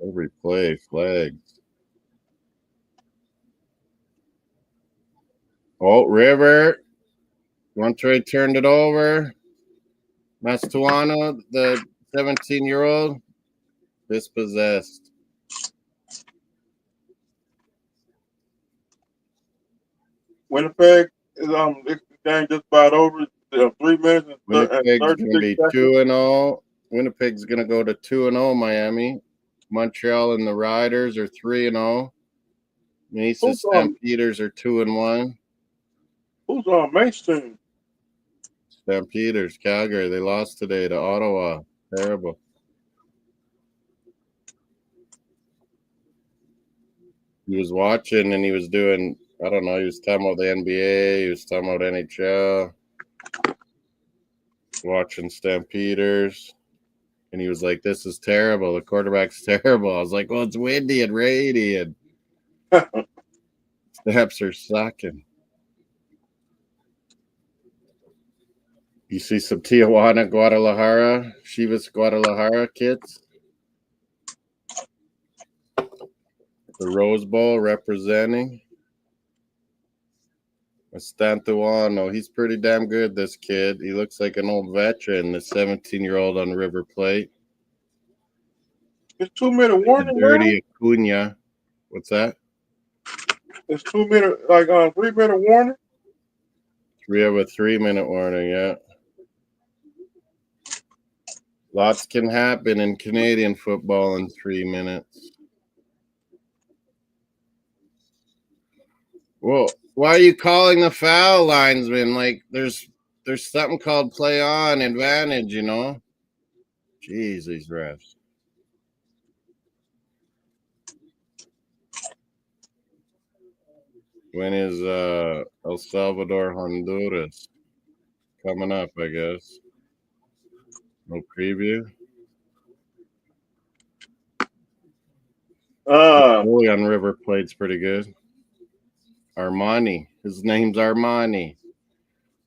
Every play, flags. Oh, River. Montre turned it over. Mastuano, the 17-year-old, dispossessed. Winnipeg is this game just about over. 3 minutes and Winnipeg's 36 going to be seconds. 2-0. Winnipeg's going to go to 2-0, Miami. Montreal and the Riders are 3-0. Mesa Stampeders are 2-1. Who's on Mace team? Stampeders, Calgary. They lost today to Ottawa. Terrible. He was watching and he was doing, I don't know, he was talking about the NBA, he was talking about NHL, watching Stampeders, and he was like, this is terrible. The quarterback's terrible. I was like, well, it's windy and rainy, and Stamps are sucking. You see some Tijuana, Guadalajara, Chivas Guadalajara kits. The Rose Bowl representing. Estantuano, he's pretty damn good, this kid. He looks like an old veteran, the 17-year-old on River Plate. It's 2 minute warning. Dirty Acuna. What's that? It's 2 minute, 3 minute warning. We have a 3-minute warning, yeah. Lots can happen in Canadian football in 3 minutes. Well, why are you calling the foul, linesman? Like, there's something called play on advantage, you know? Jeez, these refs. When is El Salvador, Honduras? Coming up, I guess. No preview. Goalie on River Plate's pretty good. Armani. His name's Armani.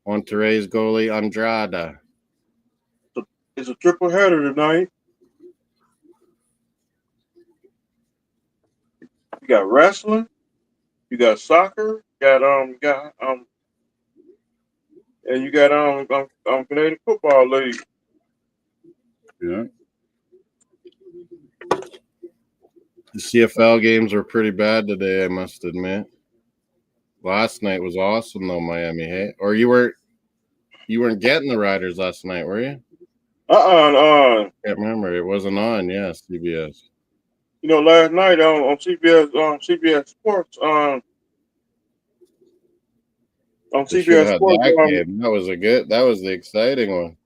Monterrey's goalie, Andrada. It's a triple header tonight. You got wrestling, you got soccer, and you got Canadian Football League. Yeah. The CFL games were pretty bad today, I must admit. Last night was awesome though, Miami. Hey, or you weren't getting the Riders last night, were you? Can't remember. It wasn't on. Yeah, CBS. You know, last night on CBS Sports on They should have CBS had Sports. that game. That was the exciting one.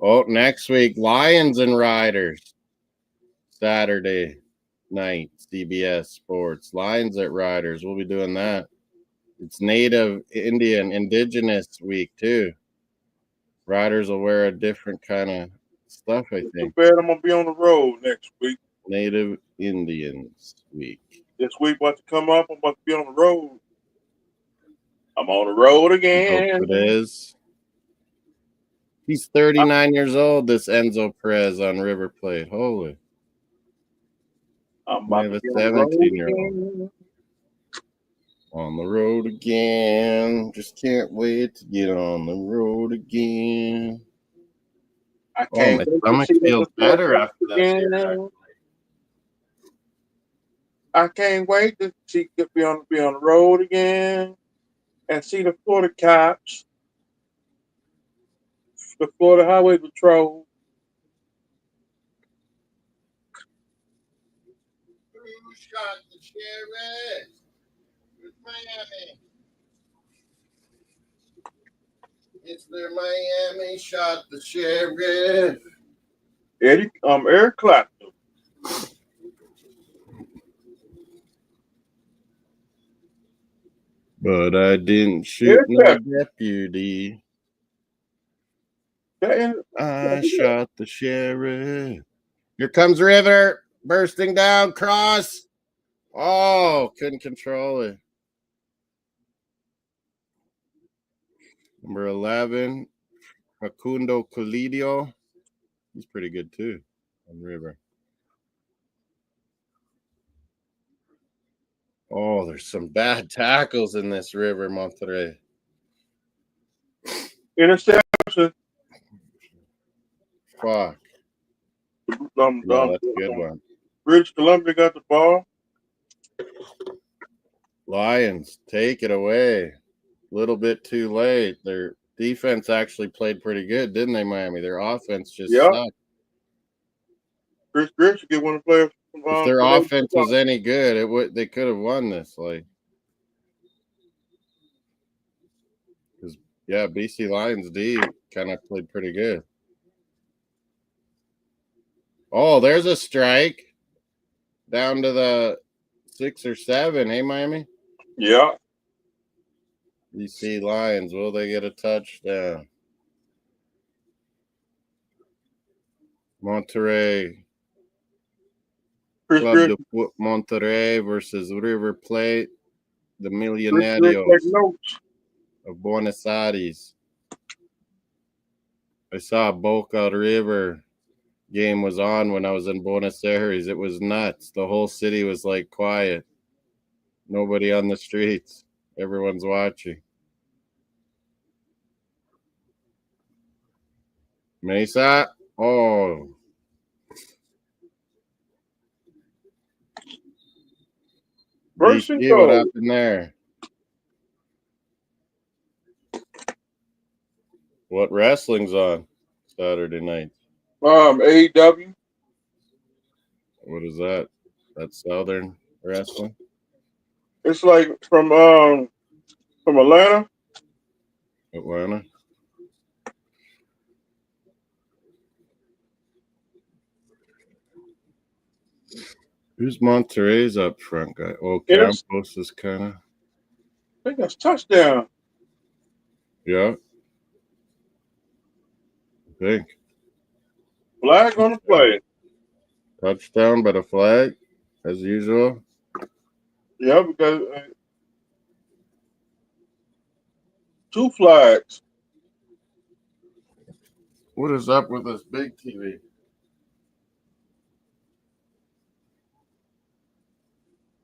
Oh, next week, Lions and Riders. Saturday night, CBS Sports. Lions at Riders. We'll be doing that. It's Native Indigenous week too. Riders will wear a different kind of stuff, I think. Too bad I'm gonna be on the road next week. Native Indians week. This week about to come up. I'm about to be on the road. I'm on the road again. It is. He's 39 years old, this Enzo Perez on River Plate. Holy. I'm We about have to a be on the road 17-year-old again. on the road again. Just can't wait to get on the road again. I Oh, can't my wait to stomach see the feels Florida better Cup after that beer. again. I can't wait to be on the road again and see the Florida cops, the Florida Highway Patrol. Who shot the sheriff? It's Miami. It's their Miami shot the sheriff. Eric Clapton. But I didn't shoot Eric no Clapton. deputy. That I shot the sheriff. Here comes River bursting down cross. Oh, couldn't control it. Number 11, Facundo Colidio. He's pretty good too on River. Oh, there's some bad tackles in this River, Monterrey. interception. Fuck. Yeah, that's a good one. British Columbia got the ball. Lions, take it away. A little bit too late. Their defense actually played pretty good, didn't they, Miami? Their offense just sucked. Chris Greer should get one of the players. If their offense was any good, they could have won this. Because BC Lions D kind of played pretty good. Oh, there's a strike down to the 6 or 7. Hey, Miami. Yeah. BC Lions, will they get a touchdown? Monterrey. Club de Foot Monterrey versus River Plate, the Millonarios of Buenos Aires. I saw Boca River game was on when I was in Buenos Aires. It was nuts. The whole city was like quiet. Nobody on the streets. Everyone's watching. Mesa. Oh. BC, what happened there? What wrestling's on Saturday night? AEW. What is that? That's Southern wrestling? It's like from Atlanta. Atlanta. Who's Monterrey's up front guy? Oh, Campos is kind of. I think that's touchdown. Yeah. I think. Flag on the play. Touchdown, but a flag, as usual. Yeah, because 2 flags. What is up with this big TV?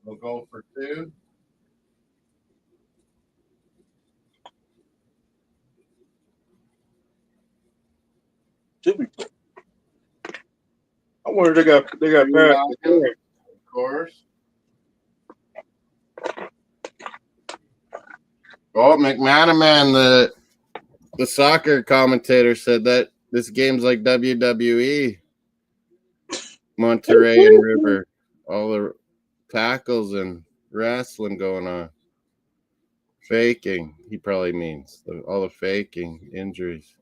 We'll go for 2. I wonder they got past the of course. Oh, McManaman, the soccer commentator, said that this game's like WWE. Monterrey and River, all the tackles and wrestling going on. Faking, he probably means all the faking injuries.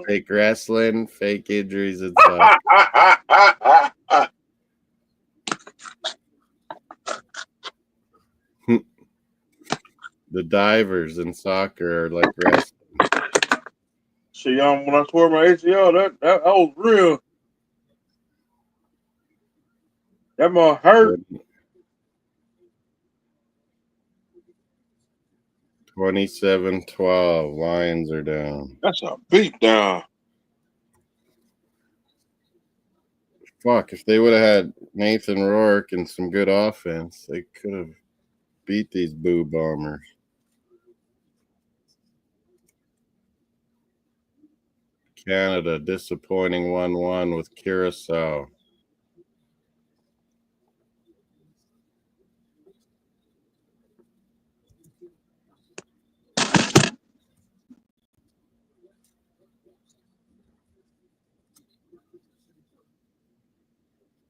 Fake wrestling, fake injuries and stuff. The divers in soccer are like wrestling. See, when I tore my ACL, that was real. That must hurt. 27-12. Lions are down. That's a beat down. Fuck, if they would have had Nathan Rourke and some good offense, they could have beat these Boo Bombers. Canada disappointing 1-1 with Curacao.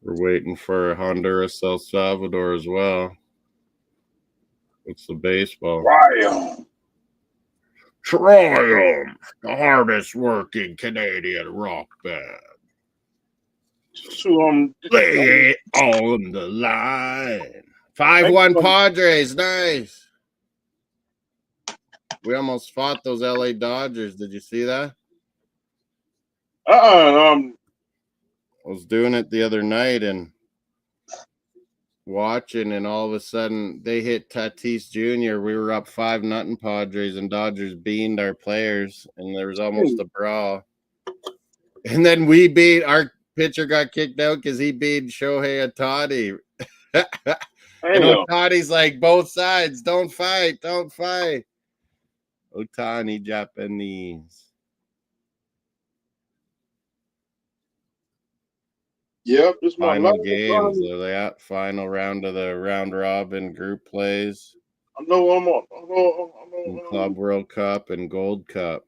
We're waiting for Honduras, El Salvador as well. It's the baseball. Triumph. Triumph, the hardest working Canadian rock band. So Lay it on the line. 5-1 Padres, nice. We almost fought those LA Dodgers. Did you see that? I was doing it the other night and watching, and all of a sudden they hit Tatis Jr. We were up 5-0 Padres, and Dodgers beamed our players, and there was almost a brawl. And then we beat our pitcher got kicked out because he beat Shohei Ohtani. And Ohtani's like, both sides, don't fight. Ohtani Japanese. Yep, this final games, the final round of the round robin group plays. I know I'm on. Club World Cup and Gold Cup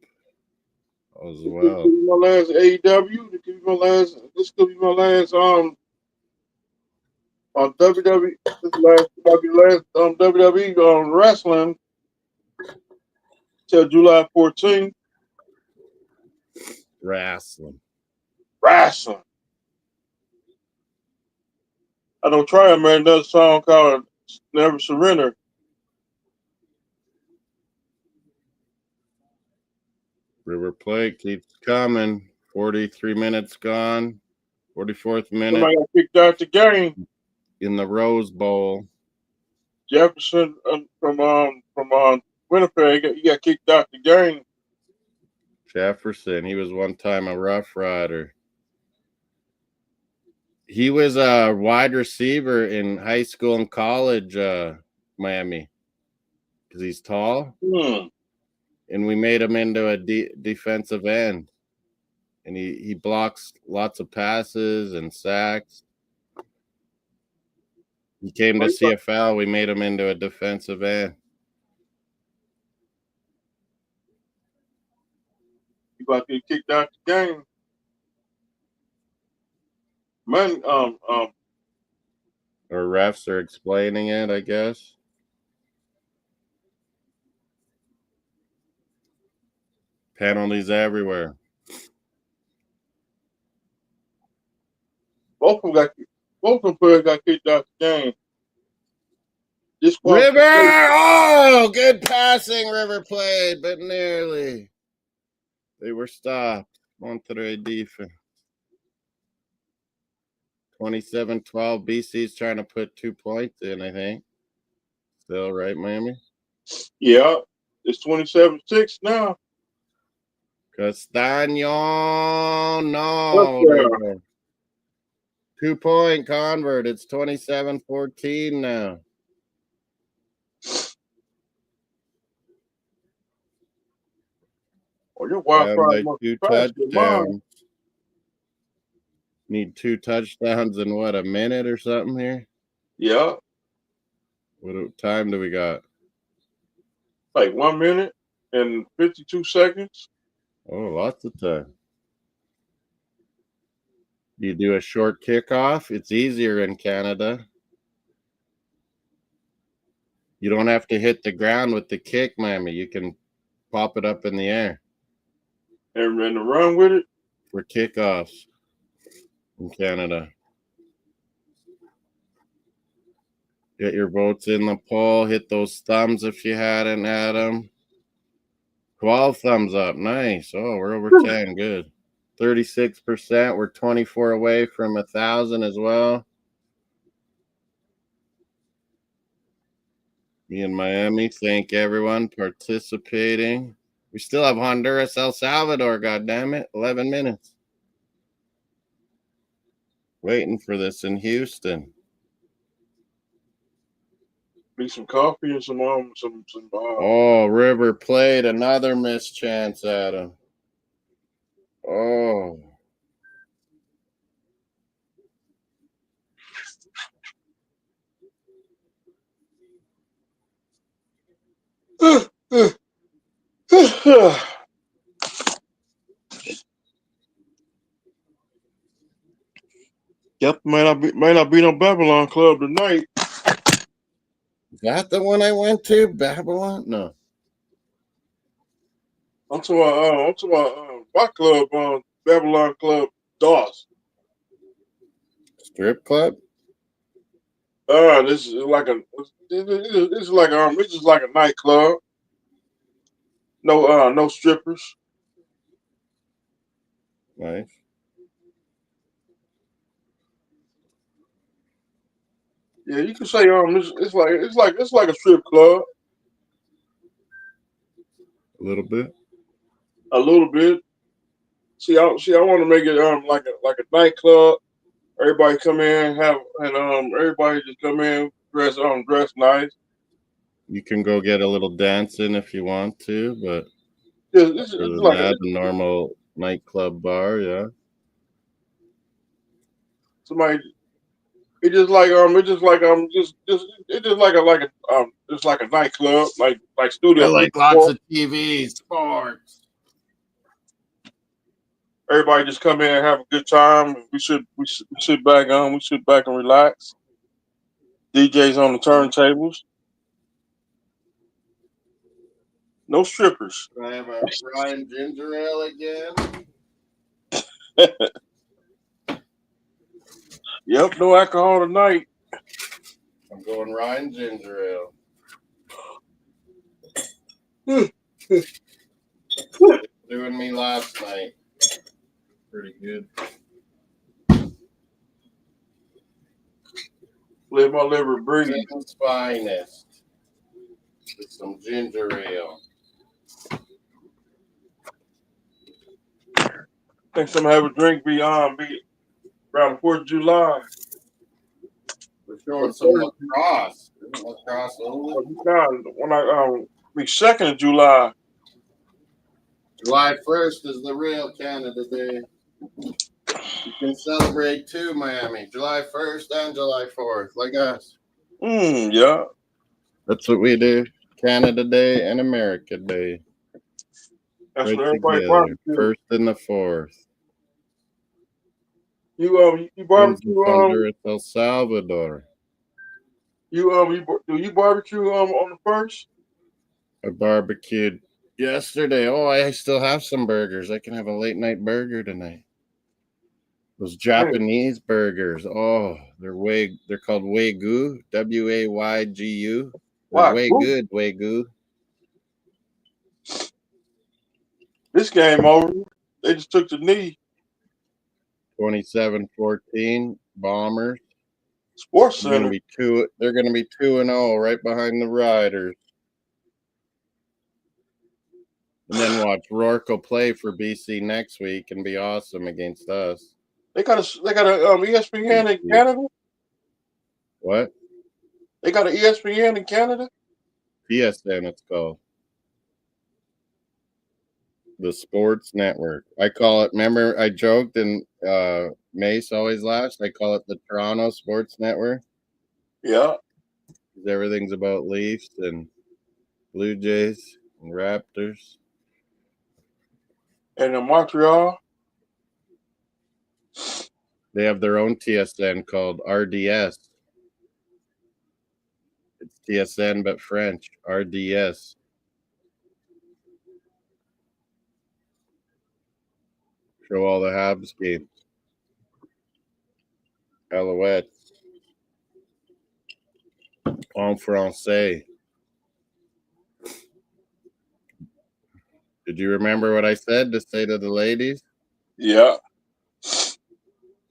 as well. This could be my last AEW. This could be my last. This could be my last on WWE. This might be last WWE wrestling till July 14th. Wrestling. I don't try to make another song called Never Surrender. River Plate keeps coming. 43 minutes gone. 44th minute. Somebody got kicked out the game. In the Rose Bowl. Jefferson from Winnipeg, he got kicked out the game. Jefferson, he was one time a Rough Rider. He was a wide receiver in high school and college, Miami, because he's tall. And we made him into a defensive end. And he blocks lots of passes and sacks. He came to CFL. We made him into a defensive end. He about to get kicked out the game. Man, Or refs are explaining it, I guess. Penalties everywhere. Both of them players got kicked out the game. River! Oh, good passing, River played, but nearly. They were stopped. Monterrey defense. 27-12. BC's trying to put 2 points in, I think. Still, right, Miami? Yeah, it's 27-6 now. Castaño, no. 2-point convert. It's 27-14 now. Oh, your Wi-Fi must be 2 touchdowns. Need 2 touchdowns in what, a minute or something here? Yeah. What time do we got? Like 1 minute and 52 seconds. Oh, lots of time. You do a short kickoff. It's easier in Canada. You don't have to hit the ground with the kick, Miami. You can pop it up in the air. And run with it? For kickoffs in Canada. Get your votes in the poll. Hit those thumbs if you hadn't had them. 12 thumbs up. Nice. Oh, we're over 10. Good. 36%. We're 24 away from 1,000 as well. Me and Miami, thank everyone participating. We still have Honduras, El Salvador, goddammit. 11 minutes. Waiting for this in Houston. Be some coffee and some Oh, River played another missed chance at him. Oh. Yep, might not be no Babylon Club tonight. Is that the one I went to? Babylon? No. I'm talking about my club, Babylon Club DOS. Strip club? This is like it's just like a nightclub. No strippers. Nice. Yeah, you can say it's like a strip club A little bit. a little bit. I want to make it like a nightclub. Everybody come in everybody just come in dress nice. You can go get a little dancing if you want to, but It's other than like that, a normal nightclub bar, yeah. somebody. It's just like it's like a nightclub like I studio. like lots of TV, sports. Everybody just come in and have a good time. We sit back and relax. DJs on the turntables. No strippers. Do I have a Ryan ginger ale again? Yep, no alcohol tonight. I'm going Ryan ginger ale. Doing me last night. Pretty good. Let my liver breathe. King's finest. With some ginger ale. Think some have a drink be around the 4th of July. We're showing some lacrosse. Isn't lacrosse over? When I be 2nd of July. July 1st is the real Canada Day. You can celebrate too, Miami. July 1st and July 4th, like us. Yeah. That's what we do. Canada Day and America Day. That's right what everybody together. barbecue. 1st and the 4th. You barbecue Honduras, El Salvador. do you barbecue on the 1st? I barbecued yesterday. Oh, I still have some burgers. I can have a late night burger tonight. Those Japanese burgers. Oh, they're called Wagyu. Waygu. They're way good, Wagyu. This game over. They just took the knee. 27-14 Bombers. Sports They're Center. gonna be 2-0 right behind the Riders. And then watch Rourke will play for BC next week and be awesome against us. They got a ESPN in Canada. What? They got an ESPN in Canada. TSN it's called. The Sports Network. I call it. Remember, I joked and Mace always laughs. I call it the Toronto Sports Network. Yeah. Everything's about Leafs and Blue Jays and Raptors. And in Montreal. They have their own TSN called RDS. It's TSN but French. RDS. Show all the Habs games. Alouettes. En français. Did you remember what I said to say to the ladies? Yeah.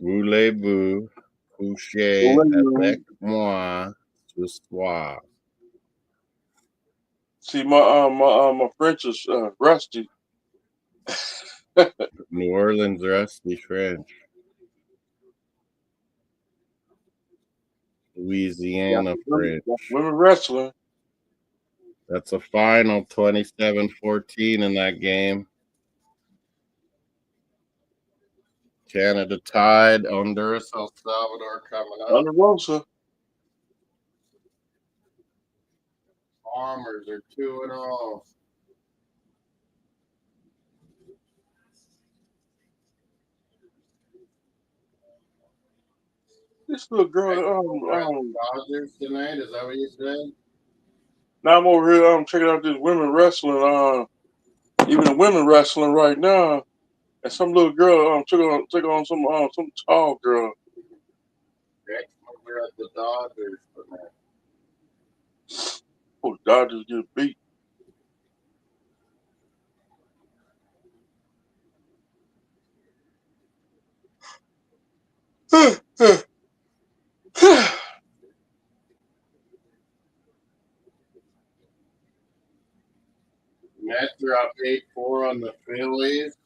Voulez-vous coucher avec moi ce soir? See, my French is rusty. New Orleans rusty French. Louisiana French. Women wrestling. That's a final 27-14 in that game. Canada tied. Honduras, El Salvador coming up. Thunder Rosa. Farmers are 2-0. This little girl. Dodgers tonight. Is that what you said? Now I'm over here. I'm checking out this women wrestling. Even the women wrestling right now. And some little girl took on some tall girl. Next one, we're at the Dodgers tonight. Oh, Dodgers get beat. Mets are up 8-4 on the Phillies.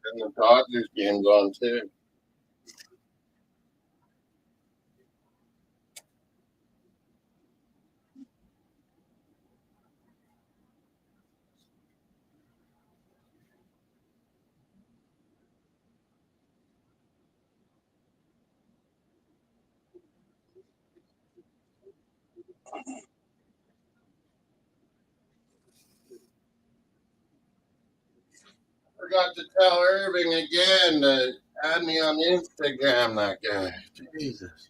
And the Dodgers game's on too. Forgot to tell Irving again to add me on Instagram, that guy. Jesus.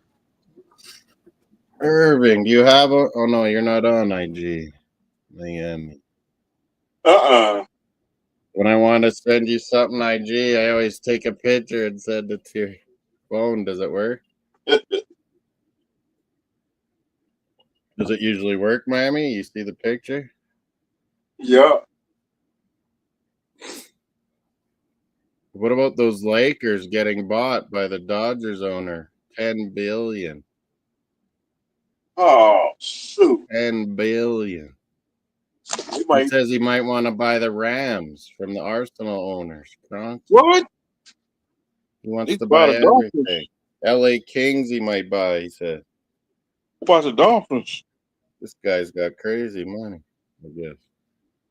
Irving, do you have a... Oh, no, you're not on IG. Miami. When I want to send you something IG, I always take a picture and send it to your phone. Does it work? Does it usually work, Miami? You see the picture? Yeah. What about those Lakers getting bought by the Dodgers owner? $10 billion. Oh, shoot. $10 billion. He says he might want to buy the Rams from the Arsenal owners. What? He wants to buy everything. LA Kings he might buy, he said. What about the Dolphins? This guy's got crazy money, I guess.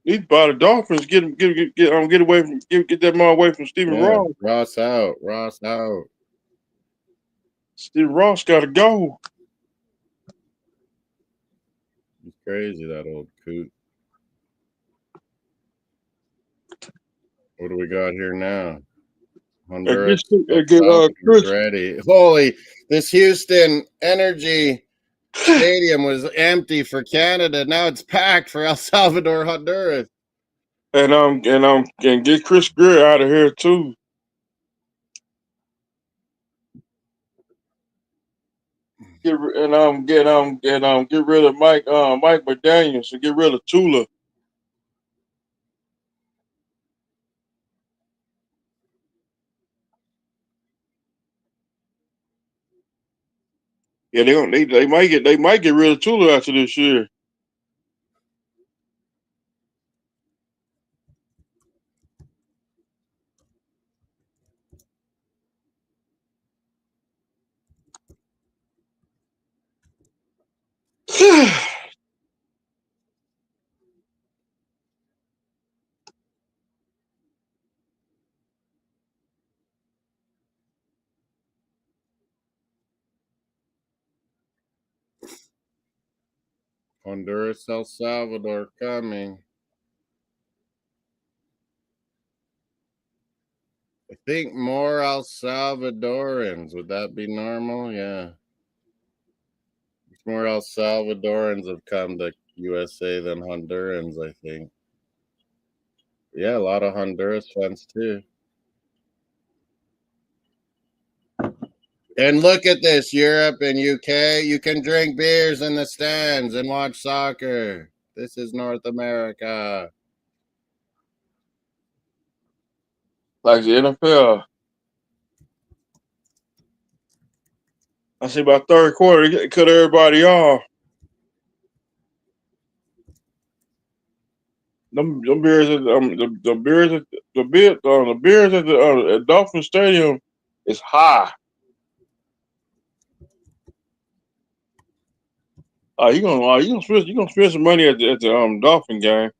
He'd buy the Dolphins, get away from get that man away from Stephen Ross. Ross out. Stephen Ross gotta go. He's crazy, that old coot. What do we got here now? Honduras ready. Holy, this Houston Energy Stadium was empty for Canada. Now it's packed for El Salvador, Honduras. And get Chris Greer out of here too. Get rid of Mike McDaniels and get rid of Tula. Yeah, they might get rid of Tula after this year. Honduras, El Salvador coming. I think more El Salvadorans. Would that be normal? Yeah. More El Salvadorans have come to USA than Hondurans, I think. Yeah, a lot of Honduras fans too. And look at this, Europe and UK. You can drink beers in the stands and watch soccer. This is North America. Like the NFL. I see about third quarter, cut everybody off. Them beers at the beers at the Dolphin Stadium is high. You gonna spend some money at the Dolphin game.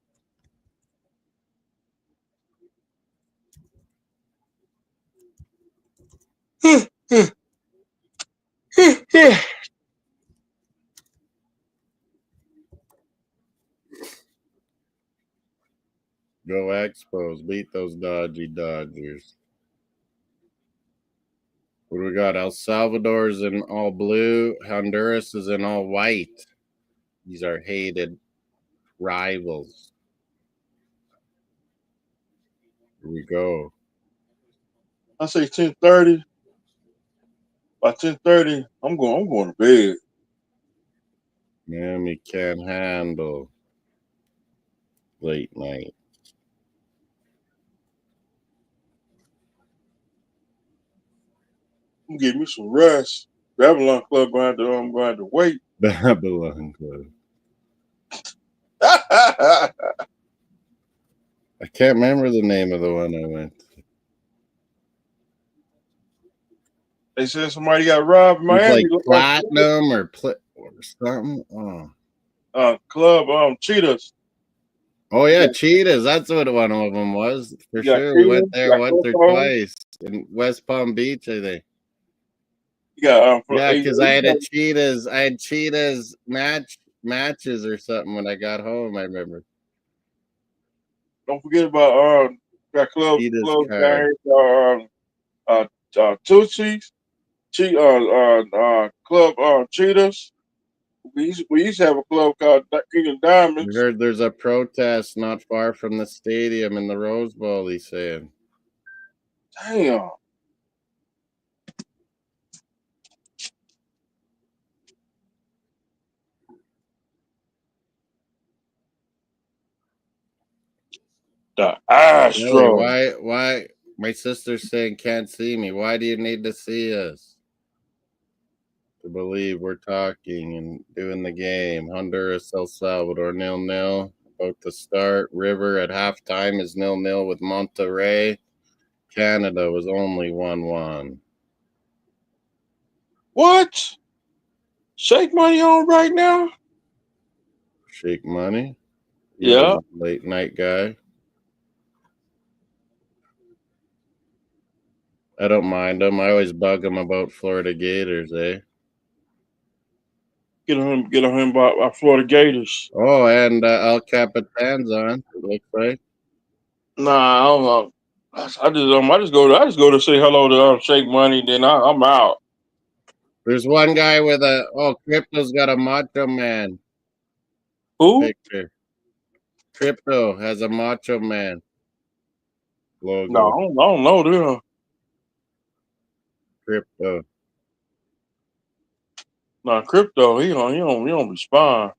Go Expos. Beat those dodgy Dodgers. What do we got? El Salvador is in all blue. Honduras is in all white. These are hated rivals. Here we go. I say 10:30. By 10:30, I'm going to bed. Miami can't handle late night. I'm gonna give me some rest. Babylon Club going to wait. Babylon Club. I can't remember the name of the one I went to. They said somebody got robbed in It's Miami. like platinum or something. Club Cheetahs. Oh yeah, Cheetahs. That's what one of them was for You got sure. We Cheetahs, went you there got once or Coco, twice in West Palm Beach, I think. you got Yeah, because I had Cheetahs matches or something when I got home. I remember don't forget about got Cheetahs club card. Tootsie's, Club Cheetahs. We used to have a club called King of We Diamonds. heard there's a protest not far from the stadium in the Rose Bowl. He's saying. Damn. The Really? Astro. Why? My sister's saying can't see me. Why do you need to see us? To believe we're talking and doing the game. Honduras, El Salvador, 0-0. About to start. River at halftime is 0-0 with Monterrey. Canada was only 1-1. What? Shake money on right now? Shake Money. He's Yeah. a late night guy. I don't mind him. I always bug him about Florida Gators, eh? Get on him by Florida Gators. Oh, and El Capitan's on, it looks like. Nah, I don't know. I just go to say hello to Shake Money, then I'm out. There's one guy with Crypto's got a Macho Man Who? picture. Crypto has a Macho Man No, logo. I don't know them. Crypto. Nah, Crypto, he don't respond.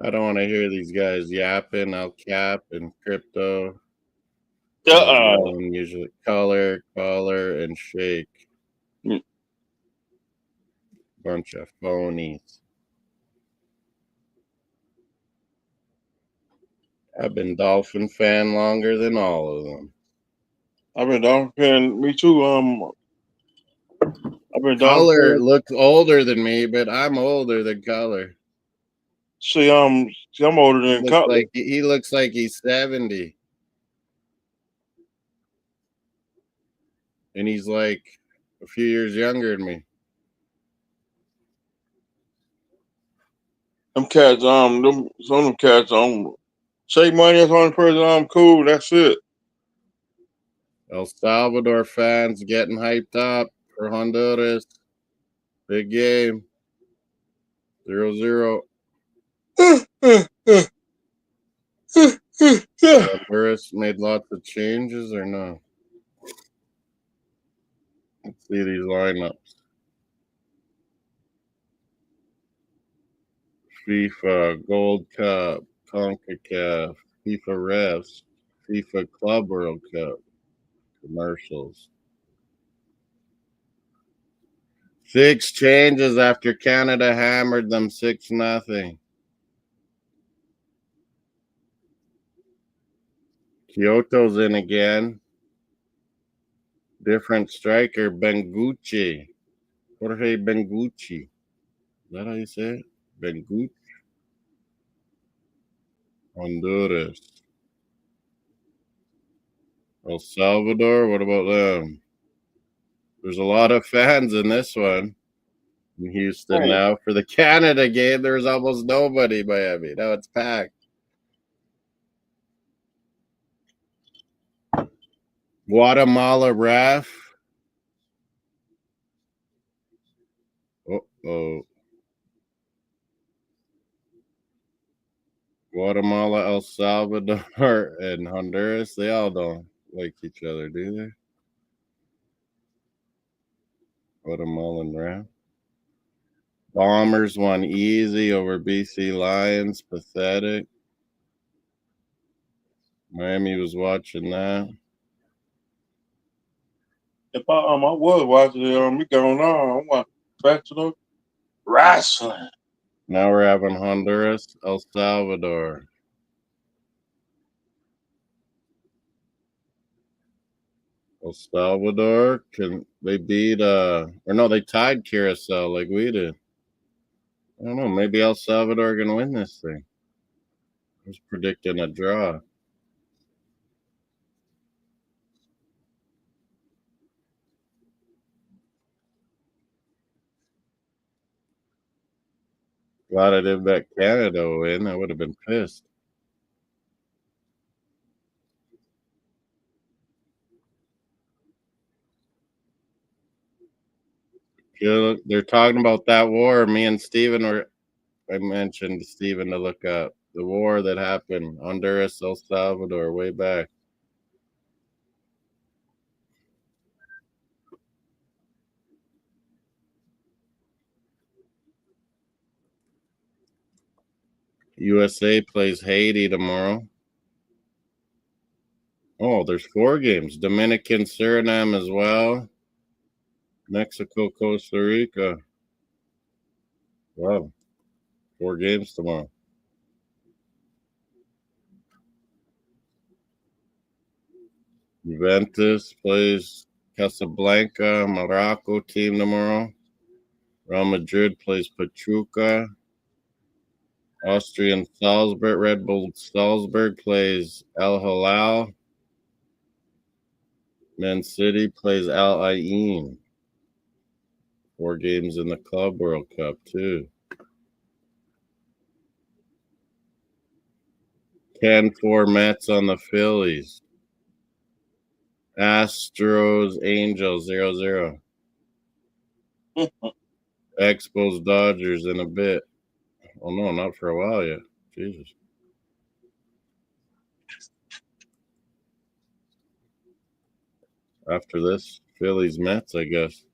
I don't want to hear these guys yapping. I'll cap and Crypto. Usually color, and shake. Mm. Bunch of phonies. I've been Dolphin fan longer than all of them. I've been Dolphin fan. Me too. I've been Dolphin Color fan. looks older than me, but I'm older than Color. See, I'm older than Cutler. He looks like he's 70. And he's like a few years younger than me. Them cats, some of them cats, Shake Money is the only person I'm cool. That's it. El Salvador fans getting hyped up for Honduras. Big game. 0-0. Honduras made lots of changes or no? Let's see these lineups. FIFA, Gold Cup, CONCACAF, FIFA Refs, FIFA Club World Cup. Commercials. 6 changes after Canada hammered them 6-0. Kyoto's in again. Different striker, Bengucci. Jorge Bengucci. Is that how you say it? Bengucci. Honduras. El Salvador, what about them? There's a lot of fans in this one. In Houston Man, now. For the Canada game, there's almost nobody, Miami. Now it's packed. Guatemala ref. Uh-oh. Guatemala, El Salvador, and Honduras, they all don't like each other, do they? Guatemalan ref. Bombers won easy over BC Lions. Pathetic. Miami was watching that. if I was watching it, me going on. I want professional wrestling. Now we're having Honduras, El Salvador. El Salvador, can they beat or no, they tied Curacao like we did. I don't know, maybe El Salvador gonna win this thing. I was predicting a draw. Glad I didn't bet Canada would win. I would have been pissed. They're talking about that war. Me and Steven I mentioned to Steven to look up the war that happened Honduras, El Salvador, way back. USA plays Haiti tomorrow. Oh, there's 4 games. Dominican, Suriname as well. Mexico, Costa Rica. Wow. 4 games tomorrow. Juventus plays Casablanca, Morocco team tomorrow. Real Madrid plays Pachuca. Austrian Salzburg, Red Bull Salzburg plays Al Hilal. Man City plays Al Ain. 4 games in the Club World Cup, too. 10-4 Mets on the Phillies. Astros, Angels, 0-0. Expos, Dodgers in a bit. Oh, no, not for a while yet. Jesus. After this, Phillies, Mets, I guess.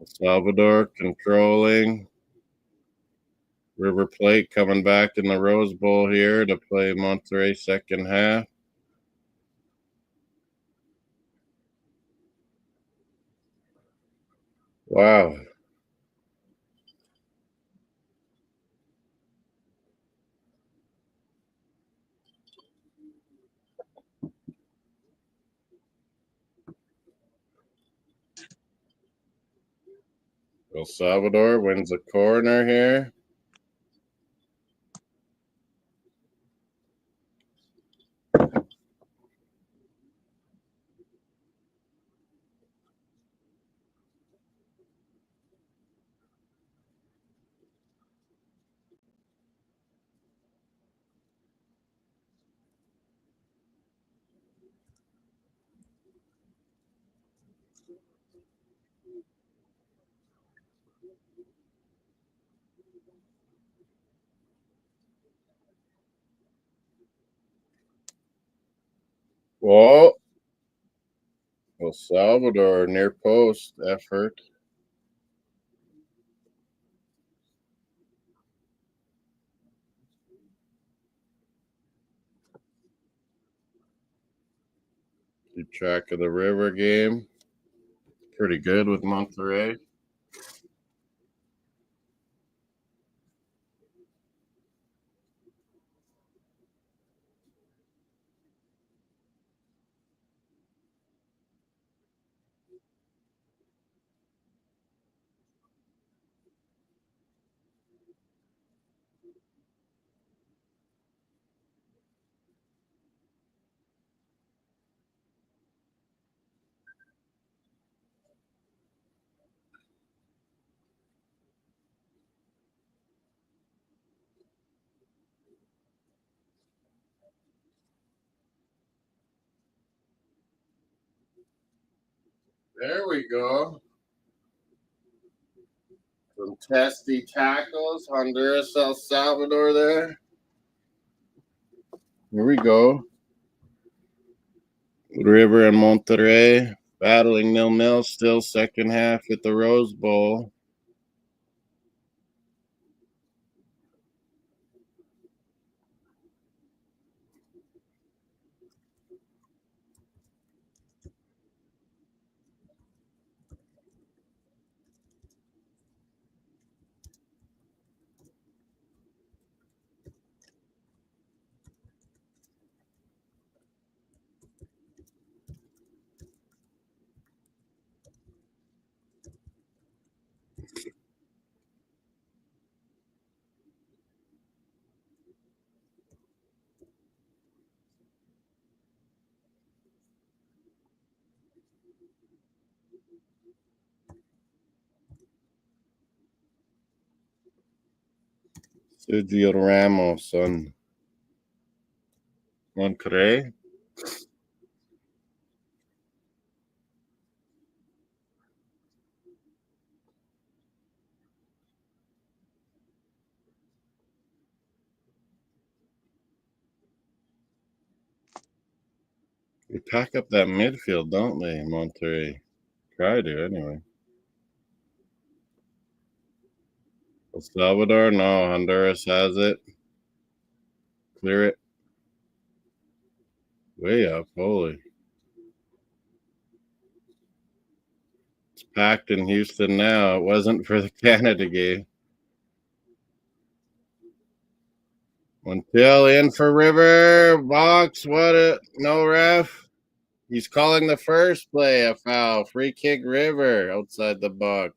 El Salvador controlling. River Plate coming back in the Rose Bowl here to play Monterrey second half. Wow. El Salvador wins a corner here. Whoa. El Salvador near post effort. Keep track of the river game. Pretty good with Monterey. There we go. Some testy tackles. Honduras, El Salvador there. Here we go. River and Monterrey battling 0-0. Still second half at the Rose Bowl. Sergio Ramos on Monterrey. We pack up that midfield, don't they, Monterrey? Try to, anyway. El Salvador, no. Honduras has it. Clear it. Way up, holy. It's packed in Houston now. It wasn't for the Canada game. Until in for River. Box, what a no ref. He's calling the first play a foul. Free kick River outside the box.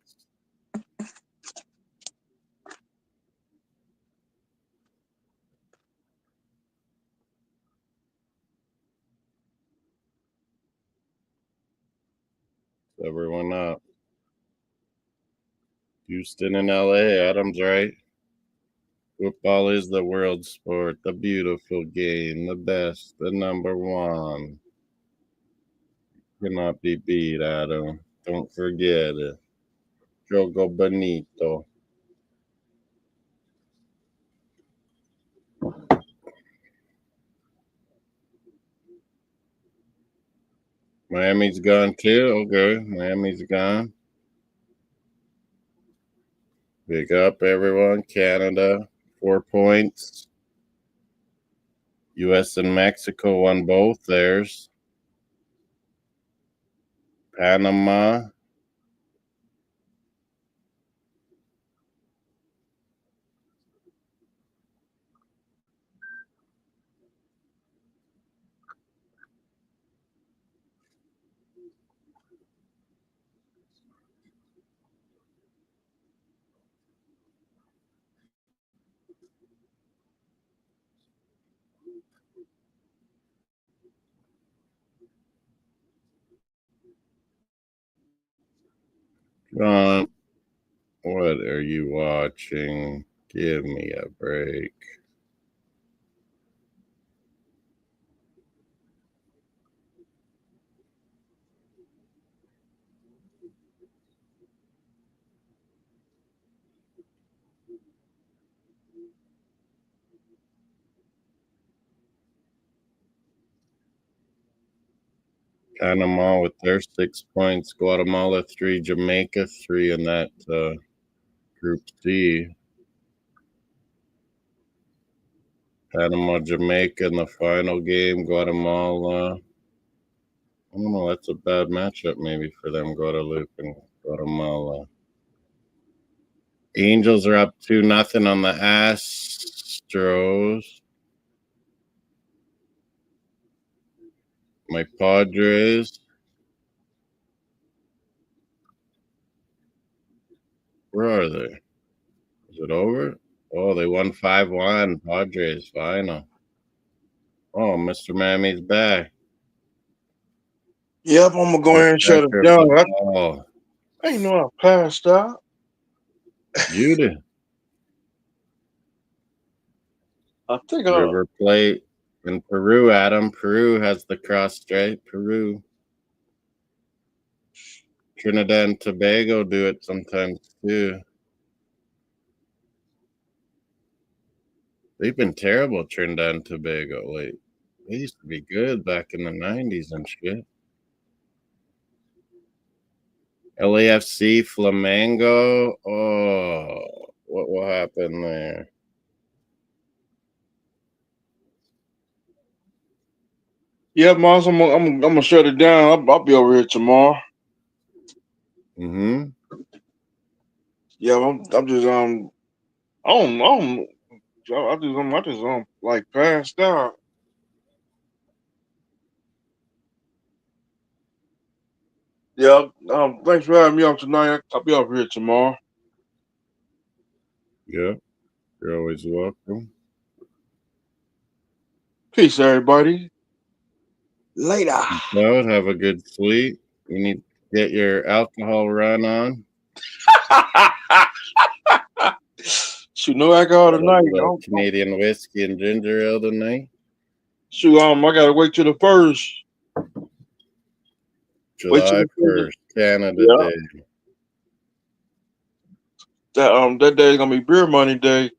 Everyone up. Houston and LA. Adam's right. Football is the world sport, the beautiful game, the best, the number one. Cannot be beat, Adam. Don't forget it. Jogo Bonito. Miami's gone too. Okay, Miami's gone. Big up, everyone. Canada, 4 points. U.S. and Mexico won both theirs. Panama. John, what are you watching? Give me a break. Panama with their 6 points. Guatemala 3, Jamaica 3 in that Group C. Panama, Jamaica in the final game. Guatemala I don't know. That's a bad matchup maybe for them. Guadalupe and Guatemala. Angels are up 2-0 on the Astros. My Padres. Where are they? Is it over? Oh, they won 5-1. Padres final. Oh, Mr. Mammy's back. Yep, I'm gonna go ahead and shut it Pressure of down. the ball. I ain't know I passed out. You did. I think River Plate in Peru, Adam. Peru has the cross stripe. Peru. Trinidad and Tobago do it sometimes too. They've been terrible, Trinidad and Tobago late. They used to be good back in the 90s and shit. LAFC, Flamengo. Oh, what will happen there? yeah, Moss, I'm gonna shut it down. I'll be over here tomorrow. Mm-hmm. Yeah, I'm just I just like passed out. Yeah, thanks for having me on tonight. I'll be over here tomorrow. Yeah, you're always welcome. Peace, everybody. Later. So, have a good sleep. You need to get your alcohol run on. Shoot, no alcohol Got a tonight. little Canadian whiskey and ginger ale tonight. Shoot, I gotta wait till the 1st. July 1st, Canada Yeah. Day. That day is gonna be beer money day.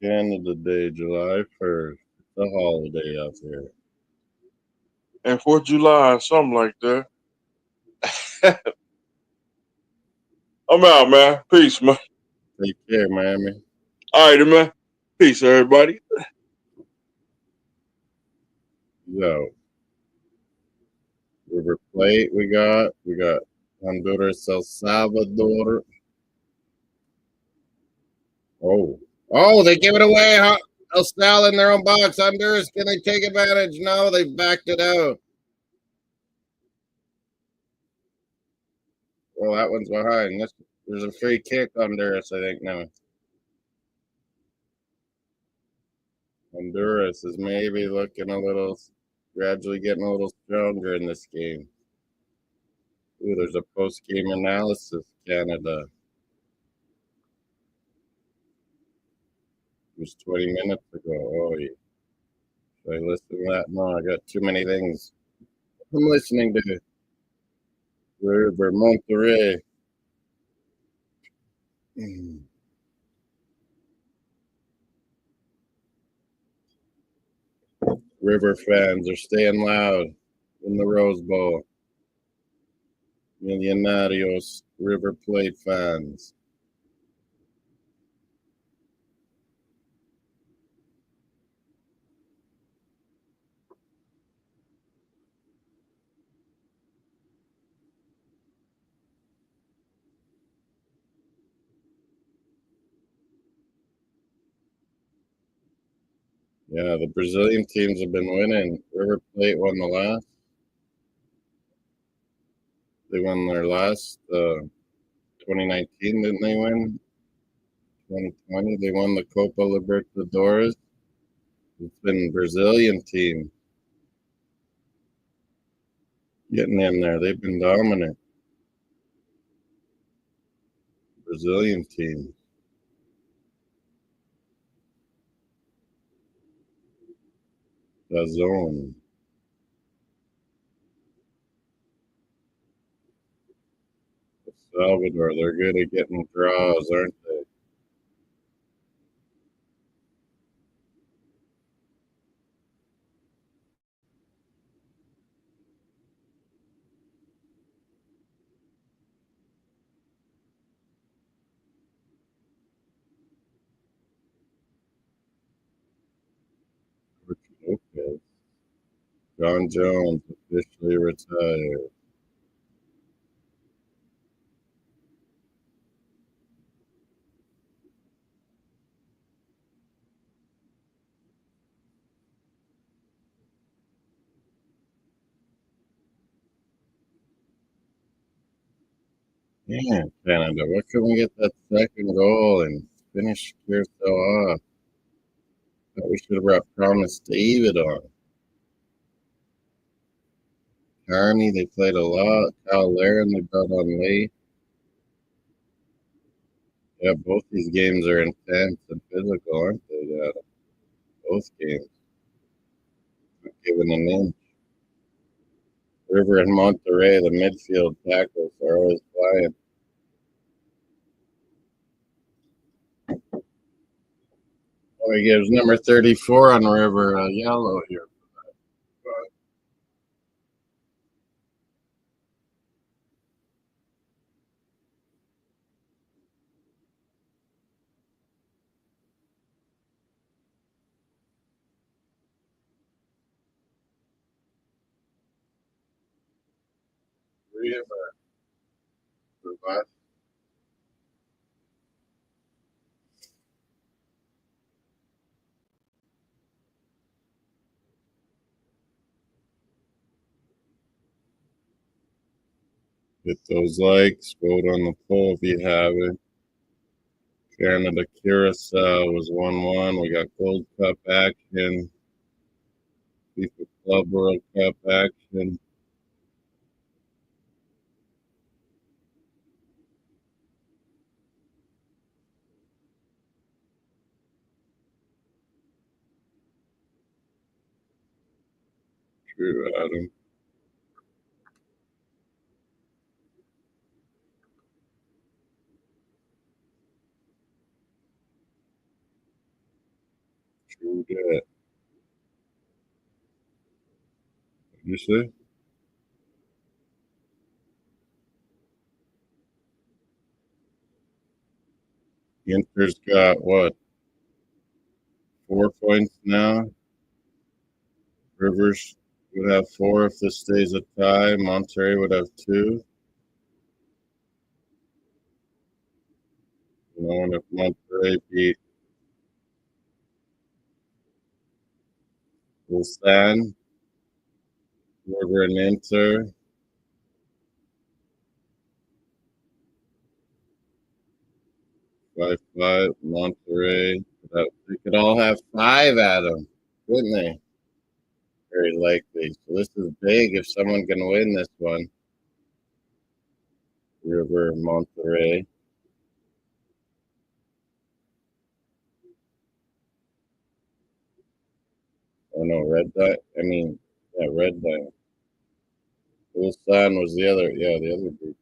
Canada Day, July 1st. It's a holiday out here. And 4th of July, something like that. I'm out, man. Peace, man. Take care, Miami. All right, man. Peace, everybody. Yo. River Plate we got Honduras, El Salvador. Oh, they give it away, huh? El Sal in their own box. Honduras, can they take advantage? No, they backed it out. Well, that one's behind. There's a free kick, Honduras, I think now. Honduras is maybe looking gradually getting a little stronger in this game. Ooh, there's a post-game analysis, Canada. It was 20 minutes ago. Oh, yeah. Should I listen to that? No, I got too many things I'm listening to. River, Monterrey. River fans are staying loud in the Rose Bowl. Millonarios, River Plate fans. Yeah, the Brazilian teams have been winning. River Plate won the last. They won their last 2019, didn't they win? 2020, they won the Copa Libertadores. It's been Brazilian team getting in there. They've been dominant. Brazilian team. The zone. Salvador, they're good at getting draws, aren't they? Okay. John Jones, officially retired. Yeah, Canada. Why couldn't we get that second goal and finish Curacao off? Thought we should have brought Promise David on. Carney, they played a lot. Kyle Laren, they brought on late. Yeah, both these games are intense and physical, aren't they? Yeah, both games. Not giving an inch. River and Monterey, the midfield tackles are always flying. Oh, he gives number 34 on River a yellow here. River. What? Hit those likes. Vote on the poll if you haven't. Canada Curacao was 1-1. We got Gold Cup action. FIFA Club World Cup action. True, Adam. True that. You say? Inter's got what? 4 points now. Rivers would have 4 if this stays a tie. Monterey would have 2. And if Monterey beat Ulsan, River and Inter, 5-5. Monterey, they could all have 5 at them, couldn't they? Very likely. So this is big if someone can win this one. River, Monterey. Oh no, Red Dye. I mean, yeah, Red Dye. Ulsan was the other. Yeah, the other group.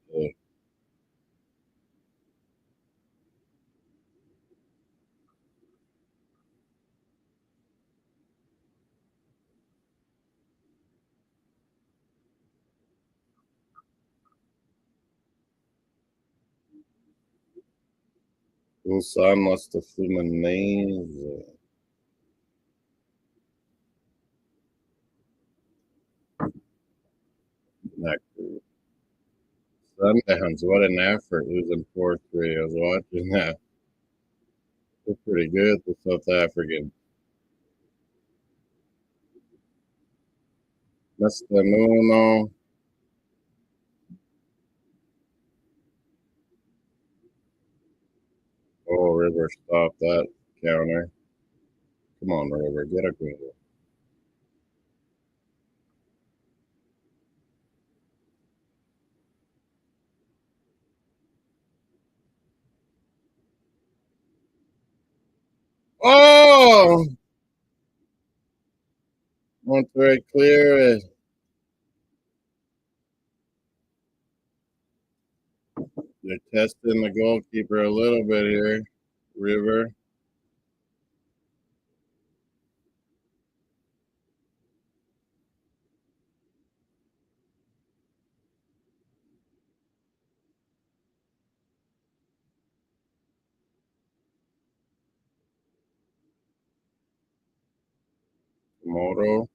Ulsan must have Fluminense. That group. Sundowns, what an effort losing 4-3. I was watching that. They're pretty good, the South Africans. Mestanuno. Oh, River stopped that counter. Come on, River, get a goal. Oh! Monterey clear it. They're testing the goalkeeper a little bit here. River. Moto.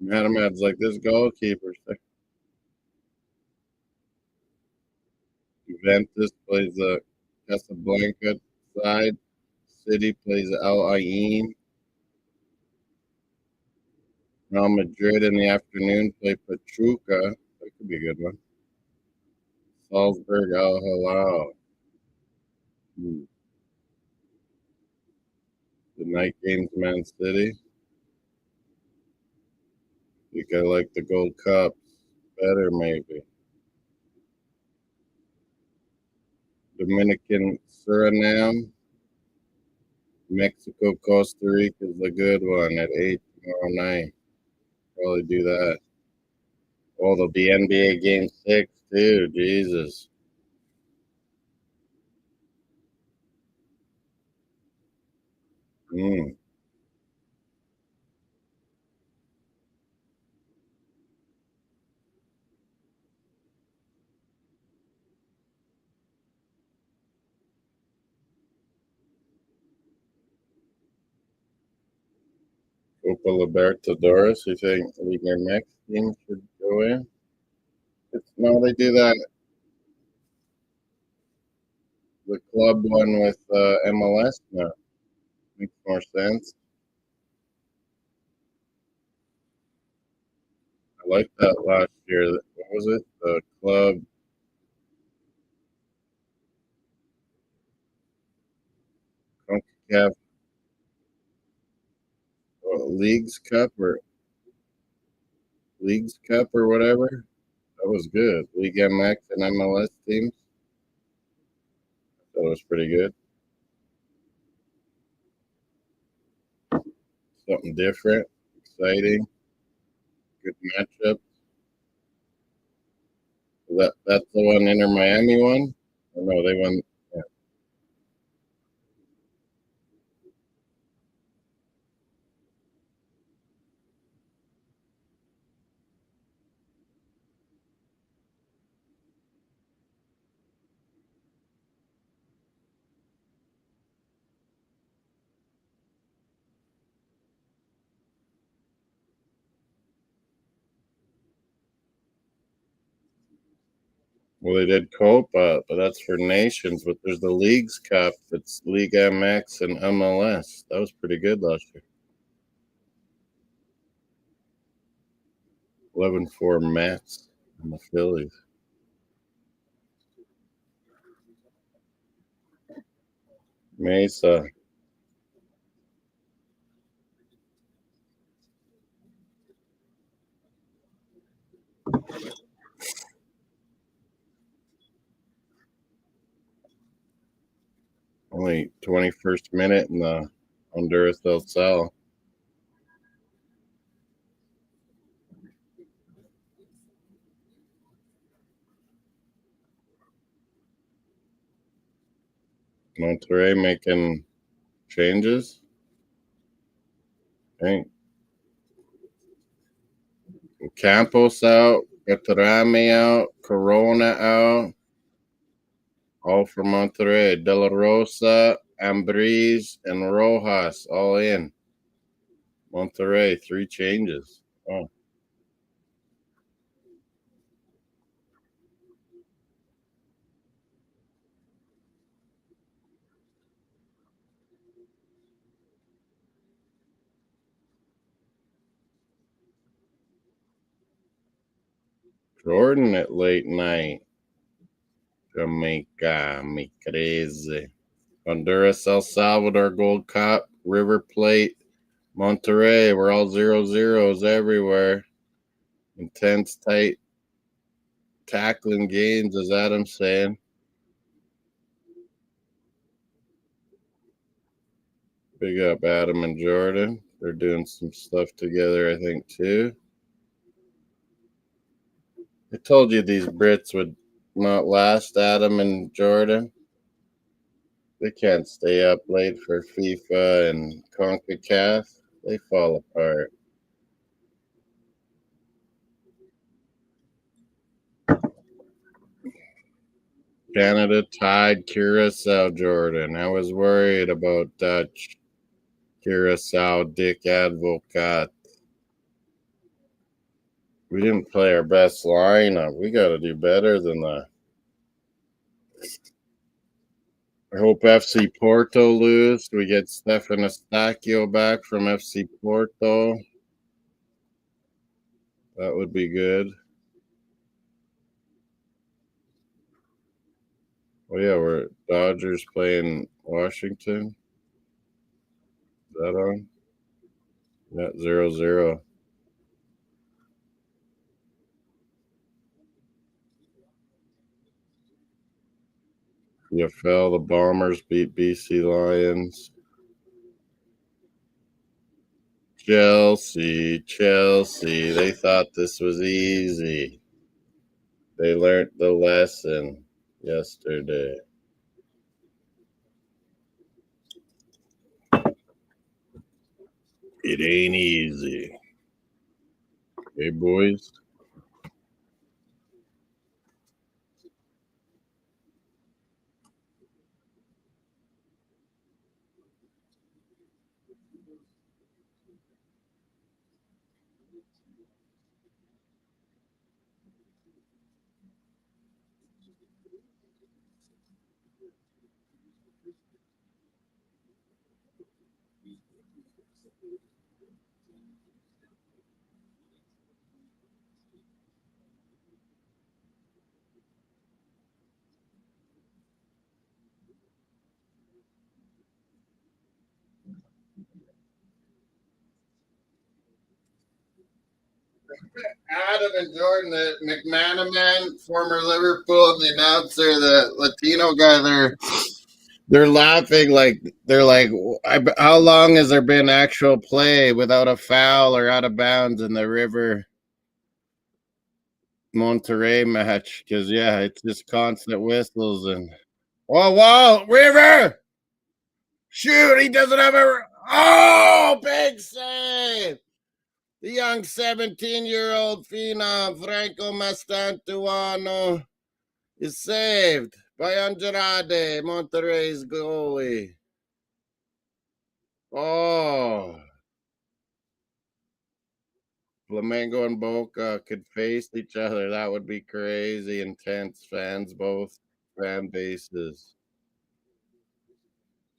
Madamad's like this goalkeeper. Juventus plays the Casablanca side. City plays Al Ain. Real Madrid in the afternoon play Pachuca. That could be a good one. Salzburg Al Hilal. The night game's Man City. I think I like the Gold Cups better, maybe. Dominican Suriname. Mexico Costa Rica is a good one at 8 tomorrow night. Probably do that. Oh, there'll be NBA Game 6 too. Jesus. Copa Libertadores. You think Liga MX team should go in? No, they do that. The club one with MLS now. Makes more sense. I liked that last year. What was it? The club CONCACAF Leagues Cup or whatever. That was good. League MX and MLS teams. That was pretty good. Something different, exciting, good matchup. That's the one Inter Miami won. Or no, they won. Yeah. Well, they did Copa, but that's for nations. But there's the Leagues Cup. It's League MX and MLS. That was pretty good last year. 11-4 Mets and the Phillies. Mesa. Only 21st minute in the Honduras El Sal. Monterrey making changes. I think Campos out, Catarame out, Corona out. All for Monterrey. De La Rosa, Ambriz, and Rojas all in. Monterrey, 3 changes. Oh. Jordan at late night. Jamaica, me crazy. Honduras, El Salvador, Gold Cup, River Plate, Monterrey. We're all 0-0s everywhere. Intense, tight, tackling games, as Adam's saying. Big up Adam and Jordan. They're doing some stuff together, I think, too. I told you these Brits would not last, Adam and Jordan. They can't stay up late for FIFA and CONCACAF. They fall apart. Canada tied Curacao, Jordan. I was worried about Dutch Curacao, Dick Advocat. We didn't play our best lineup. We got to do better than that. I hope FC Porto lose. We get Stefan Estacchio back from FC Porto. That would be good. Oh, yeah, we're Dodgers playing Washington. Is that on? Yeah, 0-0. CFL, the Bombers beat BC Lions. Chelsea. They thought this was easy. They learned the lesson yesterday. It ain't easy. Hey, boys. Adam and Jordan, the McManaman, former Liverpool, the announcer, the Latino guy, they're laughing like they're like, how long has there been actual play without a foul or out of bounds in the River Monterrey match? Because yeah, it's just constant whistles and whoa, River, shoot, he doesn't have a big save. The young 17-year-old phenom Franco Mastantuano is saved by Andrade, Monterrey's goalie. Oh, Flamengo and Boca could face each other. That would be crazy. Intense fans, both fan bases.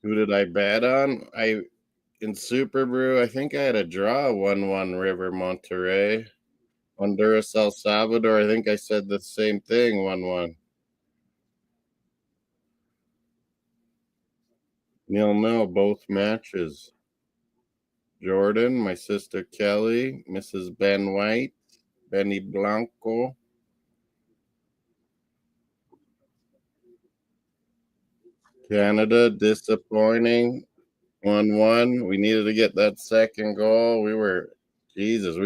Who did I bet on? In Super Brew, I think I had a draw 1-1 River Monterrey. Honduras, El Salvador, I think I said the same thing, 1-1. 0-0, both matches. Jordan, my sister Kelly, Mrs. Ben White, Benny Blanco. Canada, disappointing. 1-1. We needed to get that second goal. We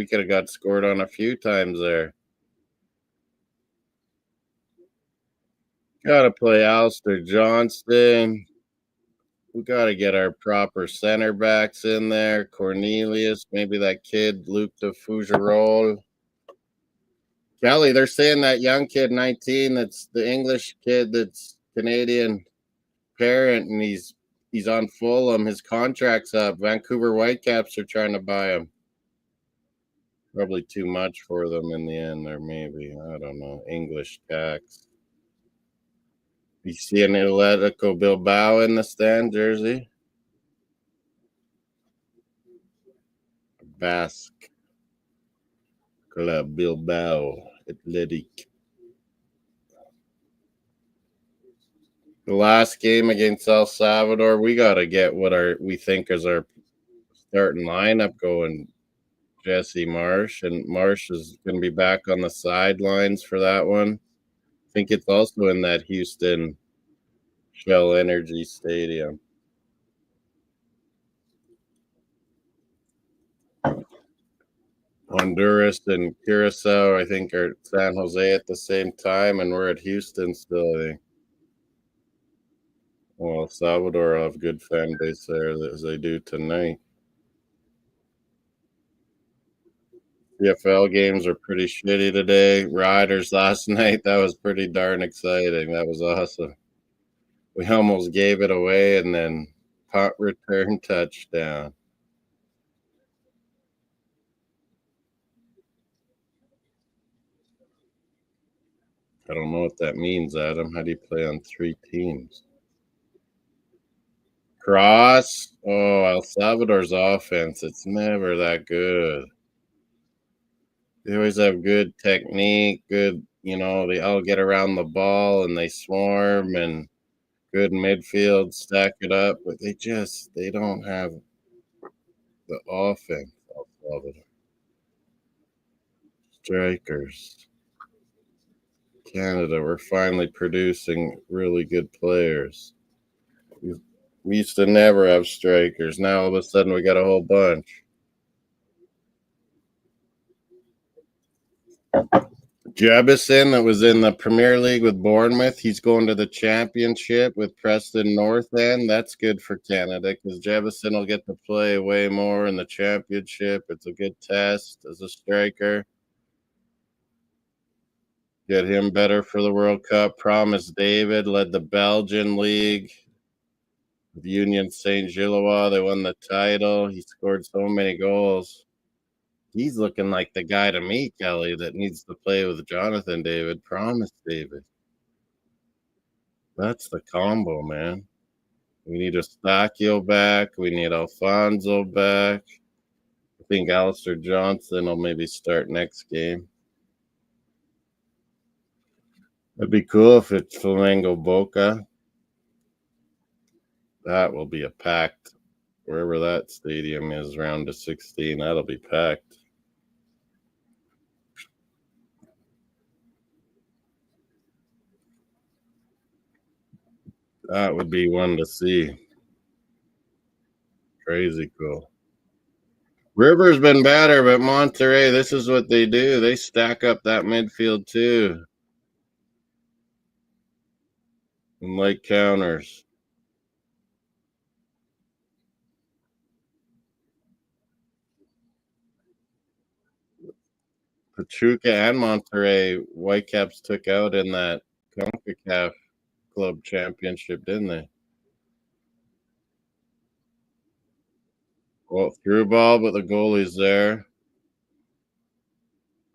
could have got scored on a few times there. Got to play Alistair Johnston. We got to get our proper center backs in there. Cornelius, maybe that kid, Luke de Fougerolles. Kelly, they're saying that young kid, 19, that's the English kid that's Canadian parent, and he's on Fulham. His contract's up. Vancouver Whitecaps are trying to buy him. Probably too much for them in the end, or maybe, I don't know, English tax. You see an Atletico Bilbao in the stand jersey? Basque Club Bilbao Athletic. The last game against El Salvador, we got to get what we think is our starting lineup going. Jesse Marsh, and Marsh is going to be back on the sidelines for that one. I think it's also in that Houston Shell Energy Stadium. Honduras and Curacao, I think, are at San Jose at the same time, and we're at Houston still, I think. Well, Salvador will have good fan base there as they do tonight. CFL games are pretty shitty today. Riders last night, that was pretty darn exciting. That was awesome. We almost gave it away, and then punt return touchdown. I don't know what that means, Adam. How do you play on 3 teams? Cross. Oh, El Salvador's offense. It's never that good. They always have good technique, good, they all get around the ball and they swarm and good midfield, stack it up, but they don't have the offense. El Salvador. Strikers. Canada, we're finally producing really good players. We used to never have strikers. Now all of a sudden we got a whole bunch. Jebison, that was in the Premier League with Bournemouth, he's going to the championship with Preston North End. That's good for Canada because Jebison will get to play way more in the championship. It's a good test as a striker. Get him better for the World Cup. Promise David led the Belgian league with Union Saint-Gilloise. They won the title. He scored so many goals. He's looking like the guy to me, Kelly, that needs to play with Jonathan David. Promise David. That's the combo, man. We need Eustachio back. We need Alfonso back. I think Alistair Johnson will maybe start next game. It'd be cool if it's Flamengo Boca. That will be a packed, wherever that stadium is, round to 16. That'll be packed. That would be one to see. Crazy cool. River's been better, but Monterrey, this is what they do. They stack up that midfield too. And like counters. Pachuca and Monterrey, Whitecaps took out in that CONCACAF Club Championship, didn't they? Well, through ball, but the goalie's there.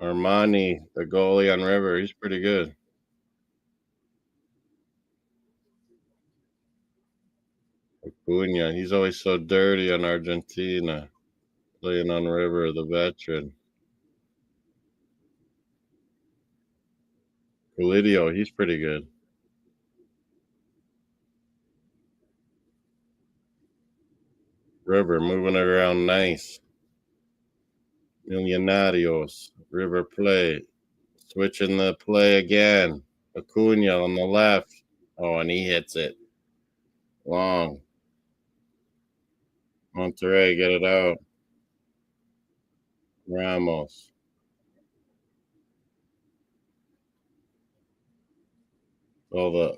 Armani, the goalie on River, he's pretty good. Acuna, he's always so dirty on Argentina, playing on River, the veteran. Colidio, he's pretty good. River moving it around nice. Millonarios, River play. Switching the play again. Acuna on the left. Oh, and he hits it. Long. Monterrey, get it out. Ramos. All the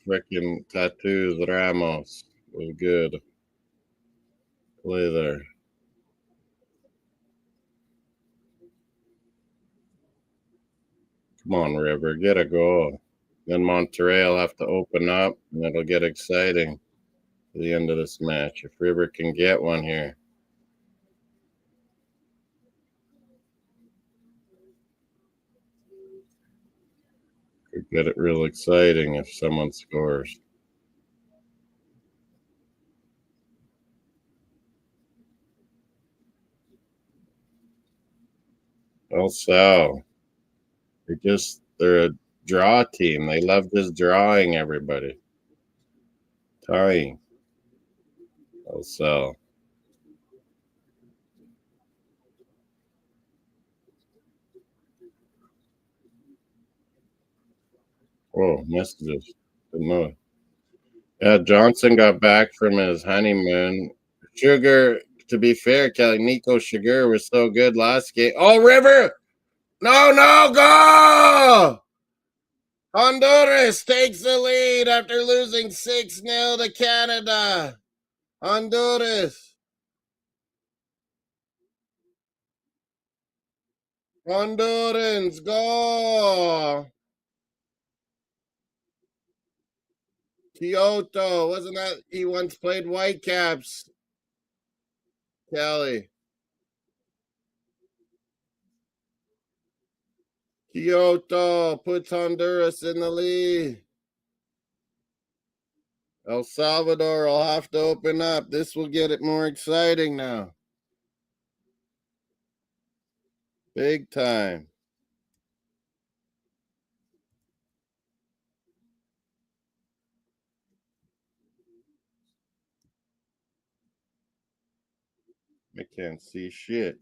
freaking tattoos. Ramos was good. Play there. Come on, River, get a goal. Then Monterrey will have to open up, and it'll get exciting at the end of this match. If River can get one here. Could get it real exciting if someone scores. El Sal. They're a draw team. They love just drawing everybody. Tying. El Sal. Oh, messages. Didn't know. Yeah, Johnson got back from his honeymoon. Sugar, to be fair, Kelly, Nico Sugar was so good last game. Oh, River! No, go! Honduras takes the lead after losing 6-0 to Canada. Honduras. Hondurans, go! Kyoto, wasn't that he once played Whitecaps? Kelly. Kyoto puts Honduras in the lead. El Salvador will have to open up. This will get it more exciting now. Big time. I can't see shit.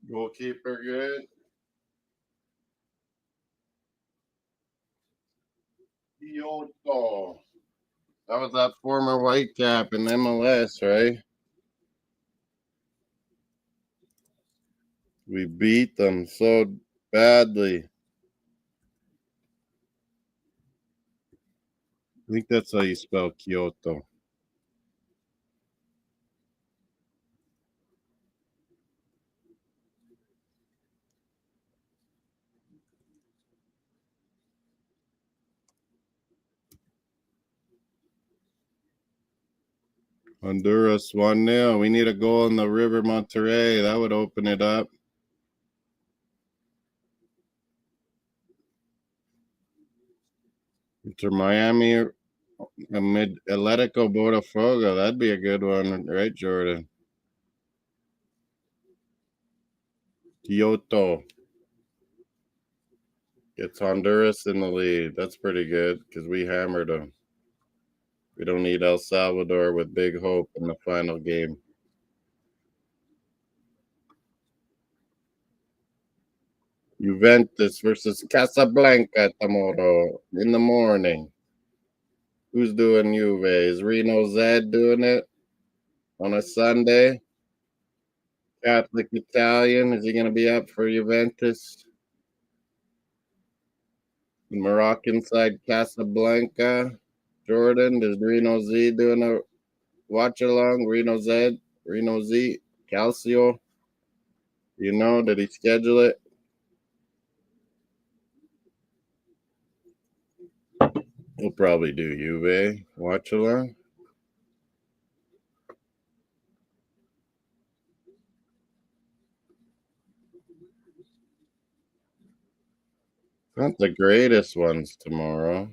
Goalkeeper good. Kyoto. That was that former Whitecap in MLS, right? We beat them so badly. I think that's how you spell Kyoto. Honduras 1-0. We need a goal in the River Monterrey. That would open it up. Inter Miami amid Atletico Botafogo. That'd be a good one, right, Jordan? Kyoto gets Honduras in the lead. That's pretty good because we hammered them. We don't need El Salvador with big hope in the final game. Juventus versus Casablanca tomorrow in the morning. Who's doing Juve? Is Reno Zed doing it on a Sunday? Catholic Italian. Is he going to be up for Juventus? The Moroccan side, Casablanca. Jordan, is Reno Z doing a watch-along? Reno Z? Reno Z? Calcio? You know, did he schedule it? He'll probably do Juve watch-along. Not the greatest ones tomorrow.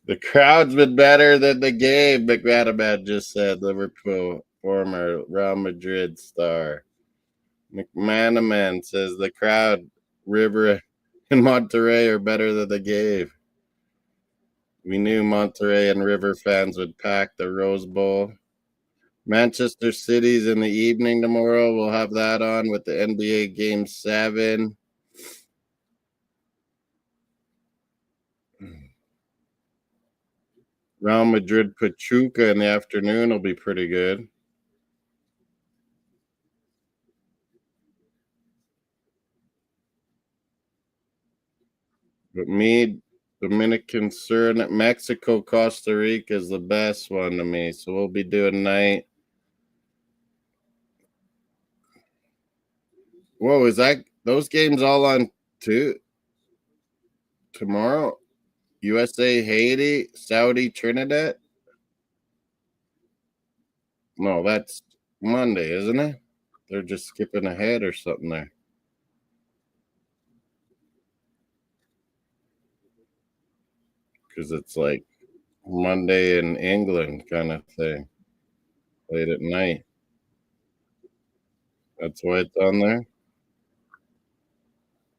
The crowd's been better than the game, McManaman just said. Liverpool former Real Madrid star. McManaman says the crowd, River, and Monterrey are better than the game. We knew Monterrey and River fans would pack the Rose Bowl. Manchester City's in the evening tomorrow. We'll have that on with the NBA Game 7. Real Madrid Pachuca in the afternoon will be pretty good. But me, Dominican Suriname, Mexico, Costa Rica is the best one to me. So we'll be doing night. Whoa, is that those games all on tomorrow? USA, Haiti, Saudi, Trinidad? No, that's Monday, isn't it? They're just skipping ahead or something there. Because it's like Monday in England kind of thing. Late at night. That's why it's on there.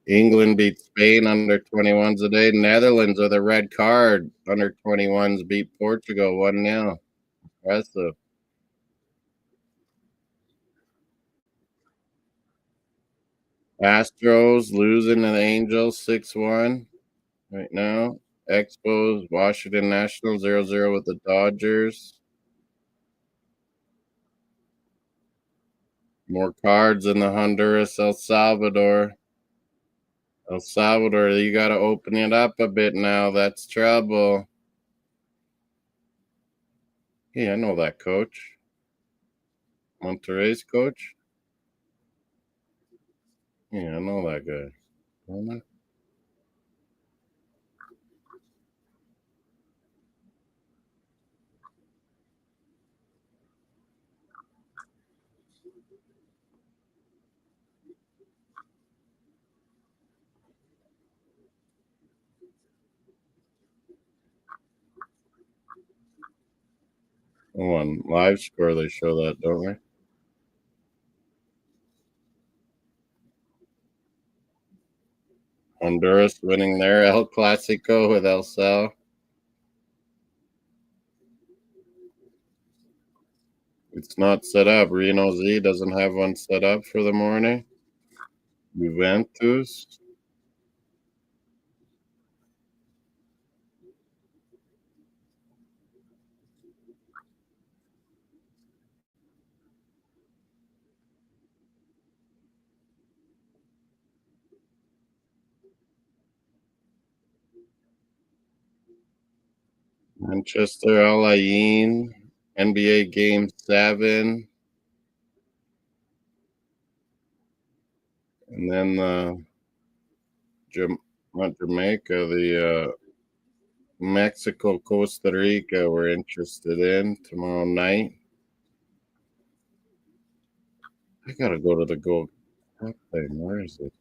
England beat Spain under 21s today. Netherlands with a red card. Under 21s beat Portugal 1-0. Impressive. Astros losing to the Angels 6-1 right now. Expos, Washington Nationals 0-0 with the Dodgers. More cards in the Honduras, El Salvador. El Salvador, you got to open it up a bit now. That's trouble. Yeah, I know that coach. Monterrey's coach. Yeah, I know that guy. Don't I? Oh, on live score they show that, don't they? Honduras winning their El Clasico with El Sal. It's not set up. Reno Z doesn't have one set up for the morning. Juventus. Manchester Al Ain. NBA Game 7. And then not Jamaica, the Mexico, Costa Rica we're interested in tomorrow night. I gotta go to the Gold Cup thing. Where is it?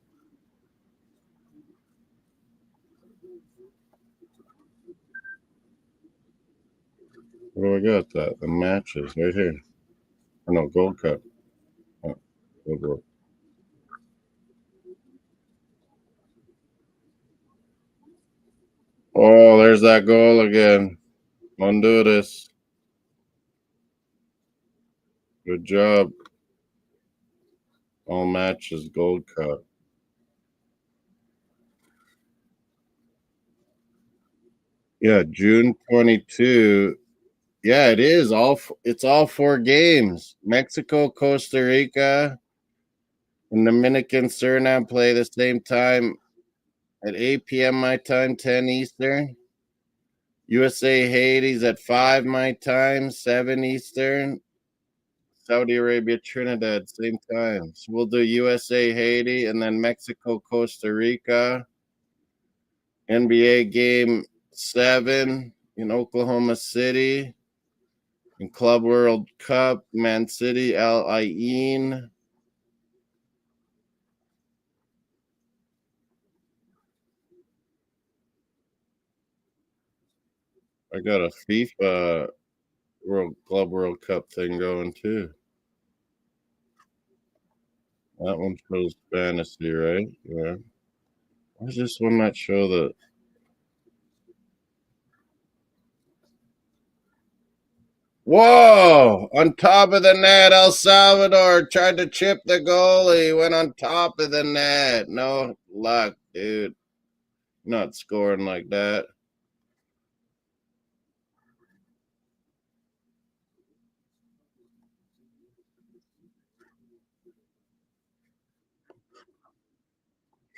Where do I got that? The matches right here. Oh, no, Gold Cup. Oh, Gold. Oh, there's that goal again. Honduras. Good job. All matches, Gold Cup. Yeah, June 22. Yeah, it is it's all 4 games. Mexico, Costa Rica, and Dominican Suriname play the same time at 8 p.m. my time, 10 Eastern. USA Haiti's at 5 my time, 7 Eastern. Saudi Arabia, Trinidad, same time. So we'll do USA Haiti and then Mexico, Costa Rica. NBA Game 7 in Oklahoma City. In Club World Cup, Man City, Al Ain. I got a FIFA Club World Cup thing going too. That one shows fantasy, right? Yeah. Why does this one not show the? Whoa! On top of the net, El Salvador tried to chip the goalie. Went on top of the net. No luck, dude. Not scoring like that.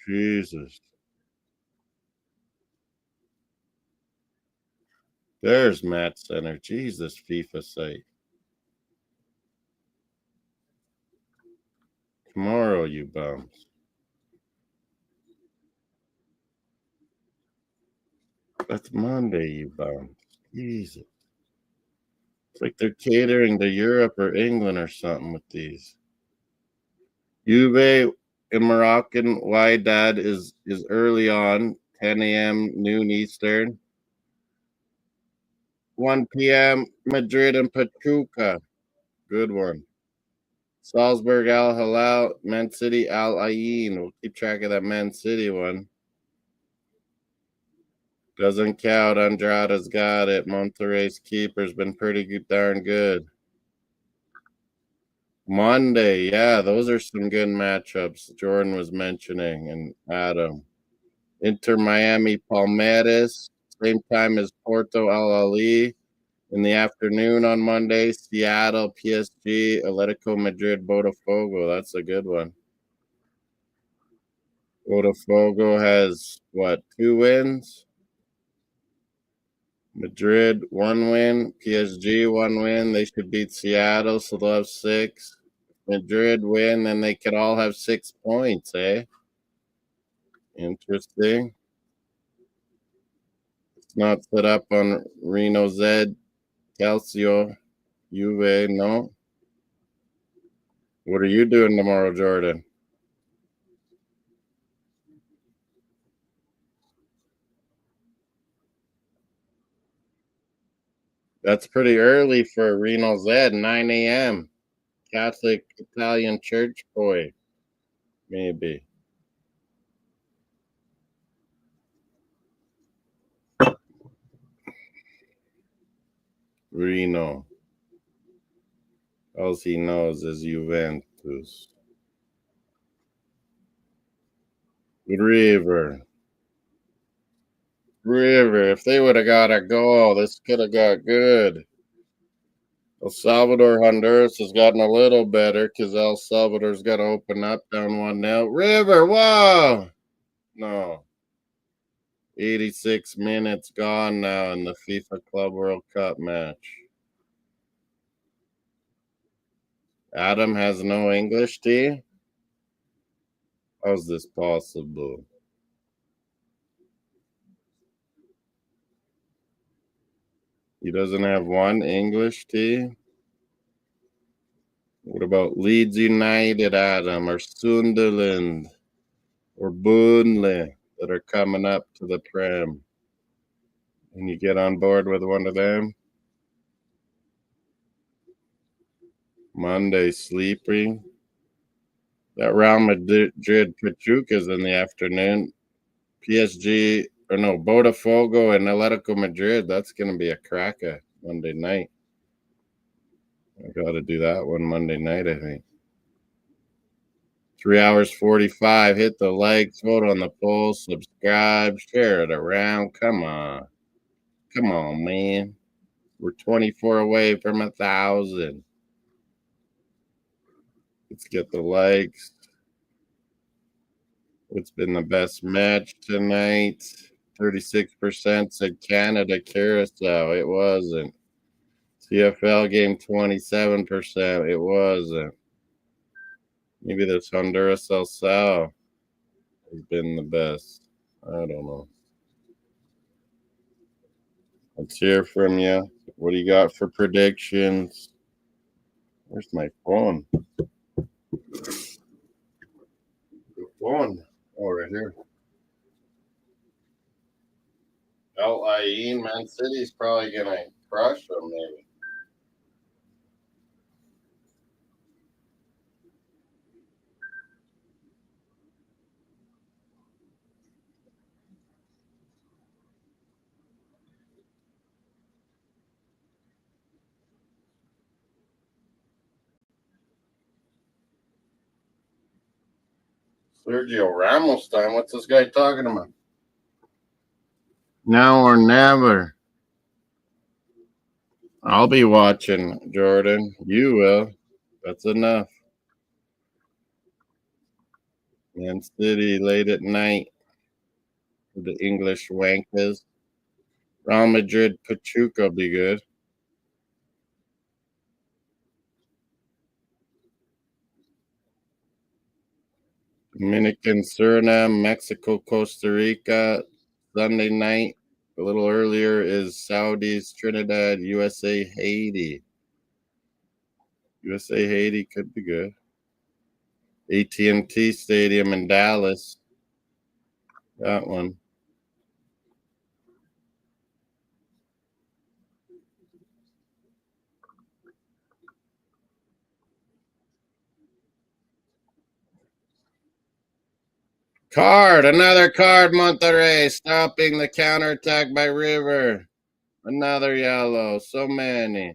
Jesus. There's Matt Center. Jesus, FIFA site. Tomorrow, you bums. That's Monday, you bums. Jesus. It's like they're catering to Europe or England or something with these. Juve in Moroccan Wydad is early on, 10 a.m. noon Eastern. 1 p.m. Madrid and Pachuca. Good one. Salzburg Al Hilal, Man City Al Ain. We'll keep track of that Man City one. Doesn't count. Andrada's got it. Monterrey's keeper's been pretty good, darn good. Monday, yeah, those are some good matchups Jordan was mentioning and Adam. Inter Miami Palmeiras, same time as Porto Al Ali. In the afternoon on Monday, Seattle PSG, Atletico Madrid Botafogo. That's a good one. Botafogo has, what, 2 wins? Madrid, 1 win. PSG, 1 win. They should beat Seattle, so they'll have 6. Madrid win, then they could all have 6 points, eh? Interesting. It's not set up on Reno Z, Calcio, Juve, no? What are you doing tomorrow, Jordan? That's pretty early for Reno Z, 9 a.m. Catholic Italian church boy, maybe. Reno. All he knows is Juventus. River. If they would have got a goal, this could have got good. El Salvador, Honduras has gotten a little better because El Salvador's got to open up down 1-0. River, whoa! No. 86 minutes gone now in the FIFA Club World Cup match. Adam has no English tea? How's this possible? He doesn't have one English tea? What about Leeds United, Adam, or Sunderland, or Burnley that are coming up to the Prem? And you get on board with one of them? Monday, sleeping. That Real Madrid Pachuca's in the afternoon. PSG, or no, Botafogo and Atletico Madrid. That's going to be a cracker Monday night. I got to do that one Monday night, I think. 3 hours 45. Hit the likes, vote on the poll, subscribe, share it around. Come on. Come on, man. We're 24 away from 1,000. Let's get the likes. What's been the best match tonight? 36% said Canada Curacao. It wasn't. CFL game 27%. It wasn't. Maybe this Honduras El Sal has been the best. I don't know. Let's hear from you. What do you got for predictions? Where's my phone? The phone. Oh, right here. LIE, Man City's probably going to crush them, maybe. Sergio Ramos time. What's this guy talking about? Now or never. I'll be watching, Jordan. You will. That's enough. Man City late at night. The English wankers. Real Madrid Pachuca will be good. Dominican Suriname, Mexico, Costa Rica. Sunday night. A little earlier is Saudi's Trinidad, USA, Haiti. USA, Haiti could be good. AT&T Stadium in Dallas. That one. Another card, Monterrey, stopping the counterattack by River. Another yellow, so many.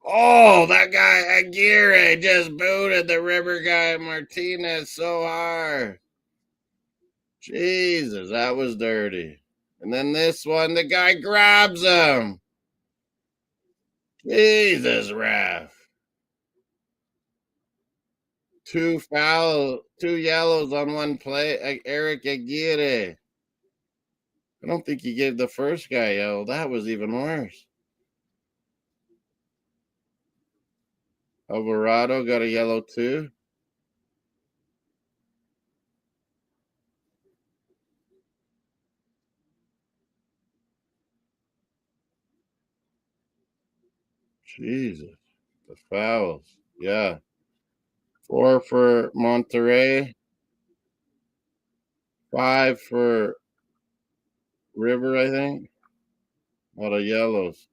Oh, that guy Aguirre just booted the River guy Martinez so hard. Jesus, that was dirty. And then this one, the guy grabs him. Jesus, ref. 2 yellows on one play. Eric Aguirre. I don't think he gave the first guy yellow. That was even worse. Alvarado got a yellow too. Jesus. The fouls. Yeah. 4 for Monterrey. 5 for River, I think. A lot of yellows.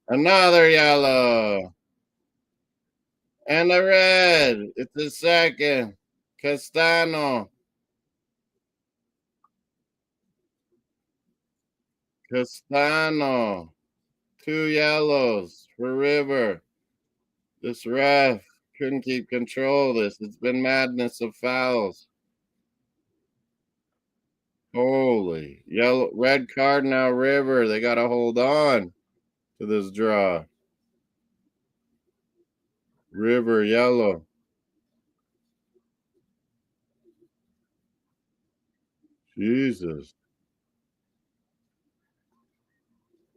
Another yellow. And a red. It's the second. Castano. Castano. 2 yellows for River. This ref couldn't keep control of this. It's been madness of fouls. Holy yellow, red card now, River. They got to hold on to this draw. River yellow. Jesus.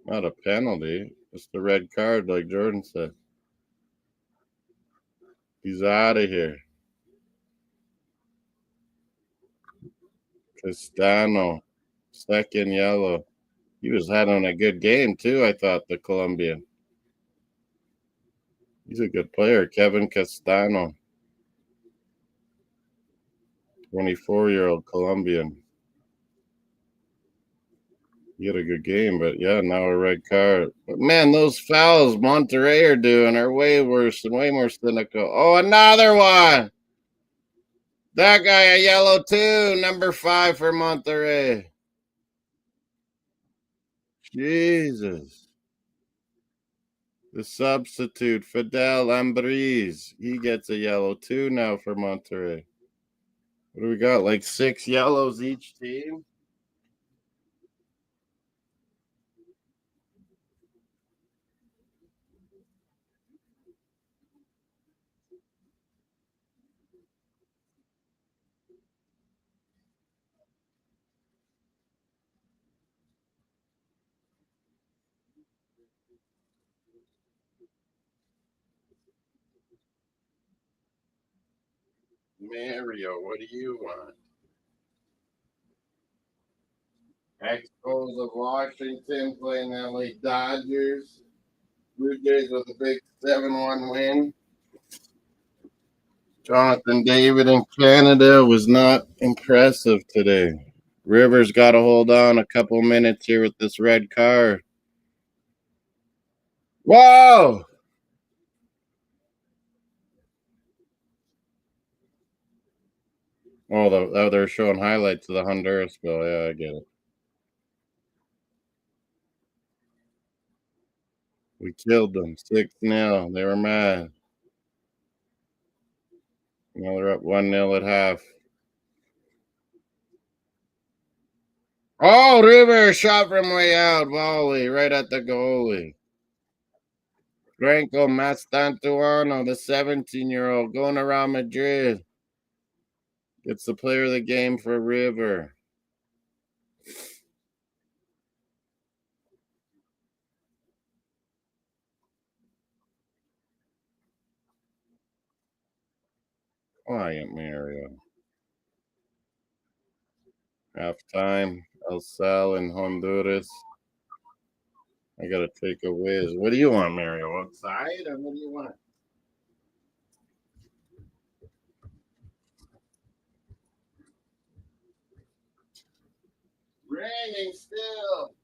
Not a penalty. It's the red card, like Jordan said. He's out of here. Castano. Second yellow. He was having a good game, too, I thought, the Colombian. He's a good player, Kevin Castano. 24-year-old Colombian. He had a good game, but yeah, now a red card. But man, those fouls Monterrey are doing are way worse and way more cynical. Oh, another one. That guy a yellow too. Number 5 for Monterrey. Jesus. The substitute, Fidel Ambriz. He gets a yellow too now for Monterrey. What do we got? Like 6 yellows each team? Mario, what do you want? Expos of Washington playing the LA Dodgers. Blue Jays with a big 7-1 win. Jonathan David in Canada was not impressive today. Rivers got to hold on a couple minutes here with this red card. Whoa! Oh, they're showing highlights of the Honduras goal. Yeah, I get it. We killed them 6-0. They were mad. Now they're up 1-0 at half. Oh, River shot from way out. Volley right at the goalie. Franco Mastantuano, the 17-year-old, going around Madrid. Gets the player of the game for River. Quiet, Mario. Halftime. El Sal in Honduras. I got to take a whiz. What do you want, Mario? Outside? Or what do you want? Raining still.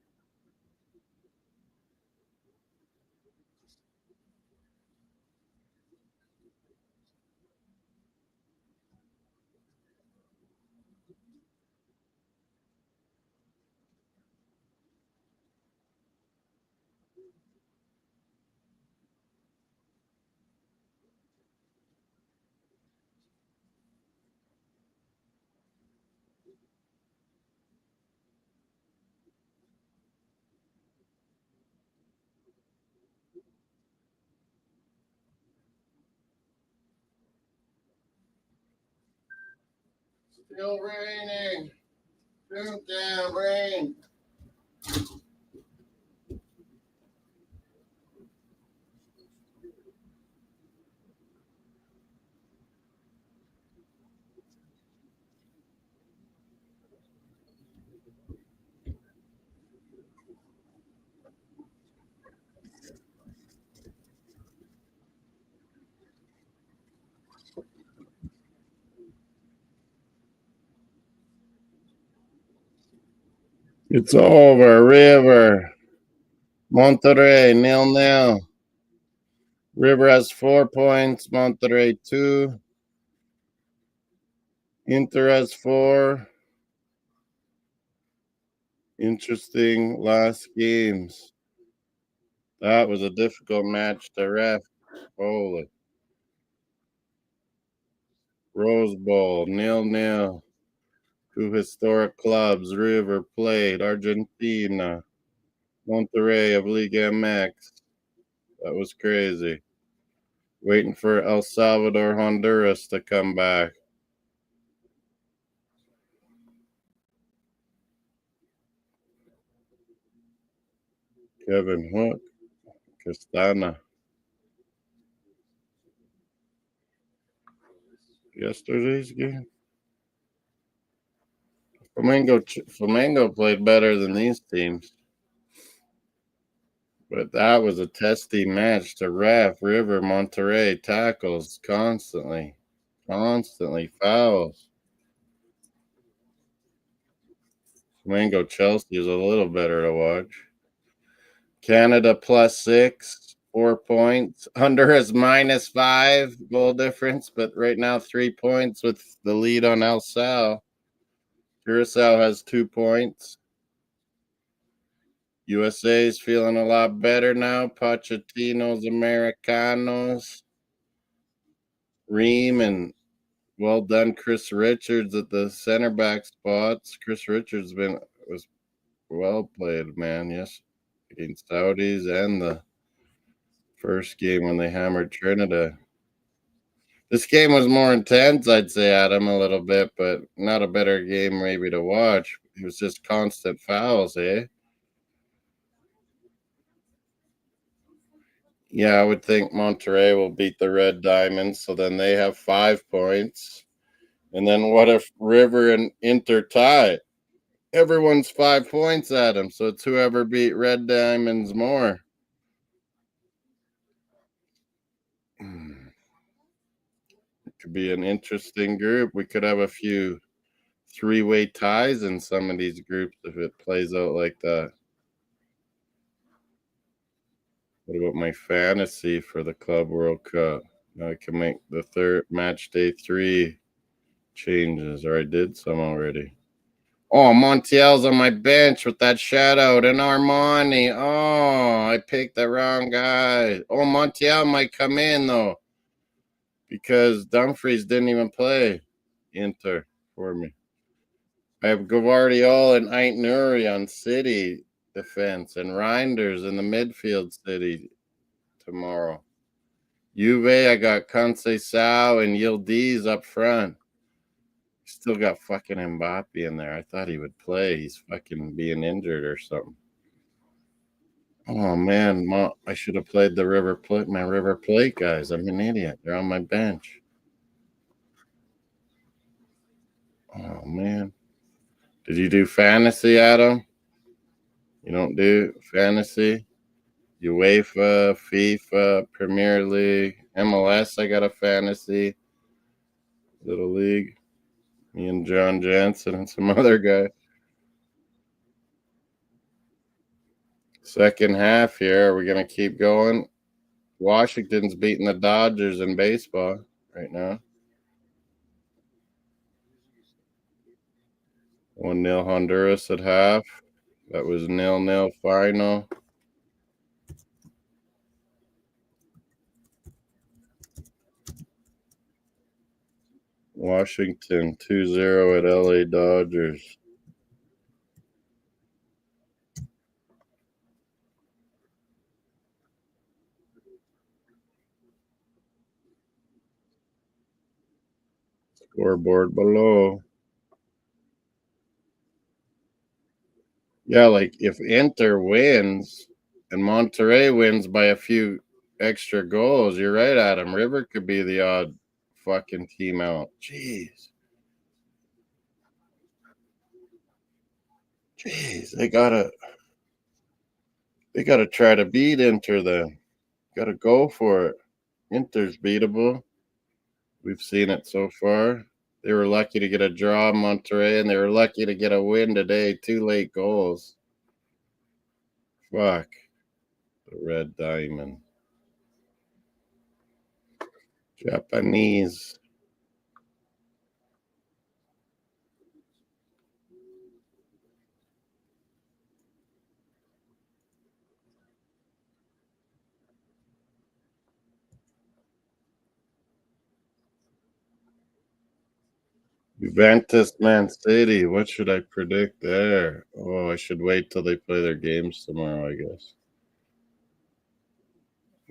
Still raining. Too damn rain. It's over. River. Monterrey, 0-0. River has 4 points. Monterrey 2. Inter has 4. Interesting last games. That was a difficult match to ref. Holy. Rose Bowl, 0-0. Two historic clubs, River played Argentina, Monterrey of Liga MX. That was crazy. Waiting for El Salvador, Honduras to come back. Kevin Hook, Castana. Yesterday's game. Flamengo played better than these teams. But that was a testy match to ref. River, Monterrey tackles constantly fouls. Flamengo Chelsea is a little better to watch. Canada +6, 4 points. Honduras -5 goal difference, but right now 3 points with the lead on El Sal. Curacao has 2 points. USA is feeling a lot better now. Pochettino's Americanos. Ream and well done, Chris Richards at the center back spots. Chris Richards was well played, man. Yes, against Saudis and the first game when they hammered Trinidad. This game was more intense, I'd say, Adam, a little bit, but not a better game maybe to watch. It was just constant fouls, eh? Yeah, I would think Monterrey will beat the Red Diamonds, so then they have 5 points. And then what if River and Inter tie? Everyone's 5 points at them, so it's whoever beat Red Diamonds more. It could be an interesting group. We could have a few three-way ties in some of these groups if it plays out like that. What about my fantasy for the Club World Cup? Now I can make the third match day 3 changes, or I did some already. Oh, Montiel's on my bench with that shutout and Armani. Oh, I picked the wrong guy. Oh, Montiel might come in, though, because Dumfries didn't even play Inter for me. I have Gavardiol and Ait Nuri on City defense and Reinders in the midfield City tomorrow. Juve, I got Conceição and Yildiz up front. Still got fucking Mbappe in there. I thought he would play. He's fucking being injured or something. Oh man, I should have played my River Plate guys. I'm an idiot. They're on my bench. Oh man. Did you do fantasy, Adam? You don't do fantasy? UEFA, FIFA, Premier League, MLS. I got a fantasy little league. Me and John Jansen and some other guy. Second half here. Are we going to keep going? Washington's beating the Dodgers in baseball right now. 1-0 Honduras at half. That was 0-0 final. Washington 2-0 at LA Dodgers. Scoreboard below. Yeah, like if Inter wins and Monterrey wins by a few extra goals, you're right, Adam. River could be the odd fucking team out. Jeez. Jeez. They gotta try to beat Inter then. Gotta go for it. Inter's beatable. We've seen it so far. They were lucky to get a draw, Monterrey, and they were lucky to get a win today. 2 late goals. Fuck. The Red Diamond. Japanese. Juventus, Man City. What should I predict there? Oh, I should wait till they play their games tomorrow, I guess.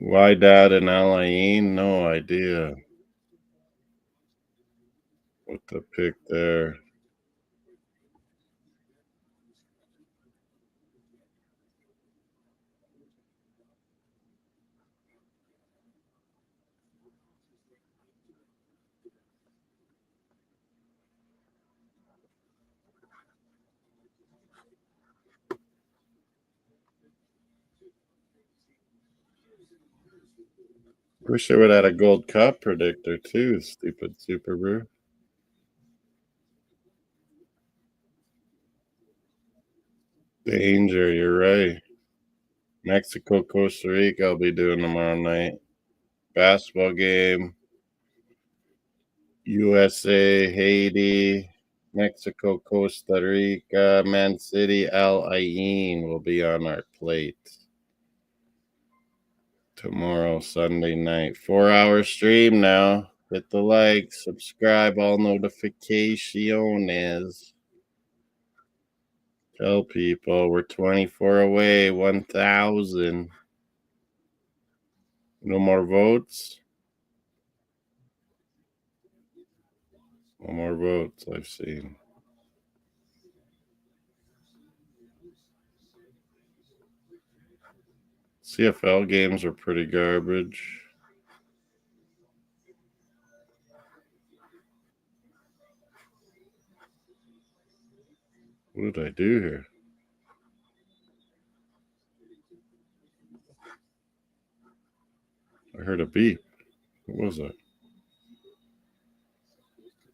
Wydad and Alain? No idea what to pick there. Wish I would have had a Gold Cup predictor too, stupid Super Brew. Danger, you're right. Mexico, Costa Rica, I'll be doing tomorrow night. Basketball game. USA, Haiti, Mexico, Costa Rica, Man City, Al Ain will be on our plate tomorrow, Sunday night. 4-hour stream now. Hit the like, subscribe, all notifications. Tell people we're 24 away, 1,000. No more votes. No more votes, I've seen. CFL games are pretty garbage. What did I do here? I heard a beep. What was that?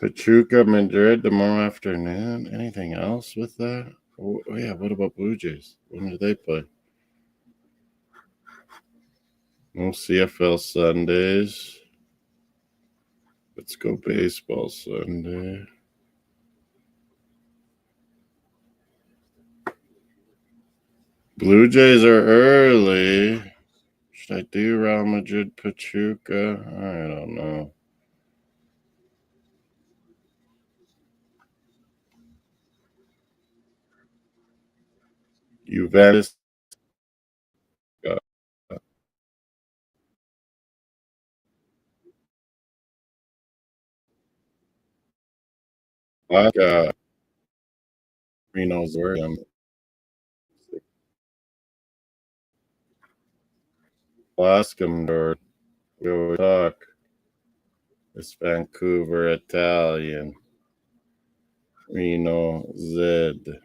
Pachuca, Madrid tomorrow afternoon. Anything else with that? Oh, yeah. What about Blue Jays? When do they play? No CFL Sundays. Let's go baseball Sunday. Blue Jays are early. Should I do Real Madrid Pachuca? I don't know. Juventus. Reno's where I'm. Ask him, or we always talk. It's Vancouver Italian. Reno Zed.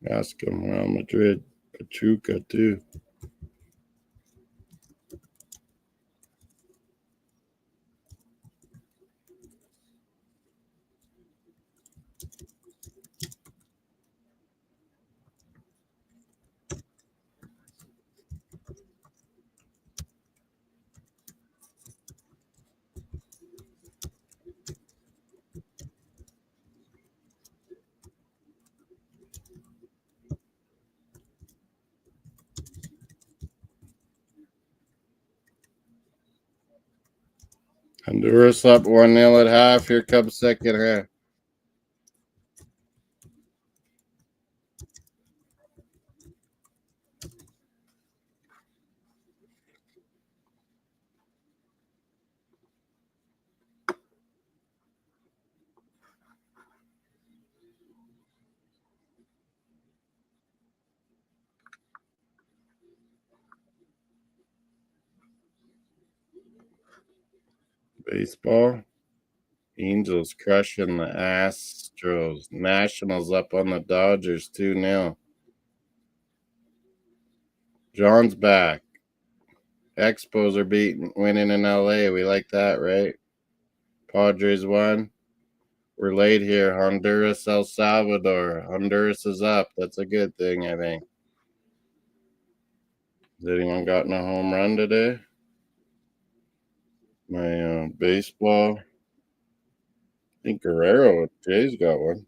Ask him. Real Madrid, Pachuca too. Honduras up 1-0 at half. Here comes second half. Baseball. Angels crushing the Astros. Nationals up on the Dodgers 2-0. John's back. Expos are winning in LA. We like that, right? Padres won. We're late here. Honduras, El Salvador. Honduras is up. That's a good thing, I think. Has anyone gotten a home run today? My baseball. I think Guerrero, Jay's got one.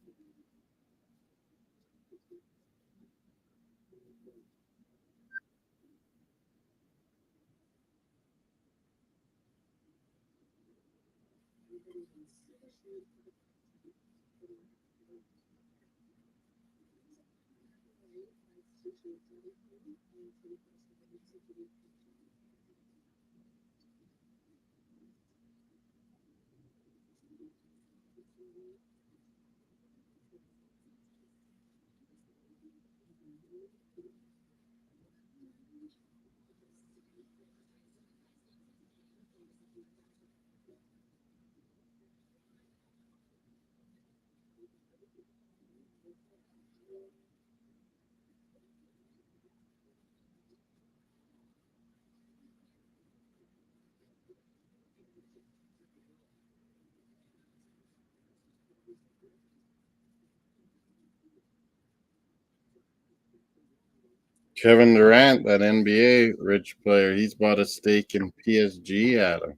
Kevin Durant, that NBA rich player, he's bought a stake in PSG, Adam.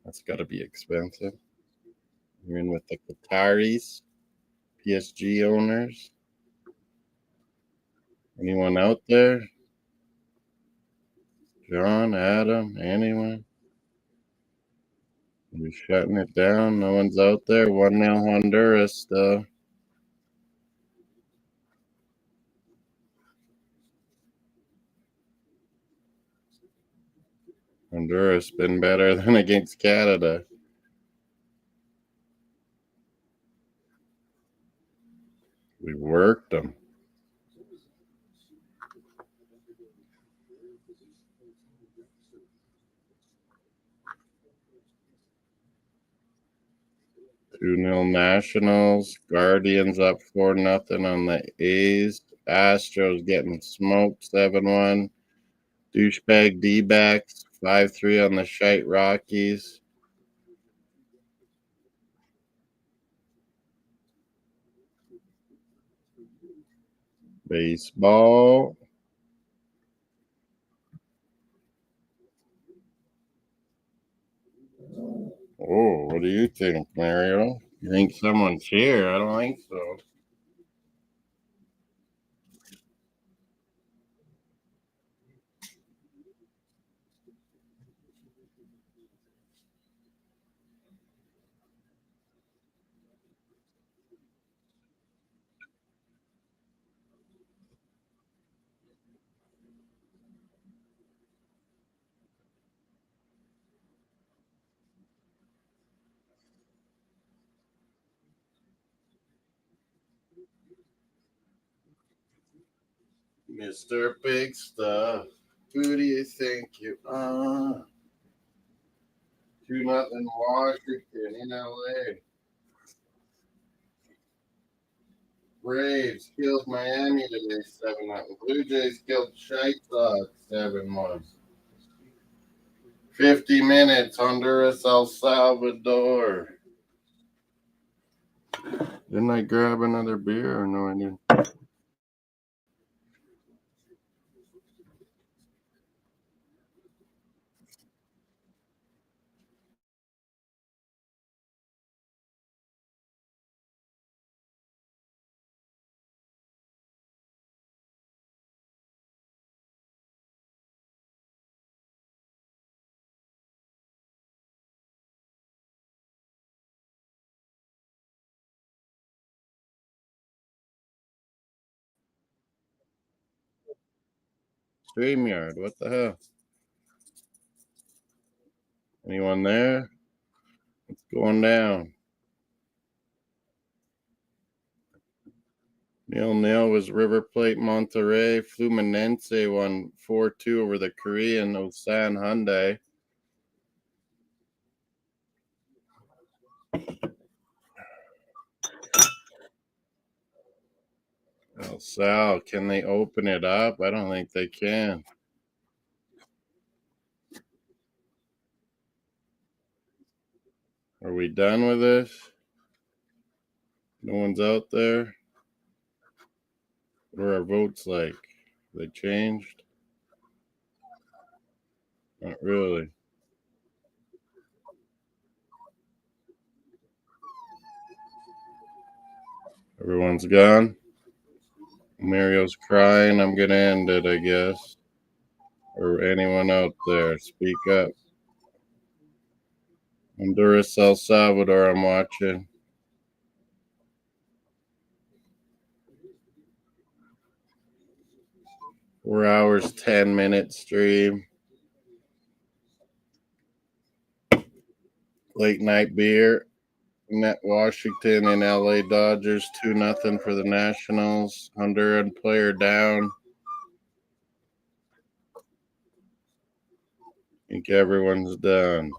That's got to be expensive. You're in with the Qataris, PSG owners. Anyone out there? John, Adam, anyone? You're shutting it down. No one's out there. 1-0 Honduras, though. Honduras been better than against Canada. We worked them. Two 0 Nationals. Guardians up 4-0 on the A's. Astros getting smoked 7-1. Douchebag D-backs 5-3 on the shite Rockies. Baseball. Oh, what do you think, Mario? You think someone's here? I don't think so. Mr. Big Stuff. Who do you think you are? 2-0 Washington in LA. Braves killed Miami today 7-0. Blue Jays killed White Sox 7-1. 50 minutes, Honduras, El Salvador. Didn't I grab another beer or no, I didn't? StreamYard, what the hell? Anyone there? What's going down? 0-0 was River Plate Monterrey. Fluminense won 4-2 over the Korean Ulsan Hyundai. El Sal, can they open it up? I don't think they can. Are we done with this? No one's out there? What are our votes like? They changed? Not really. Everyone's gone. Mario's crying. I'm going to end it, I guess. Or anyone out there, speak up. Honduras, El Salvador, I'm watching. Four hours, 10-minute stream. Late night beer. Net Washington and LA Dodgers 2-0 for the Nationals. Honduran player down. I think everyone's done.